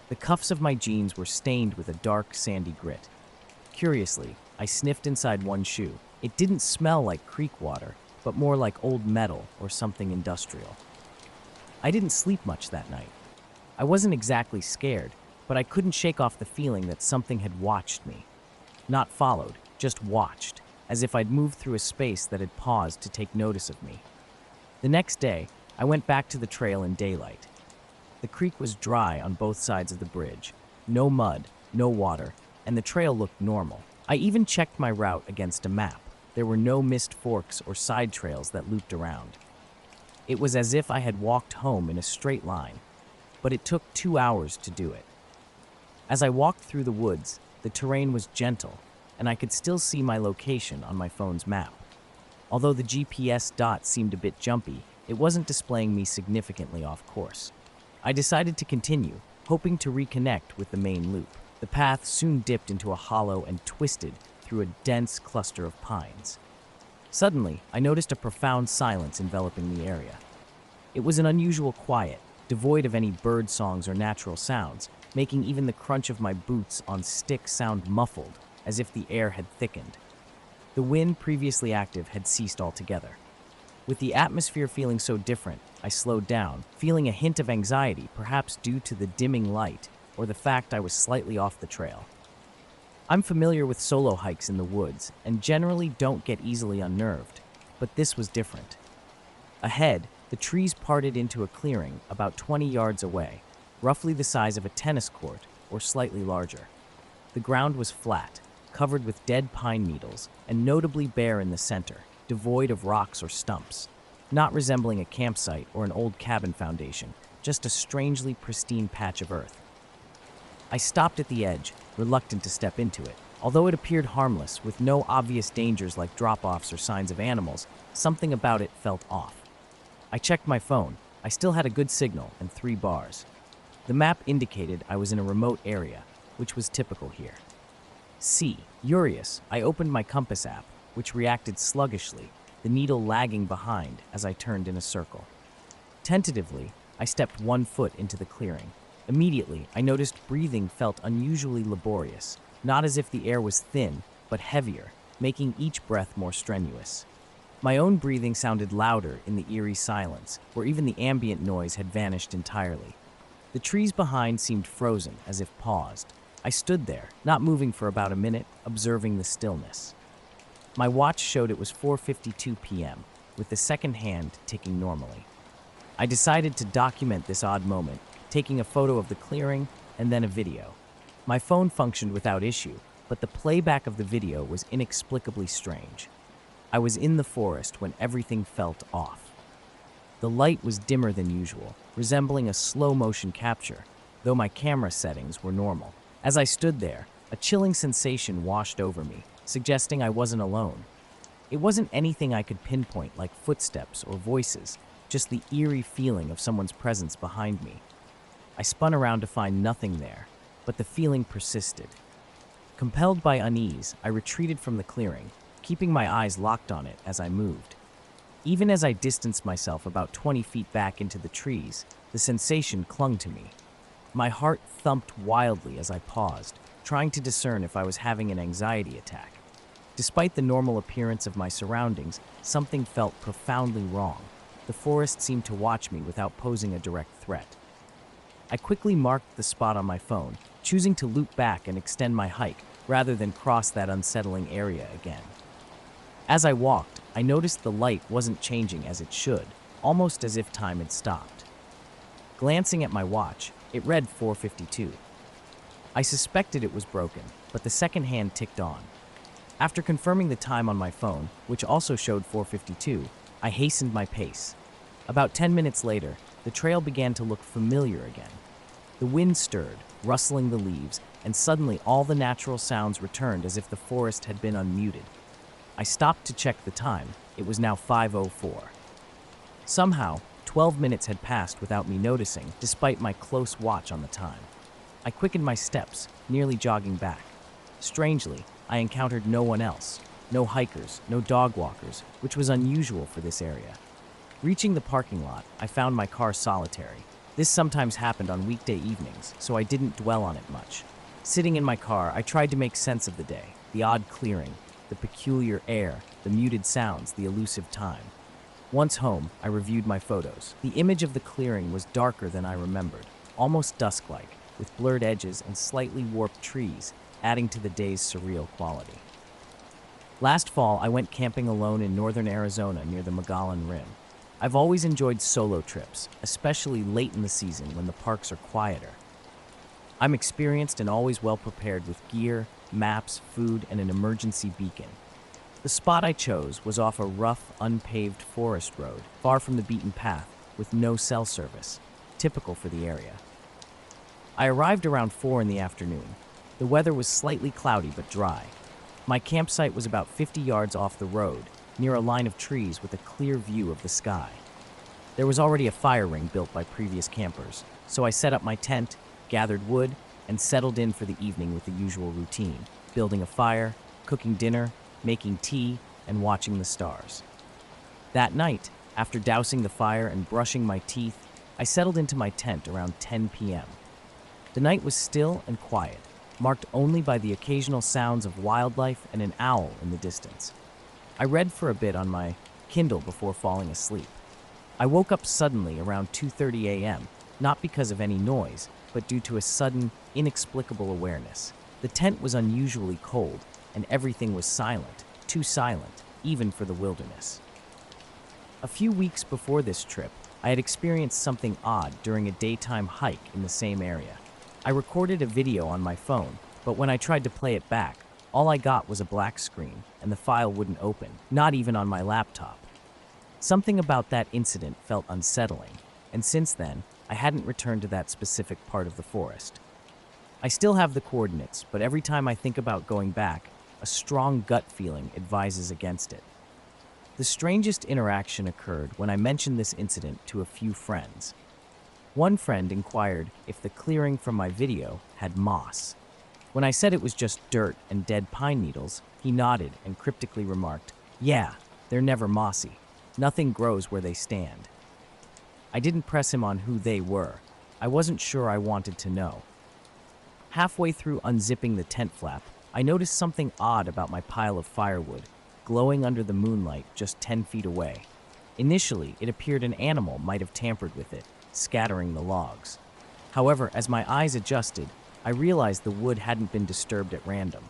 The cuffs of my jeans were stained with a dark, sandy grit. Curiously, I sniffed inside one shoe. It didn't smell like creek water, but more like old metal or something industrial. I didn't sleep much that night. I wasn't exactly scared, but I couldn't shake off the feeling that something had watched me. Not followed, just watched, as if I'd moved through a space that had paused to take notice of me. The next day, I went back to the trail in daylight. The creek was dry on both sides of the bridge. No mud, no water, and the trail looked normal. I even checked my route against a map. There were no missed forks or side trails that looped around. It was as if I had walked home in a straight line, but it took 2 hours to do it. As I walked through the woods, the terrain was gentle, and I could still see my location on my phone's map. Although the GPS dot seemed a bit jumpy, it wasn't displaying me significantly off course. I decided to continue, hoping to reconnect with the main loop. The path soon dipped into a hollow and twisted through a dense cluster of pines. Suddenly, I noticed a profound silence enveloping the area. It was an unusual quiet, devoid of any bird songs or natural sounds, making even the crunch of my boots on sticks sound muffled, as if the air had thickened. The wind, previously active, had ceased altogether. With the atmosphere feeling so different, I slowed down, feeling a hint of anxiety, perhaps due to the dimming light or the fact I was slightly off the trail. I'm familiar with solo hikes in the woods and generally don't get easily unnerved, but this was different. Ahead, the trees parted into a clearing about 20 yards away, roughly the size of a tennis court or slightly larger. The ground was flat, covered with dead pine needles, and notably bare in the center, devoid of rocks or stumps, not resembling a campsite or an old cabin foundation, just a strangely pristine patch of earth. I stopped at the edge, reluctant to step into it. Although it appeared harmless, with no obvious dangers like drop-offs or signs of animals, something about it felt off. I checked my phone. I still had a good signal and 3 bars. The map indicated I was in a remote area, which was typical here. Curious, I opened my compass app, which reacted sluggishly, the needle lagging behind as I turned in a circle. Tentatively, I stepped 1 foot into the clearing. Immediately, I noticed breathing felt unusually laborious, not as if the air was thin, but heavier, making each breath more strenuous. My own breathing sounded louder in the eerie silence, where even the ambient noise had vanished entirely. The trees behind seemed frozen, as if paused. I stood there, not moving for about a minute, observing the stillness. My watch showed it was 4:52 p.m., with the second hand ticking normally. I decided to document this odd moment, taking a photo of the clearing and then a video. My phone functioned without issue, but the playback of the video was inexplicably strange. I was in the forest when everything felt off. The light was dimmer than usual, resembling a slow-motion capture, though my camera settings were normal. As I stood there, a chilling sensation washed over me, suggesting I wasn't alone. It wasn't anything I could pinpoint like footsteps or voices, just the eerie feeling of someone's presence behind me. I spun around to find nothing there, but the feeling persisted. Compelled by unease, I retreated from the clearing, keeping my eyes locked on it as I moved. Even as I distanced myself about 20 feet back into the trees, the sensation clung to me. My heart thumped wildly as I paused, trying to discern if I was having an anxiety attack. Despite the normal appearance of my surroundings, something felt profoundly wrong. The forest seemed to watch me without posing a direct threat. I quickly marked the spot on my phone, choosing to loop back and extend my hike rather than cross that unsettling area again. As I walked, I noticed the light wasn't changing as it should, almost as if time had stopped. Glancing at my watch, it read 4:52. I suspected it was broken, but the second hand ticked on. After confirming the time on my phone, which also showed 4:52, I hastened my pace. About 10 minutes later, the trail began to look familiar again. The wind stirred, rustling the leaves, and suddenly all the natural sounds returned as if the forest had been unmuted. I stopped to check the time. It was now 5:04. Somehow, 12 minutes had passed without me noticing, despite my close watch on the time. I quickened my steps, nearly jogging back. Strangely, I encountered no one else. No hikers, no dog walkers, which was unusual for this area. Reaching the parking lot, I found my car solitary. This sometimes happened on weekday evenings, so I didn't dwell on it much. Sitting in my car, I tried to make sense of the day, the odd clearing, the peculiar air, the muted sounds, the elusive time. Once home, I reviewed my photos. The image of the clearing was darker than I remembered, almost dusk-like, with blurred edges and slightly warped trees, adding to the day's surreal quality. Last fall, I went camping alone in northern Arizona near the Magellan Rim. I've always enjoyed solo trips, especially late in the season when the parks are quieter. I'm experienced and always well prepared with gear, maps, food, and an emergency beacon. The spot I chose was off a rough, unpaved forest road, far from the beaten path, with no cell service, typical for the area. I arrived around 4 in the afternoon. The weather was slightly cloudy but dry. My campsite was about 50 yards off the road, near a line of trees with a clear view of the sky. There was already a fire ring built by previous campers, so I set up my tent, gathered wood, and settled in for the evening with the usual routine: building a fire, cooking dinner, making tea, and watching the stars. That night, after dousing the fire and brushing my teeth, I settled into my tent around 10 p.m. The night was still and quiet, marked only by the occasional sounds of wildlife and an owl in the distance. I read for a bit on my Kindle before falling asleep. I woke up suddenly around 2:30 a.m., not because of any noise, but due to a sudden, inexplicable awareness. The tent was unusually cold, and everything was silent, too silent, even for the wilderness. A few weeks before this trip, I had experienced something odd during a daytime hike in the same area. I recorded a video on my phone, but when I tried to play it back, all I got was a black screen, and the file wouldn't open, not even on my laptop. Something about that incident felt unsettling, and since then, I hadn't returned to that specific part of the forest. I still have the coordinates, but every time I think about going back, a strong gut feeling advises against it. The strangest interaction occurred when I mentioned this incident to a few friends. One friend inquired if the clearing from my video had moss. When I said it was just dirt and dead pine needles, he nodded and cryptically remarked, "Yeah, they're never mossy. Nothing grows where they stand." I didn't press him on who they were. I wasn't sure I wanted to know. Halfway through unzipping the tent flap, I noticed something odd about my pile of firewood, glowing under the moonlight just 10 feet away. Initially, it appeared an animal might have tampered with it, scattering the logs. However, as my eyes adjusted, I realized the wood hadn't been disturbed at random.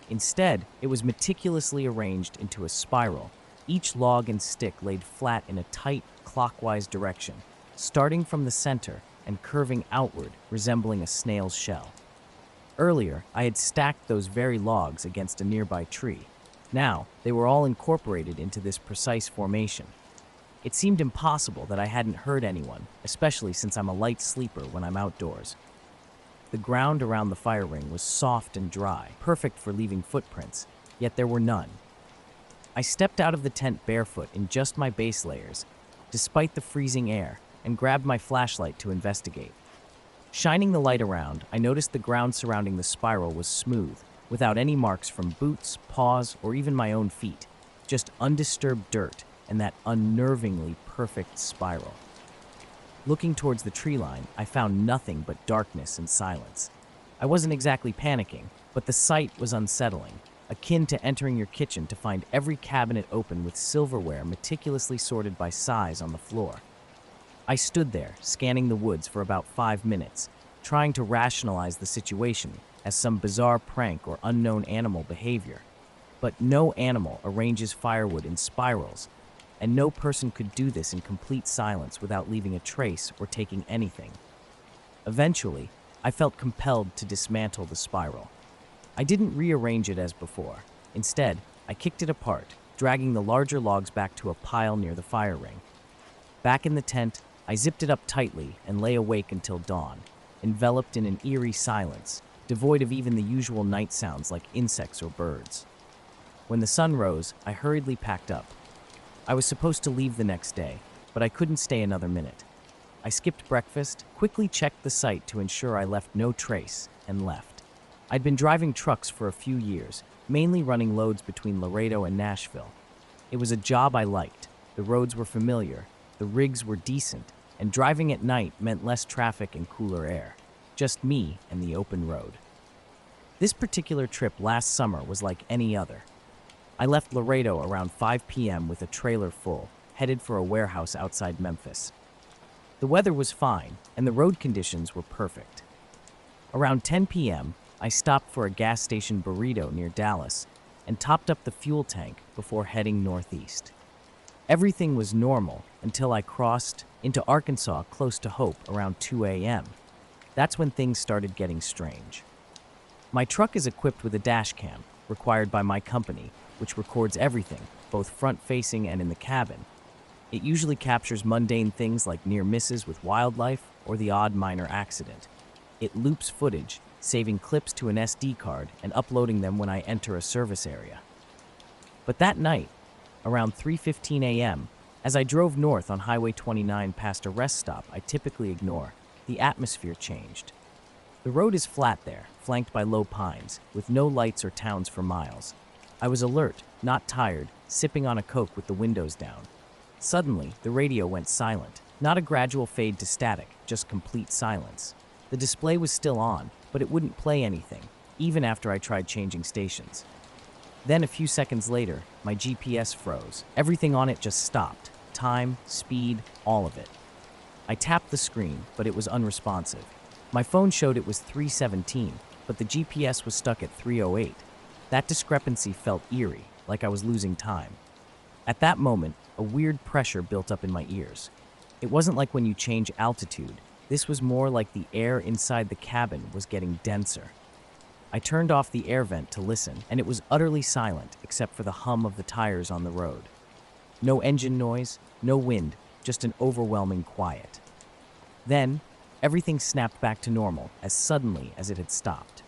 Instead, it was meticulously arranged into a spiral, each log and stick laid flat in a tight, clockwise direction, starting from the center and curving outward, resembling a snail's shell. Earlier, I had stacked those very logs against a nearby tree. Now, they were all incorporated into this precise formation. It seemed impossible that I hadn't heard anyone, especially since I'm a light sleeper when I'm outdoors. The ground around the fire ring was soft and dry, perfect for leaving footprints, yet there were none. I stepped out of the tent barefoot in just my base layers, despite the freezing air, and grabbed my flashlight to investigate. Shining the light around, I noticed the ground surrounding the spiral was smooth, without any marks from boots, paws, or even my own feet, just undisturbed dirt and that unnervingly perfect spiral. Looking towards the tree line, I found nothing but darkness and silence. I wasn't exactly panicking, but the sight was unsettling, akin to entering your kitchen to find every cabinet open with silverware meticulously sorted by size on the floor. I stood there, scanning the woods for about 5 minutes, trying to rationalize the situation as some bizarre prank or unknown animal behavior. But no animal arranges firewood in spirals, and no person could do this in complete silence without leaving a trace or taking anything. Eventually, I felt compelled to dismantle the spiral. I didn't rearrange it as before. Instead, I kicked it apart, dragging the larger logs back to a pile near the fire ring. Back in the tent, I zipped it up tightly and lay awake until dawn, enveloped in an eerie silence, devoid of even the usual night sounds like insects or birds. When the sun rose, I hurriedly packed up. I was supposed to leave the next day, but I couldn't stay another minute. I skipped breakfast, quickly checked the site to ensure I left no trace, and left. I'd been driving trucks for a few years, mainly running loads between Laredo and Nashville. It was a job I liked. The roads were familiar, the rigs were decent, and driving at night meant less traffic and cooler air. Just me and the open road. This particular trip last summer was like any other. I left Laredo around 5 p.m. with a trailer full, headed for a warehouse outside Memphis. The weather was fine, and the road conditions were perfect. Around 10 p.m., I stopped for a gas station burrito near Dallas and topped up the fuel tank before heading northeast. Everything was normal until I crossed into Arkansas close to Hope around 2 a.m. That's when things started getting strange. My truck is equipped with a dash cam, required by my company, which records everything, both front-facing and in the cabin. It usually captures mundane things like near misses with wildlife or the odd minor accident. It loops footage, saving clips to an SD card and uploading them when I enter a service area. But that night, around 3:15 a.m., as I drove north on Highway 29 past a rest stop I typically ignore, the atmosphere changed. The road is flat there, flanked by low pines, with no lights or towns for miles. I was alert, not tired, sipping on a Coke with the windows down. Suddenly, the radio went silent. Not a gradual fade to static, just complete silence. The display was still on, but it wouldn't play anything, even after I tried changing stations. Then a few seconds later, my GPS froze. Everything on it just stopped. Time, speed, all of it. I tapped the screen, but it was unresponsive. My phone showed it was 3:17, but the GPS was stuck at 3:08. That discrepancy felt eerie, like I was losing time. At that moment, a weird pressure built up in my ears. It wasn't like when you change altitude. This was more like the air inside the cabin was getting denser. I turned off the air vent to listen, and it was utterly silent except for the hum of the tires on the road. No engine noise, no wind, just an overwhelming quiet. Then, everything snapped back to normal as suddenly as it had stopped.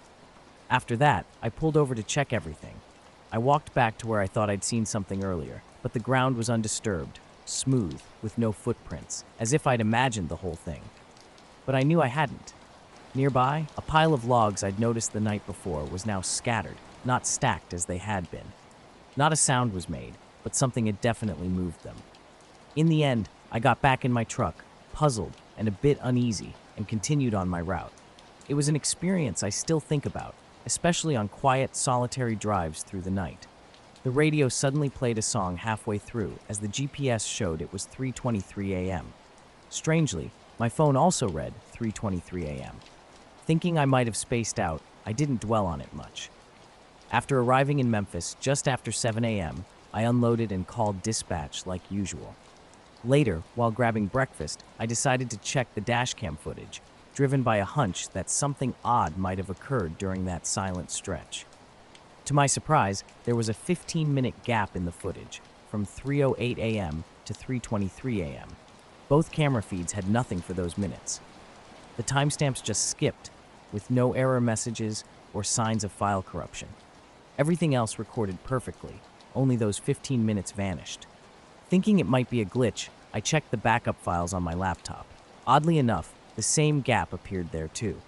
After that, I pulled over to check everything. I walked back to where I thought I'd seen something earlier, but the ground was undisturbed, smooth, with no footprints, as if I'd imagined the whole thing. But I knew I hadn't. Nearby, a pile of logs I'd noticed the night before was now scattered, not stacked as they had been. Not a sound was made, but something had definitely moved them. In the end, I got back in my truck, puzzled and a bit uneasy, and continued on my route. It was an experience I still think about, especially on quiet, solitary drives through the night. The radio suddenly played a song halfway through as the GPS showed it was 3:23 a.m. Strangely, my phone also read 3:23 a.m. Thinking I might have spaced out, I didn't dwell on it much. After arriving in Memphis just after 7 a.m., I unloaded and called dispatch like usual. Later, while grabbing breakfast, I decided to check the dashcam footage, driven by a hunch that something odd might have occurred during that silent stretch. To my surprise, there was a 15-minute gap in the footage, from 3:08 a.m. to 3:23 a.m. Both camera feeds had nothing for those minutes. The timestamps just skipped, with no error messages or signs of file corruption. Everything else recorded perfectly, only those 15 minutes vanished. Thinking it might be a glitch, I checked the backup files on my laptop. Oddly enough, the same gap appeared there too.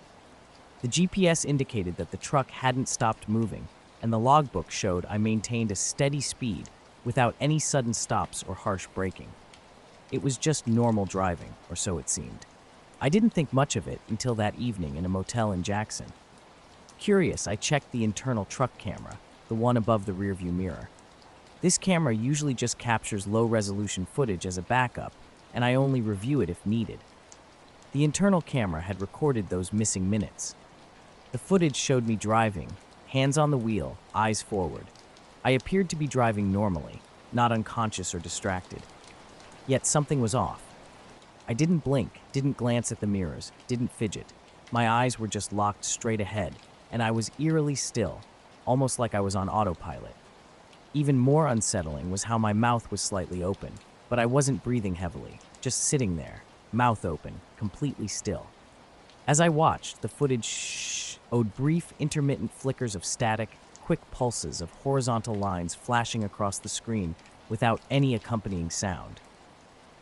The GPS indicated that the truck hadn't stopped moving, and the logbook showed I maintained a steady speed without any sudden stops or harsh braking. It was just normal driving, or so it seemed. I didn't think much of it until that evening in a motel in Jackson. Curious, I checked the internal truck camera, the one above the rearview mirror. This camera usually just captures low-resolution footage as a backup, and I only review it if needed. The internal camera had recorded those missing minutes. The footage showed me driving, hands on the wheel, eyes forward. I appeared to be driving normally, not unconscious or distracted. Yet something was off. I didn't blink, didn't glance at the mirrors, didn't fidget. My eyes were just locked straight ahead, and I was eerily still, almost like I was on autopilot. Even more unsettling was how my mouth was slightly open, but I wasn't breathing heavily, just sitting there, mouth open, completely still. As I watched, the footage owed brief, intermittent flickers of static, quick pulses of horizontal lines flashing across the screen without any accompanying sound.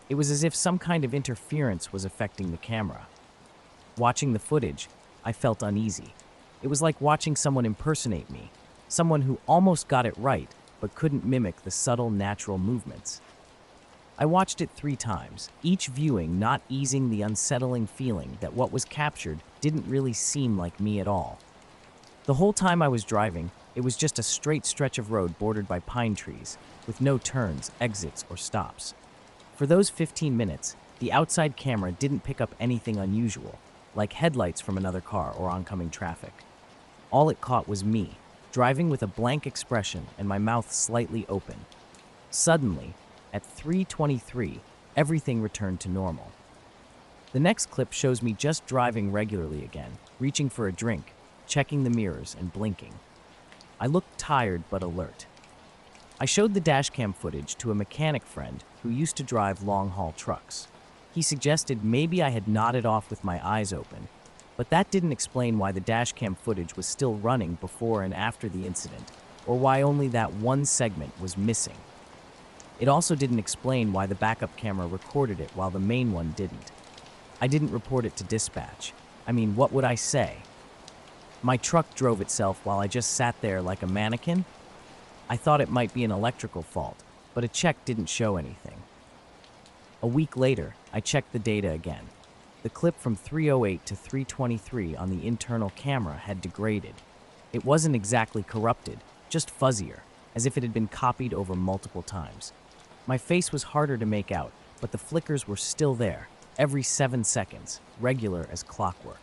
It was as if some kind of interference was affecting the camera. Watching the footage, I felt uneasy. It was like watching someone impersonate me, someone who almost got it right, but couldn't mimic the subtle, natural movements. I watched it 3 times, each viewing not easing the unsettling feeling that what was captured didn't really seem like me at all. The whole time I was driving, it was just a straight stretch of road bordered by pine trees, with no turns, exits, or stops. For those 15 minutes, the outside camera didn't pick up anything unusual, like headlights from another car or oncoming traffic. All it caught was me, driving with a blank expression and my mouth slightly open. Suddenly, at 3:23, everything returned to normal. The next clip shows me just driving regularly again, reaching for a drink, checking the mirrors, and blinking. I looked tired but alert. I showed the dashcam footage to a mechanic friend who used to drive long-haul trucks. He suggested maybe I had nodded off with my eyes open, But that didn't explain why the dashcam footage was still running before and after the incident, or why only that one segment was missing. It also didn't explain why the backup camera recorded it while the main one didn't. I didn't report it to dispatch. I mean, what would I say? My truck drove itself while I just sat there like a mannequin? I thought it might be an electrical fault, but a check didn't show anything. A week later, I checked the data again. The clip from 308 to 323 on the internal camera had degraded. It wasn't exactly corrupted, just fuzzier, as if it had been copied over multiple times. My face was harder to make out, but the flickers were still there, every 7 seconds, regular as clockwork.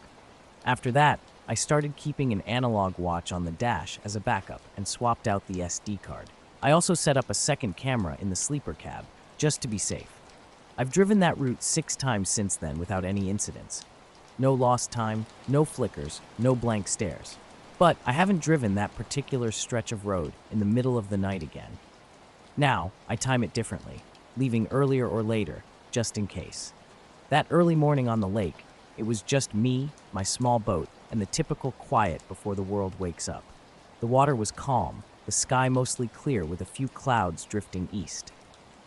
After that, I started keeping an analog watch on the dash as a backup and swapped out the SD card. I also set up a second camera in the sleeper cab, just to be safe. I've driven that route 6 times since then without any incidents. No lost time, no flickers, no blank stares. But I haven't driven that particular stretch of road in the middle of the night again. Now, I time it differently, leaving earlier or later, just in case. That early morning on the lake, it was just me, my small boat, and the typical quiet before the world wakes up. The water was calm, the sky mostly clear with a few clouds drifting east.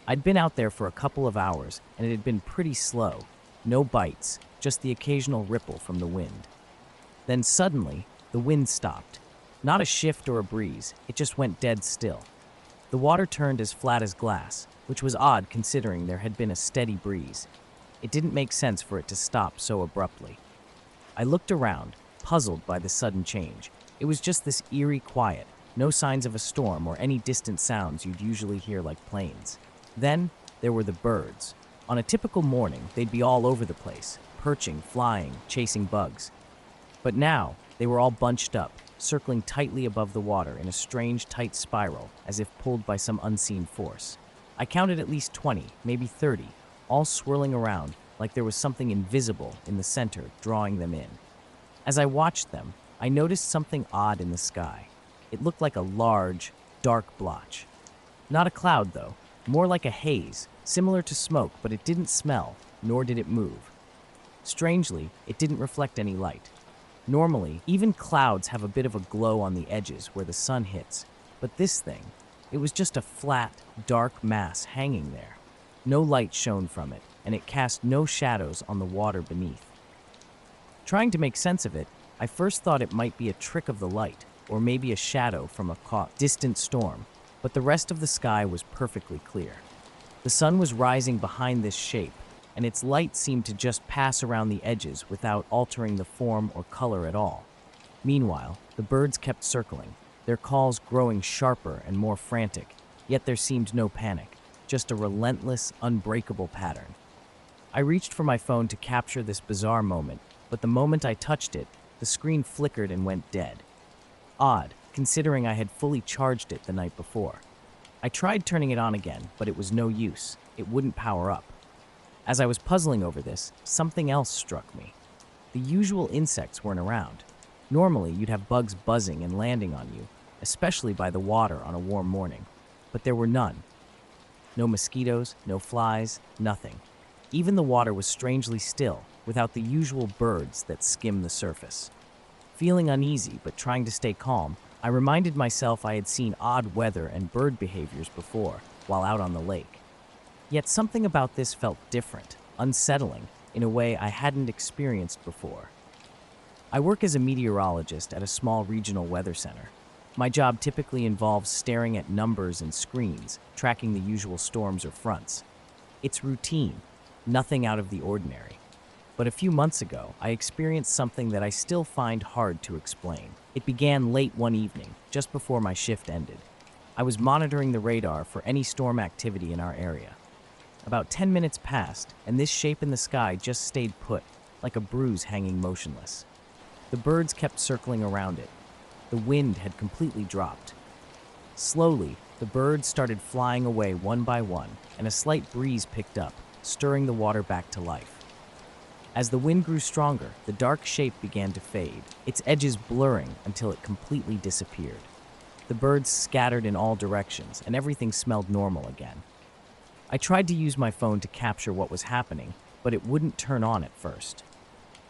I'd been out there for a couple of hours, and it had been pretty slow. No bites, just the occasional ripple from the wind. Then suddenly, the wind stopped. Not a shift or a breeze, it just went dead still. The water turned as flat as glass, which was odd considering there had been a steady breeze. It didn't make sense for it to stop so abruptly. I looked around, puzzled by the sudden change. It was just this eerie quiet, no signs of a storm or any distant sounds you'd usually hear like planes. Then, there were the birds. On a typical morning, they'd be all over the place, perching, flying, chasing bugs. But now, they were all bunched up, circling tightly above the water in a strange, tight spiral, as if pulled by some unseen force. I counted at least 20, maybe 30, all swirling around like there was something invisible in the center drawing them in. As I watched them, I noticed something odd in the sky. It looked like a large, dark blotch. Not a cloud, though, more like a haze, similar to smoke, but it didn't smell, nor did it move. Strangely, it didn't reflect any light. Normally, even clouds have a bit of a glow on the edges where the sun hits, but this thing, it was just a flat, dark mass hanging there. No light shone from it, and it cast no shadows on the water beneath. Trying to make sense of it, I first thought it might be a trick of the light, or maybe a shadow from a distant storm, but the rest of the sky was perfectly clear. The sun was rising behind this shape, and its light seemed to just pass around the edges without altering the form or color at all. Meanwhile, the birds kept circling, their calls growing sharper and more frantic, yet there seemed no panic, just a relentless, unbreakable pattern. I reached for my phone to capture this bizarre moment, but the moment I touched it, the screen flickered and went dead. Odd, considering I had fully charged it the night before. I tried turning it on again, but it was no use. It wouldn't power up. As I was puzzling over this, something else struck me. The usual insects weren't around. Normally, you'd have bugs buzzing and landing on you, especially by the water on a warm morning. But there were none. No mosquitoes, no flies, nothing. Even the water was strangely still, without the usual birds that skim the surface. Feeling uneasy but trying to stay calm, I reminded myself I had seen odd weather and bird behaviors before, while out on the lake. Yet something about this felt different, unsettling, in a way I hadn't experienced before. I work as a meteorologist at a small regional weather center. My job typically involves staring at numbers and screens, tracking the usual storms or fronts. It's routine, nothing out of the ordinary. But a few months ago, I experienced something that I still find hard to explain. It began late one evening, just before my shift ended. I was monitoring the radar for any storm activity in our area. About 10 minutes passed, and this shape in the sky just stayed put, like a bruise hanging motionless. The birds kept circling around it. The wind had completely dropped. Slowly, the birds started flying away one by one, and a slight breeze picked up, stirring the water back to life. As the wind grew stronger, the dark shape began to fade, its edges blurring until it completely disappeared. The birds scattered in all directions, and everything smelled normal again. I tried to use my phone to capture what was happening, but it wouldn't turn on at first.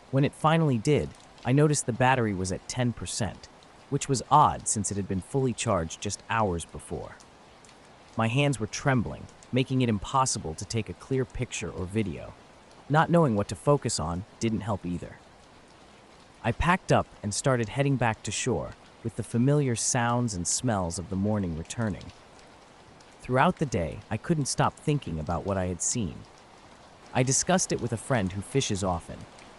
When it finally did, I noticed the battery was at 10%, which was odd since it had been fully charged just hours before. My hands were trembling, making it impossible to take a clear picture or video. Not knowing what to focus on didn't help either. I packed up and started heading back to shore, with the familiar sounds and smells of the morning returning. Throughout the day, I couldn't stop thinking about what I had seen. I discussed it with a friend who fishes often.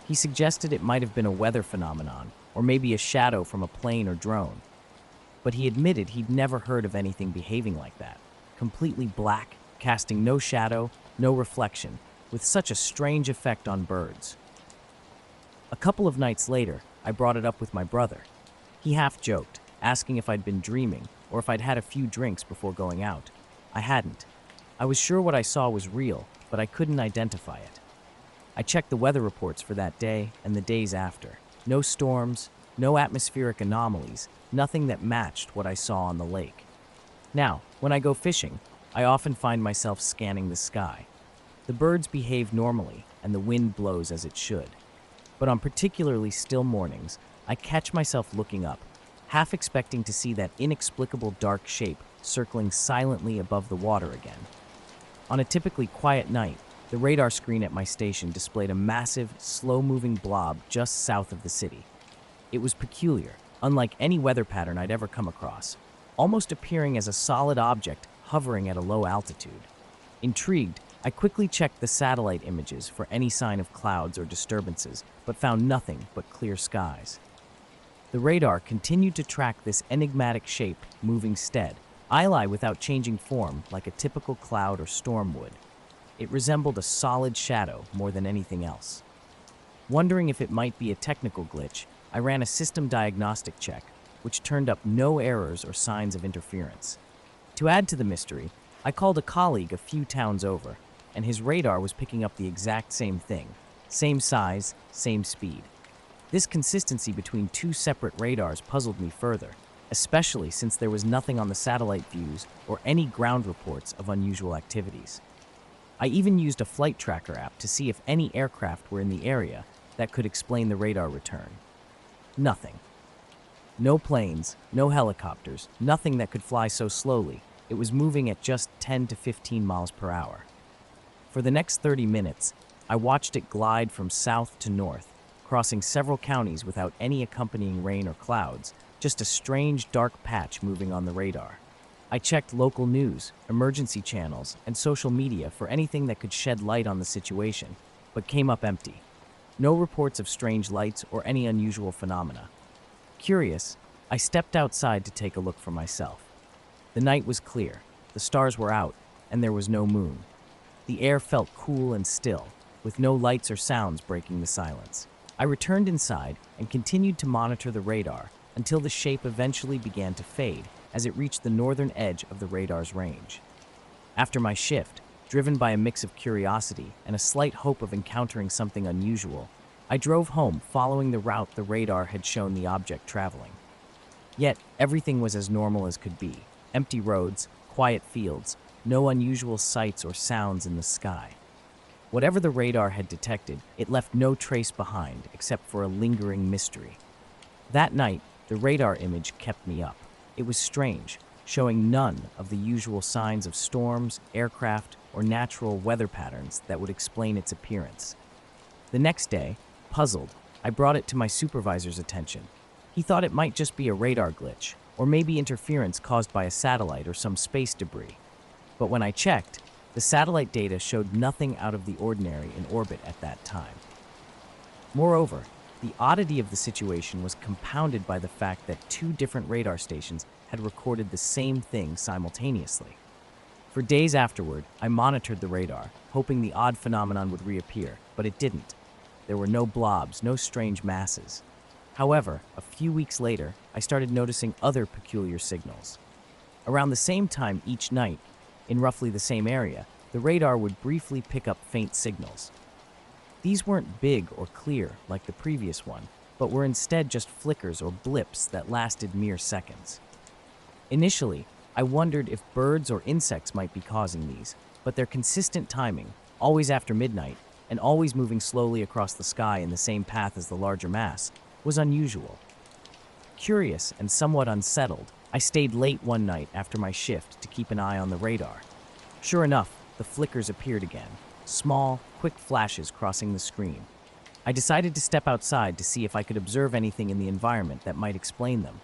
He suggested it might have been a weather phenomenon, or maybe a shadow from a plane or drone. But he admitted he'd never heard of anything behaving like that. Completely black, casting no shadow, no reflection, with such a strange effect on birds. A couple of nights later, I brought it up with my brother. He half joked, asking if I'd been dreaming or if I'd had a few drinks before going out. I hadn't. I was sure what I saw was real, but I couldn't identify it. I checked the weather reports for that day and the days after. No storms, no atmospheric anomalies, nothing that matched what I saw on the lake. Now, when I go fishing, I often find myself scanning the sky. The birds behave normally, and the wind blows as it should. But on particularly still mornings, I catch myself looking up, half expecting to see that inexplicable dark shape circling silently above the water again. On a typically quiet night, the radar screen at my station displayed a massive, slow-moving blob just south of the city. It was peculiar, unlike any weather pattern I'd ever come across, almost appearing as a solid object hovering at a low altitude. Intrigued, I quickly checked the satellite images for any sign of clouds or disturbances, but found nothing but clear skies. The radar continued to track this enigmatic shape, moving stead, eye without changing form like a typical cloud or storm would. It resembled a solid shadow more than anything else. Wondering if it might be a technical glitch, I ran a system diagnostic check, which turned up no errors or signs of interference. To add to the mystery, I called a colleague a few towns over, and his radar was picking up the exact same thing. Same size, same speed. This consistency between two separate radars puzzled me further, especially since there was nothing on the satellite views or any ground reports of unusual activities. I even used a flight tracker app to see if any aircraft were in the area that could explain the radar return. Nothing. No planes, no helicopters, nothing that could fly so slowly. It was moving at just 10 to 15 miles per hour. For the next 30 minutes, I watched it glide from south to north, crossing several counties without any accompanying rain or clouds, just a strange dark patch moving on the radar. I checked local news, emergency channels, and social media for anything that could shed light on the situation, but came up empty. No reports of strange lights or any unusual phenomena. Curious, I stepped outside to take a look for myself. The night was clear, the stars were out, and there was no moon. The air felt cool and still, with no lights or sounds breaking the silence. I returned inside and continued to monitor the radar until the shape eventually began to fade as it reached the northern edge of the radar's range. After my shift, driven by a mix of curiosity and a slight hope of encountering something unusual, I drove home following the route the radar had shown the object traveling. Yet, everything was as normal as could be. Empty roads, quiet fields, no unusual sights or sounds in the sky. Whatever the radar had detected, it left no trace behind except for a lingering mystery. That night, the radar image kept me up. It was strange, showing none of the usual signs of storms, aircraft, or natural weather patterns that would explain its appearance. The next day, puzzled, I brought it to my supervisor's attention. He thought it might just be a radar glitch, or maybe interference caused by a satellite or some space debris. But when I checked, the satellite data showed nothing out of the ordinary in orbit at that time. Moreover, the oddity of the situation was compounded by the fact that two different radar stations had recorded the same thing simultaneously. For days afterward, I monitored the radar, hoping the odd phenomenon would reappear, but it didn't. There were no blobs, no strange masses. However, a few weeks later, I started noticing other peculiar signals. Around the same time each night, in roughly the same area, the radar would briefly pick up faint signals. These weren't big or clear like the previous one, but were instead just flickers or blips that lasted mere seconds. Initially, I wondered if birds or insects might be causing these, but their consistent timing, always after midnight, and always moving slowly across the sky in the same path as the larger mass, was unusual. Curious and somewhat unsettled, I stayed late one night after my shift to keep an eye on the radar. Sure enough, the flickers appeared again, small, quick flashes crossing the screen. I decided to step outside to see if I could observe anything in the environment that might explain them.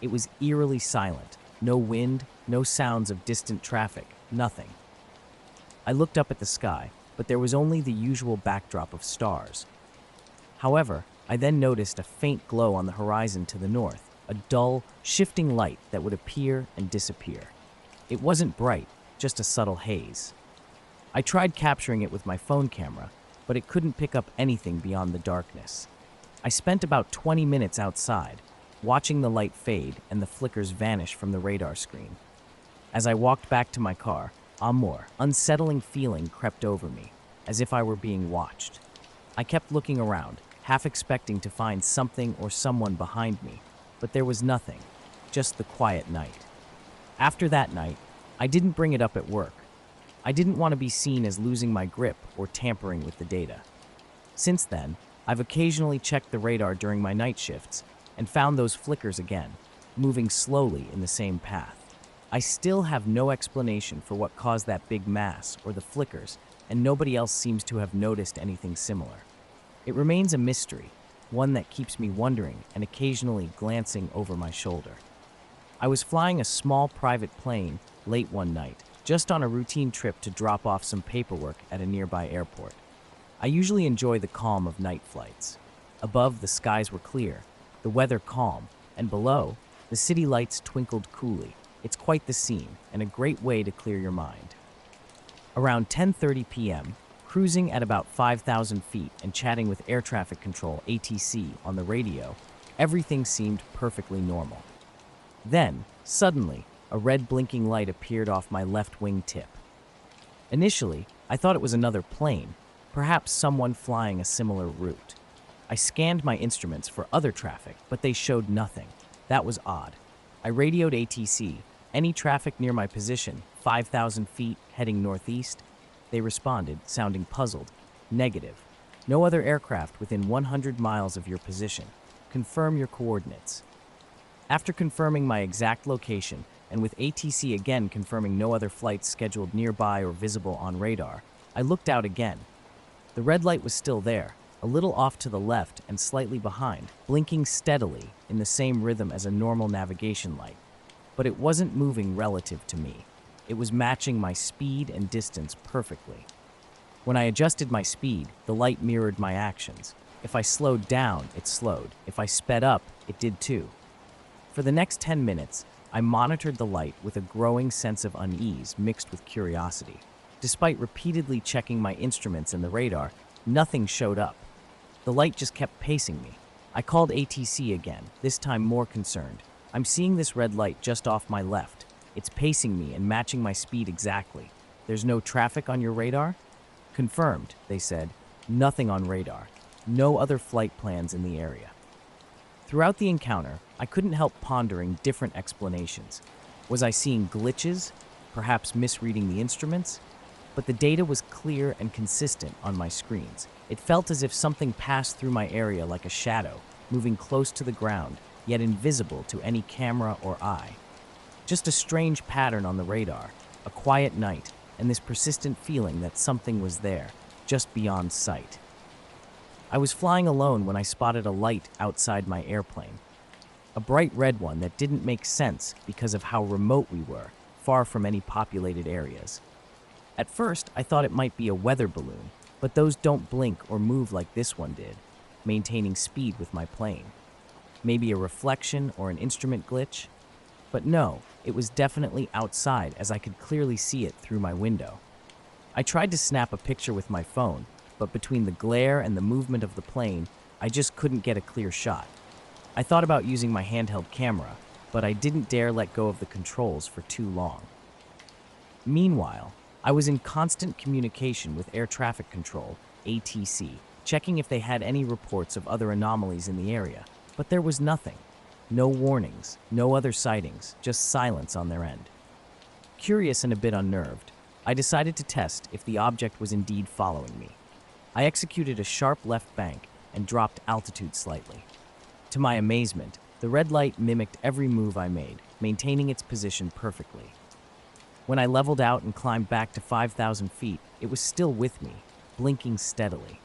It was eerily silent. No wind, no sounds of distant traffic, nothing. I looked up at the sky, but there was only the usual backdrop of stars. However, I then noticed a faint glow on the horizon to the north, a dull, shifting light that would appear and disappear. It wasn't bright, just a subtle haze. I tried capturing it with my phone camera, but it couldn't pick up anything beyond the darkness. I spent about 20 minutes outside, watching the light fade and the flickers vanish from the radar screen. As I walked back to my car, a more unsettling feeling crept over me, as if I were being watched. I kept looking around, half expecting to find something or someone behind me, but there was nothing, just the quiet night. After that night, I didn't bring it up at work. I didn't want to be seen as losing my grip or tampering with the data. Since then, I've occasionally checked the radar during my night shifts and found those flickers again, moving slowly in the same path. I still have no explanation for what caused that big mass or the flickers, and nobody else seems to have noticed anything similar. It remains a mystery, one that keeps me wondering and occasionally glancing over my shoulder. I was flying a small private plane late one night, just on a routine trip to drop off some paperwork at a nearby airport. I usually enjoy the calm of night flights. Above, the skies were clear, the weather calm, and below, the city lights twinkled coolly. It's quite the scene, and a great way to clear your mind. Around 10:30 p.m., cruising at about 5,000 feet and chatting with air traffic control ATC on the radio, everything seemed perfectly normal. Then, suddenly, a red blinking light appeared off my left wing tip. Initially, I thought it was another plane, perhaps someone flying a similar route. I scanned my instruments for other traffic, but they showed nothing. That was odd. I radioed ATC, any traffic near my position, 5,000 feet, heading northeast? They responded, sounding puzzled. Negative. No other aircraft within 100 miles of your position. Confirm your coordinates. After confirming my exact location, and with ATC again confirming no other flights scheduled nearby or visible on radar, I looked out again. The red light was still there, a little off to the left and slightly behind, blinking steadily in the same rhythm as a normal navigation light. But it wasn't moving relative to me. It was matching my speed and distance perfectly. When I adjusted my speed, the light mirrored my actions. If I slowed down, it slowed. If I sped up, it did too. For the next 10 minutes, I monitored the light with a growing sense of unease mixed with curiosity. Despite repeatedly checking my instruments and the radar, nothing showed up. The light just kept pacing me. I called ATC again, this time more concerned. I'm seeing this red light just off my left. It's pacing me and matching my speed exactly. There's no traffic on your radar? Confirmed, they said. Nothing on radar. No other flight plans in the area. Throughout the encounter, I couldn't help pondering different explanations. Was I seeing glitches? Perhaps misreading the instruments? But the data was clear and consistent on my screens. It felt as if something passed through my area like a shadow, moving close to the ground, yet invisible to any camera or eye. Just a strange pattern on the radar, a quiet night, and this persistent feeling that something was there, just beyond sight. I was flying alone when I spotted a light outside my airplane. A bright red one that didn't make sense because of how remote we were, far from any populated areas. At first, I thought it might be a weather balloon, but those don't blink or move like this one did, maintaining speed with my plane. Maybe a reflection or an instrument glitch? But no, it was definitely outside as I could clearly see it through my window. I tried to snap a picture with my phone, but between the glare and the movement of the plane, I just couldn't get a clear shot. I thought about using my handheld camera, but I didn't dare let go of the controls for too long. Meanwhile, I was in constant communication with Air Traffic Control, ATC, checking if they had any reports of other anomalies in the area, but there was nothing. No warnings, no other sightings, just silence on their end. Curious and a bit unnerved, I decided to test if the object was indeed following me. I executed a sharp left bank and dropped altitude slightly. To my amazement, the red light mimicked every move I made, maintaining its position perfectly. When I leveled out and climbed back to 5,000 feet, it was still with me, blinking steadily.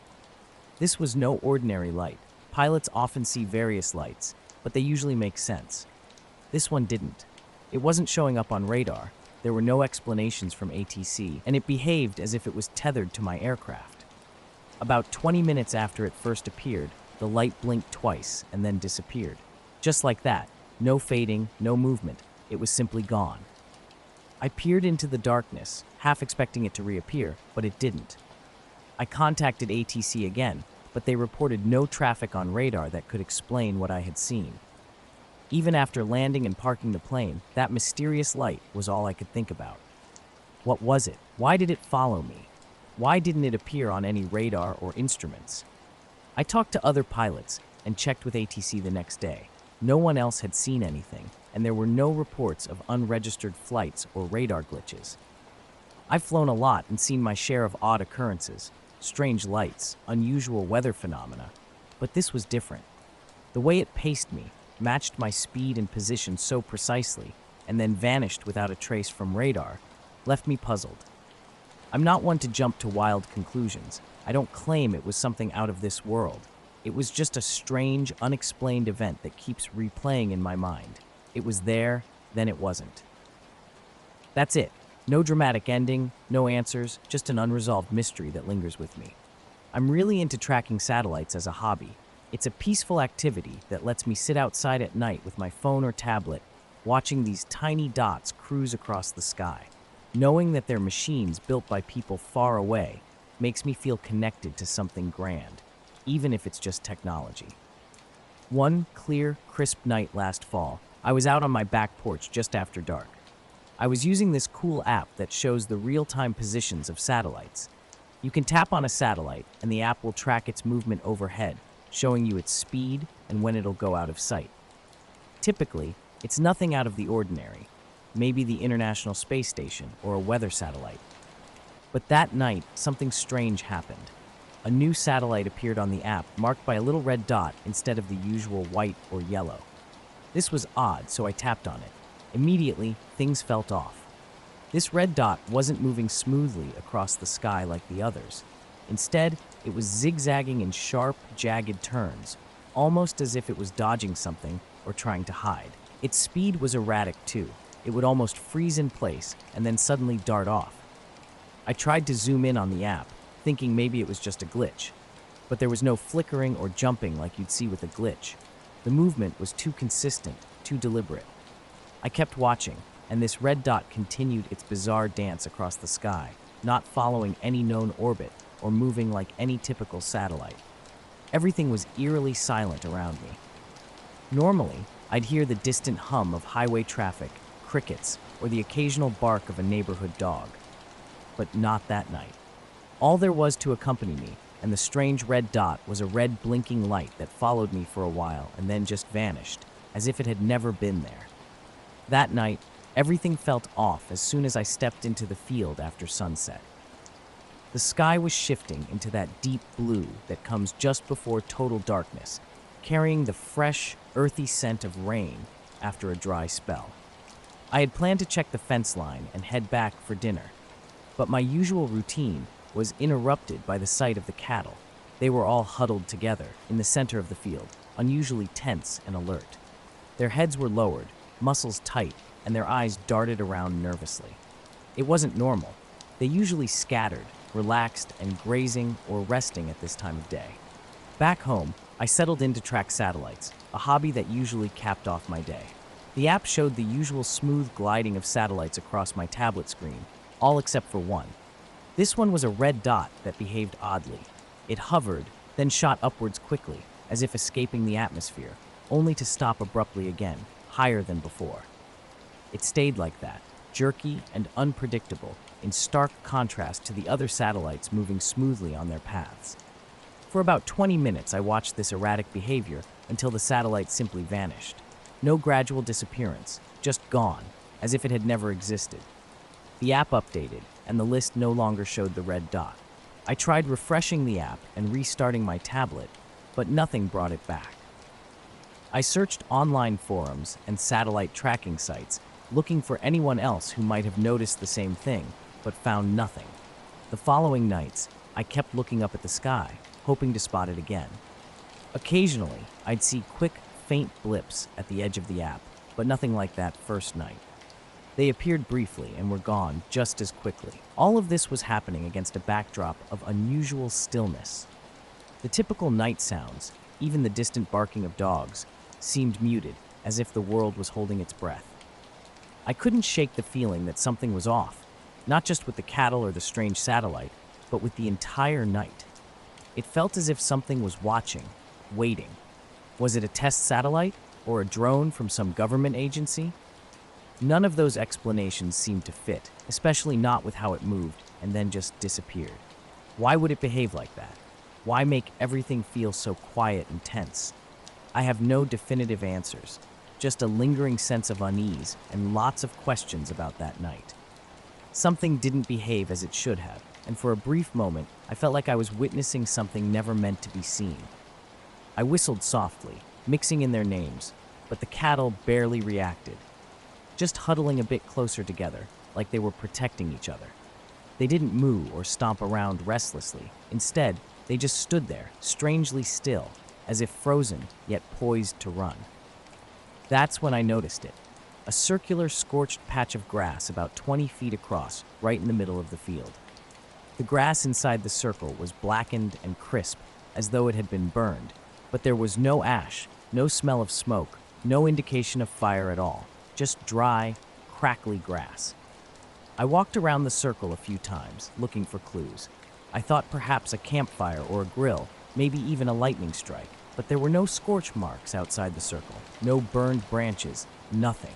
This was no ordinary light. Pilots often see various lights, but they usually make sense. This one didn't. It wasn't showing up on radar, there were no explanations from ATC, and it behaved as if it was tethered to my aircraft. About 20 minutes after it first appeared, the light blinked twice and then disappeared. Just like that, no fading, no movement, it was simply gone. I peered into the darkness, half expecting it to reappear, but it didn't. I contacted ATC again, but they reported no traffic on radar that could explain what I had seen. Even after landing and parking the plane, that mysterious light was all I could think about. What was it? Why did it follow me? Why didn't it appear on any radar or instruments? I talked to other pilots and checked with ATC the next day. No one else had seen anything, and there were no reports of unregistered flights or radar glitches. I've flown a lot and seen my share of odd occurrences, strange lights, unusual weather phenomena, but this was different. The way it paced me, matched my speed and position so precisely, and then vanished without a trace from radar, left me puzzled. I'm not one to jump to wild conclusions. I don't claim it was something out of this world. It was just a strange, unexplained event that keeps replaying in my mind. It was there, then it wasn't. That's it. No dramatic ending, no answers, just an unresolved mystery that lingers with me. I'm really into tracking satellites as a hobby. It's a peaceful activity that lets me sit outside at night with my phone or tablet, watching these tiny dots cruise across the sky. Knowing that they're machines built by people far away makes me feel connected to something grand, even if it's just technology. One clear, crisp night last fall, I was out on my back porch just after dark. I was using this cool app that shows the real-time positions of satellites. You can tap on a satellite, and the app will track its movement overhead, showing you its speed and when it'll go out of sight. Typically, it's nothing out of the ordinary, maybe the International Space Station or a weather satellite. But that night, something strange happened. A new satellite appeared on the app, marked by a little red dot instead of the usual white or yellow. This was odd, so I tapped on it. Immediately, things felt off. This red dot wasn't moving smoothly across the sky like the others. Instead, it was zigzagging in sharp, jagged turns, almost as if it was dodging something or trying to hide. Its speed was erratic too. It would almost freeze in place and then suddenly dart off. I tried to zoom in on the app, thinking maybe it was just a glitch, but there was no flickering or jumping like you'd see with a glitch. The movement was too consistent, too deliberate. I kept watching, and this red dot continued its bizarre dance across the sky, not following any known orbit or moving like any typical satellite. Everything was eerily silent around me. Normally, I'd hear the distant hum of highway traffic, crickets, or the occasional bark of a neighborhood dog. But not that night. All there was to accompany me, and the strange red dot, was a red blinking light that followed me for a while and then just vanished, as if it had never been there. That night, everything felt off as soon as I stepped into the field after sunset. The sky was shifting into that deep blue that comes just before total darkness, carrying the fresh, earthy scent of rain after a dry spell. I had planned to check the fence line and head back for dinner, but my usual routine was interrupted by the sight of the cattle. They were all huddled together in the center of the field, unusually tense and alert. Their heads were lowered, muscles tight, and their eyes darted around nervously. It wasn't normal. They usually scattered, relaxed, and grazing or resting at this time of day. Back home, I settled in to track satellites, a hobby that usually capped off my day. The app showed the usual smooth gliding of satellites across my tablet screen, all except for one. This one was a red dot that behaved oddly. It hovered, then shot upwards quickly, as if escaping the atmosphere, only to stop abruptly again, higher than before. It stayed like that, jerky and unpredictable, in stark contrast to the other satellites moving smoothly on their paths. For about 20 minutes, I watched this erratic behavior until the satellite simply vanished. No gradual disappearance, just gone, as if it had never existed. The app updated, and the list no longer showed the red dot. I tried refreshing the app and restarting my tablet, but nothing brought it back. I searched online forums and satellite tracking sites, looking for anyone else who might have noticed the same thing, but found nothing. The following nights, I kept looking up at the sky, hoping to spot it again. Occasionally, I'd see quick, faint blips at the edge of the app, but nothing like that first night. They appeared briefly and were gone just as quickly. All of this was happening against a backdrop of unusual stillness. The typical night sounds, even the distant barking of dogs, seemed muted, as if the world was holding its breath. I couldn't shake the feeling that something was off, not just with the cattle or the strange satellite, but with the entire night. It felt as if something was watching, waiting. Was it a test satellite or a drone from some government agency? None of those explanations seemed to fit, especially not with how it moved and then just disappeared. Why would it behave like that? Why make everything feel so quiet and tense? I have no definitive answers, just a lingering sense of unease and lots of questions about that night. Something didn't behave as it should have, and for a brief moment, I felt like I was witnessing something never meant to be seen. I whistled softly, mixing in their names, but the cattle barely reacted, just huddling a bit closer together, like they were protecting each other. They didn't moo or stomp around restlessly. Instead, they just stood there, strangely still, as if frozen, yet poised to run. That's when I noticed it. A circular, scorched patch of grass about 20 feet across, right in the middle of the field. The grass inside the circle was blackened and crisp, as though it had been burned, but there was no ash, no smell of smoke, no indication of fire at all, just dry, crackly grass. I walked around the circle a few times, looking for clues. I thought perhaps a campfire or a grill, maybe even a lightning strike, but there were no scorch marks outside the circle, no burned branches, nothing.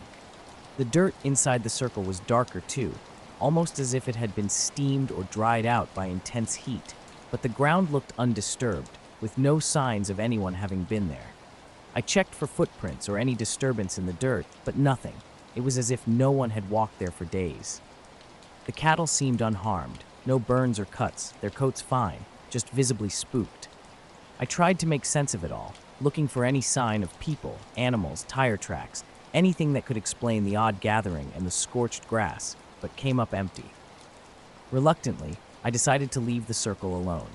The dirt inside the circle was darker too, almost as if it had been steamed or dried out by intense heat, but the ground looked undisturbed, with no signs of anyone having been there. I checked for footprints or any disturbance in the dirt, but nothing. It was as if no one had walked there for days. The cattle seemed unharmed, no burns or cuts, their coats fine, just visibly spooked. I tried to make sense of it all, looking for any sign of people, animals, tire tracks, anything that could explain the odd gathering and the scorched grass, but came up empty. Reluctantly, I decided to leave the circle alone.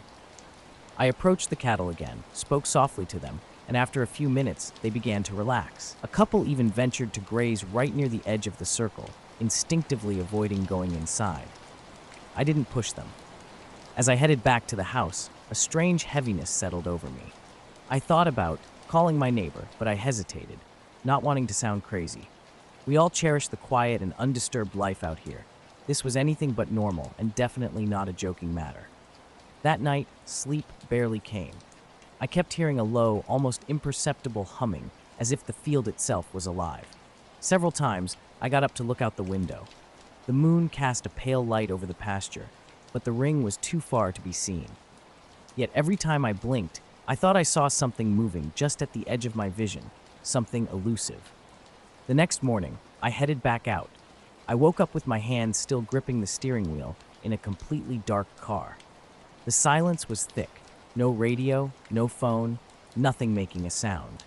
I approached the cattle again, spoke softly to them, and after a few minutes, they began to relax. A couple even ventured to graze right near the edge of the circle, instinctively avoiding going inside. I didn't push them. As I headed back to the house, a strange heaviness settled over me. I thought about calling my neighbor, but I hesitated, not wanting to sound crazy. We all cherish the quiet and undisturbed life out here. This was anything but normal and definitely not a joking matter. That night, sleep barely came. I kept hearing a low, almost imperceptible humming, as if the field itself was alive. Several times, I got up to look out the window. The moon cast a pale light over the pasture, but the ring was too far to be seen. Yet every time I blinked, I thought I saw something moving just at the edge of my vision, something elusive. The next morning, I headed back out. I woke up with my hands still gripping the steering wheel in a completely dark car. The silence was thick. No radio, no phone, nothing making a sound.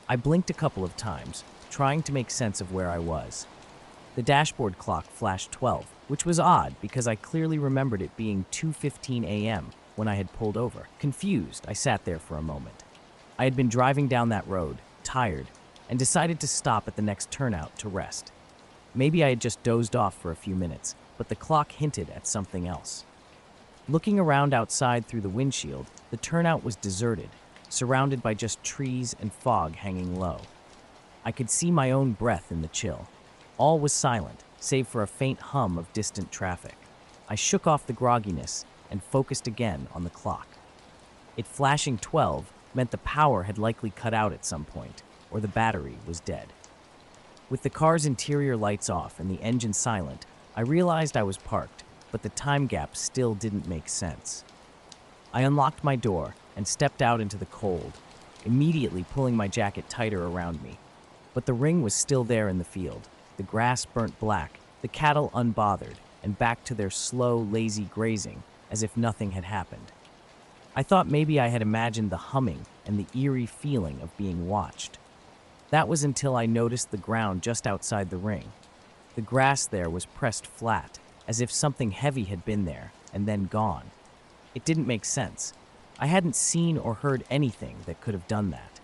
I blinked a couple of times, trying to make sense of where I was. The dashboard clock flashed 12, which was odd because I clearly remembered it being 2:15 a.m. when I had pulled over. Confused, I sat there for a moment. I had been driving down that road, tired, and decided to stop at the next turnout to rest. Maybe I had just dozed off for a few minutes, but the clock hinted at something else. Looking around outside through the windshield, the turnout was deserted, surrounded by just trees and fog hanging low. I could see my own breath in the chill. All was silent, save for a faint hum of distant traffic. I shook off the grogginess and focused again on the clock. It flashing 12 meant the power had likely cut out at some point, or the battery was dead. With the car's interior lights off and the engine silent, I realized I was parked, but the time gap still didn't make sense. I unlocked my door and stepped out into the cold, immediately pulling my jacket tighter around me. But the ring was still there in the field, the grass burnt black, the cattle unbothered, and back to their slow, lazy grazing, as if nothing had happened. I thought maybe I had imagined the humming and the eerie feeling of being watched. That was until I noticed the ground just outside the ring. The grass there was pressed flat, as if something heavy had been there and then gone. It didn't make sense. I hadn't seen or heard anything that could have done that.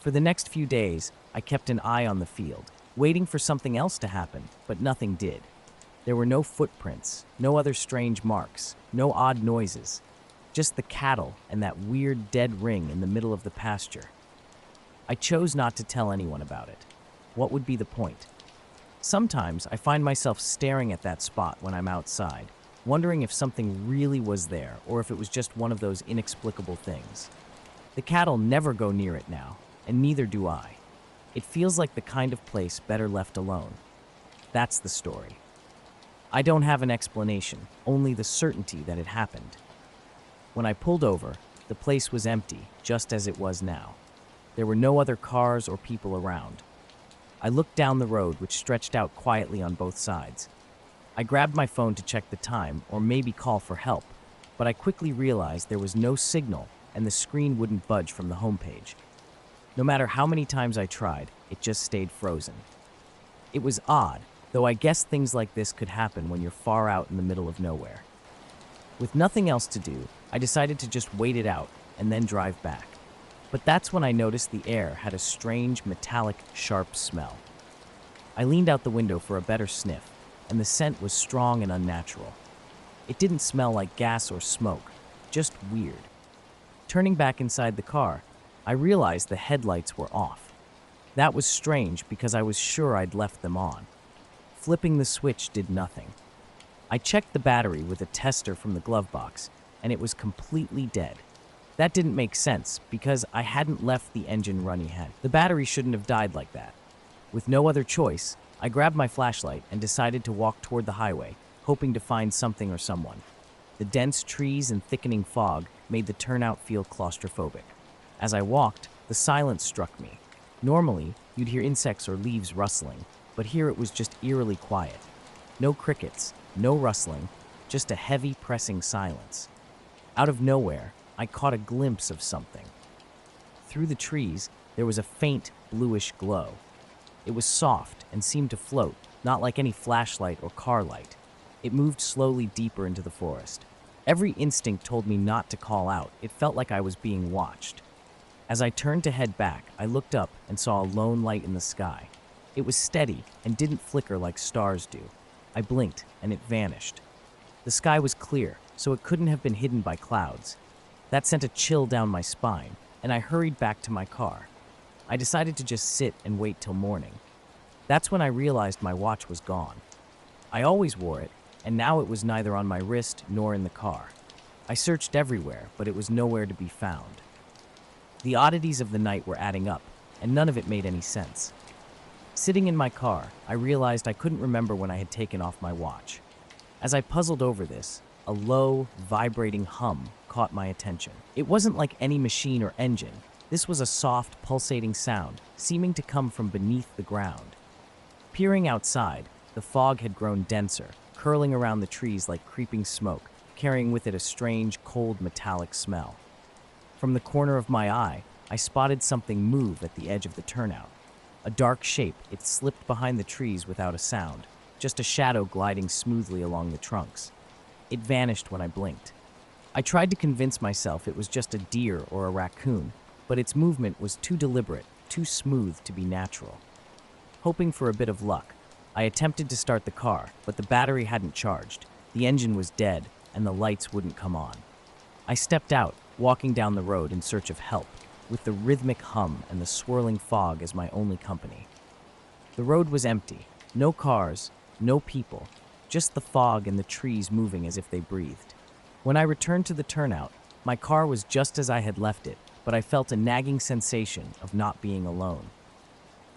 For the next few days, I kept an eye on the field, waiting for something else to happen, but nothing did. There were no footprints, no other strange marks, no odd noises, just the cattle and that weird dead ring in the middle of the pasture. I chose not to tell anyone about it. What would be the point? Sometimes I find myself staring at that spot when I'm outside, wondering if something really was there or if it was just one of those inexplicable things. The cattle never go near it now, and neither do I. It feels like the kind of place better left alone. That's the story. I don't have an explanation, only the certainty that it happened. When I pulled over, the place was empty, just as it was now. There were no other cars or people around. I looked down the road, which stretched out quietly on both sides. I grabbed my phone to check the time, or maybe call for help, but I quickly realized there was no signal and the screen wouldn't budge from the homepage. No matter how many times I tried, it just stayed frozen. It was odd, though I guess things like this could happen when you're far out in the middle of nowhere. With nothing else to do, I decided to just wait it out and then drive back. But that's when I noticed the air had a strange, metallic, sharp smell. I leaned out the window for a better sniff, and the scent was strong and unnatural. It didn't smell like gas or smoke, just weird. Turning back inside the car, I realized the headlights were off. That was strange because I was sure I'd left them on. Flipping the switch did nothing. I checked the battery with a tester from the glove box, and it was completely dead. That didn't make sense because I hadn't left the engine running ahead. The battery shouldn't have died like that. With no other choice, I grabbed my flashlight and decided to walk toward the highway, hoping to find something or someone. The dense trees and thickening fog made the turnout feel claustrophobic. As I walked, the silence struck me. Normally, you'd hear insects or leaves rustling, but here it was just eerily quiet. No crickets, no rustling, just a heavy, pressing silence. Out of nowhere, I caught a glimpse of something. Through the trees, there was a faint, bluish glow. It was soft and seemed to float, not like any flashlight or car light. It moved slowly deeper into the forest. Every instinct told me not to call out. It felt like I was being watched. As I turned to head back, I looked up and saw a lone light in the sky. It was steady and didn't flicker like stars do. I blinked, and it vanished. The sky was clear, so it couldn't have been hidden by clouds. That sent a chill down my spine, and I hurried back to my car. I decided to just sit and wait till morning. That's when I realized my watch was gone. I always wore it, and now it was neither on my wrist nor in the car. I searched everywhere, but it was nowhere to be found. The oddities of the night were adding up, and none of it made any sense. Sitting in my car, I realized I couldn't remember when I had taken off my watch. As I puzzled over this, a low, vibrating hum caught my attention. It wasn't like any machine or engine. This was a soft, pulsating sound, seeming to come from beneath the ground. Peering outside, the fog had grown denser, curling around the trees like creeping smoke, carrying with it a strange, cold, metallic smell. From the corner of my eye, I spotted something move at the edge of the turnout. A dark shape, it slipped behind the trees without a sound, just a shadow gliding smoothly along the trunks. It vanished when I blinked. I tried to convince myself it was just a deer or a raccoon, but its movement was too deliberate, too smooth to be natural. Hoping for a bit of luck, I attempted to start the car, but the battery hadn't charged, the engine was dead, and the lights wouldn't come on. I stepped out, walking down the road in search of help, with the rhythmic hum and the swirling fog as my only company. The road was empty, no cars, no people, just the fog and the trees moving as if they breathed. When I returned to the turnout, my car was just as I had left it, but I felt a nagging sensation of not being alone.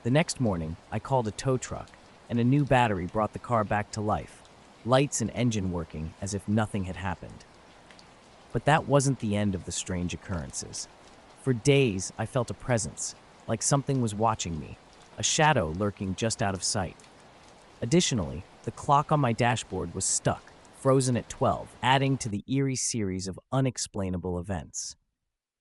The next morning, I called a tow truck, and a new battery brought the car back to life, lights and engine working as if nothing had happened. But that wasn't the end of the strange occurrences. For days, I felt a presence, like something was watching me, a shadow lurking just out of sight. Additionally, the clock on my dashboard was stuck, frozen at 12, adding to the eerie series of unexplainable events.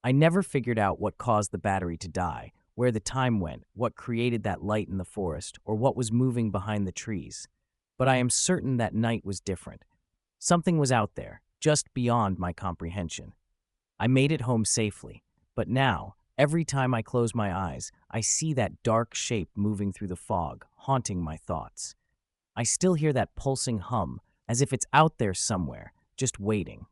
I never figured out what caused the battery to die, where the time went, what created that light in the forest, or what was moving behind the trees. But I am certain that night was different. Something was out there, just beyond my comprehension. I made it home safely, but now, every time I close my eyes, I see that dark shape moving through the fog, haunting my thoughts. I still hear that pulsing hum, as if it's out there somewhere, just waiting.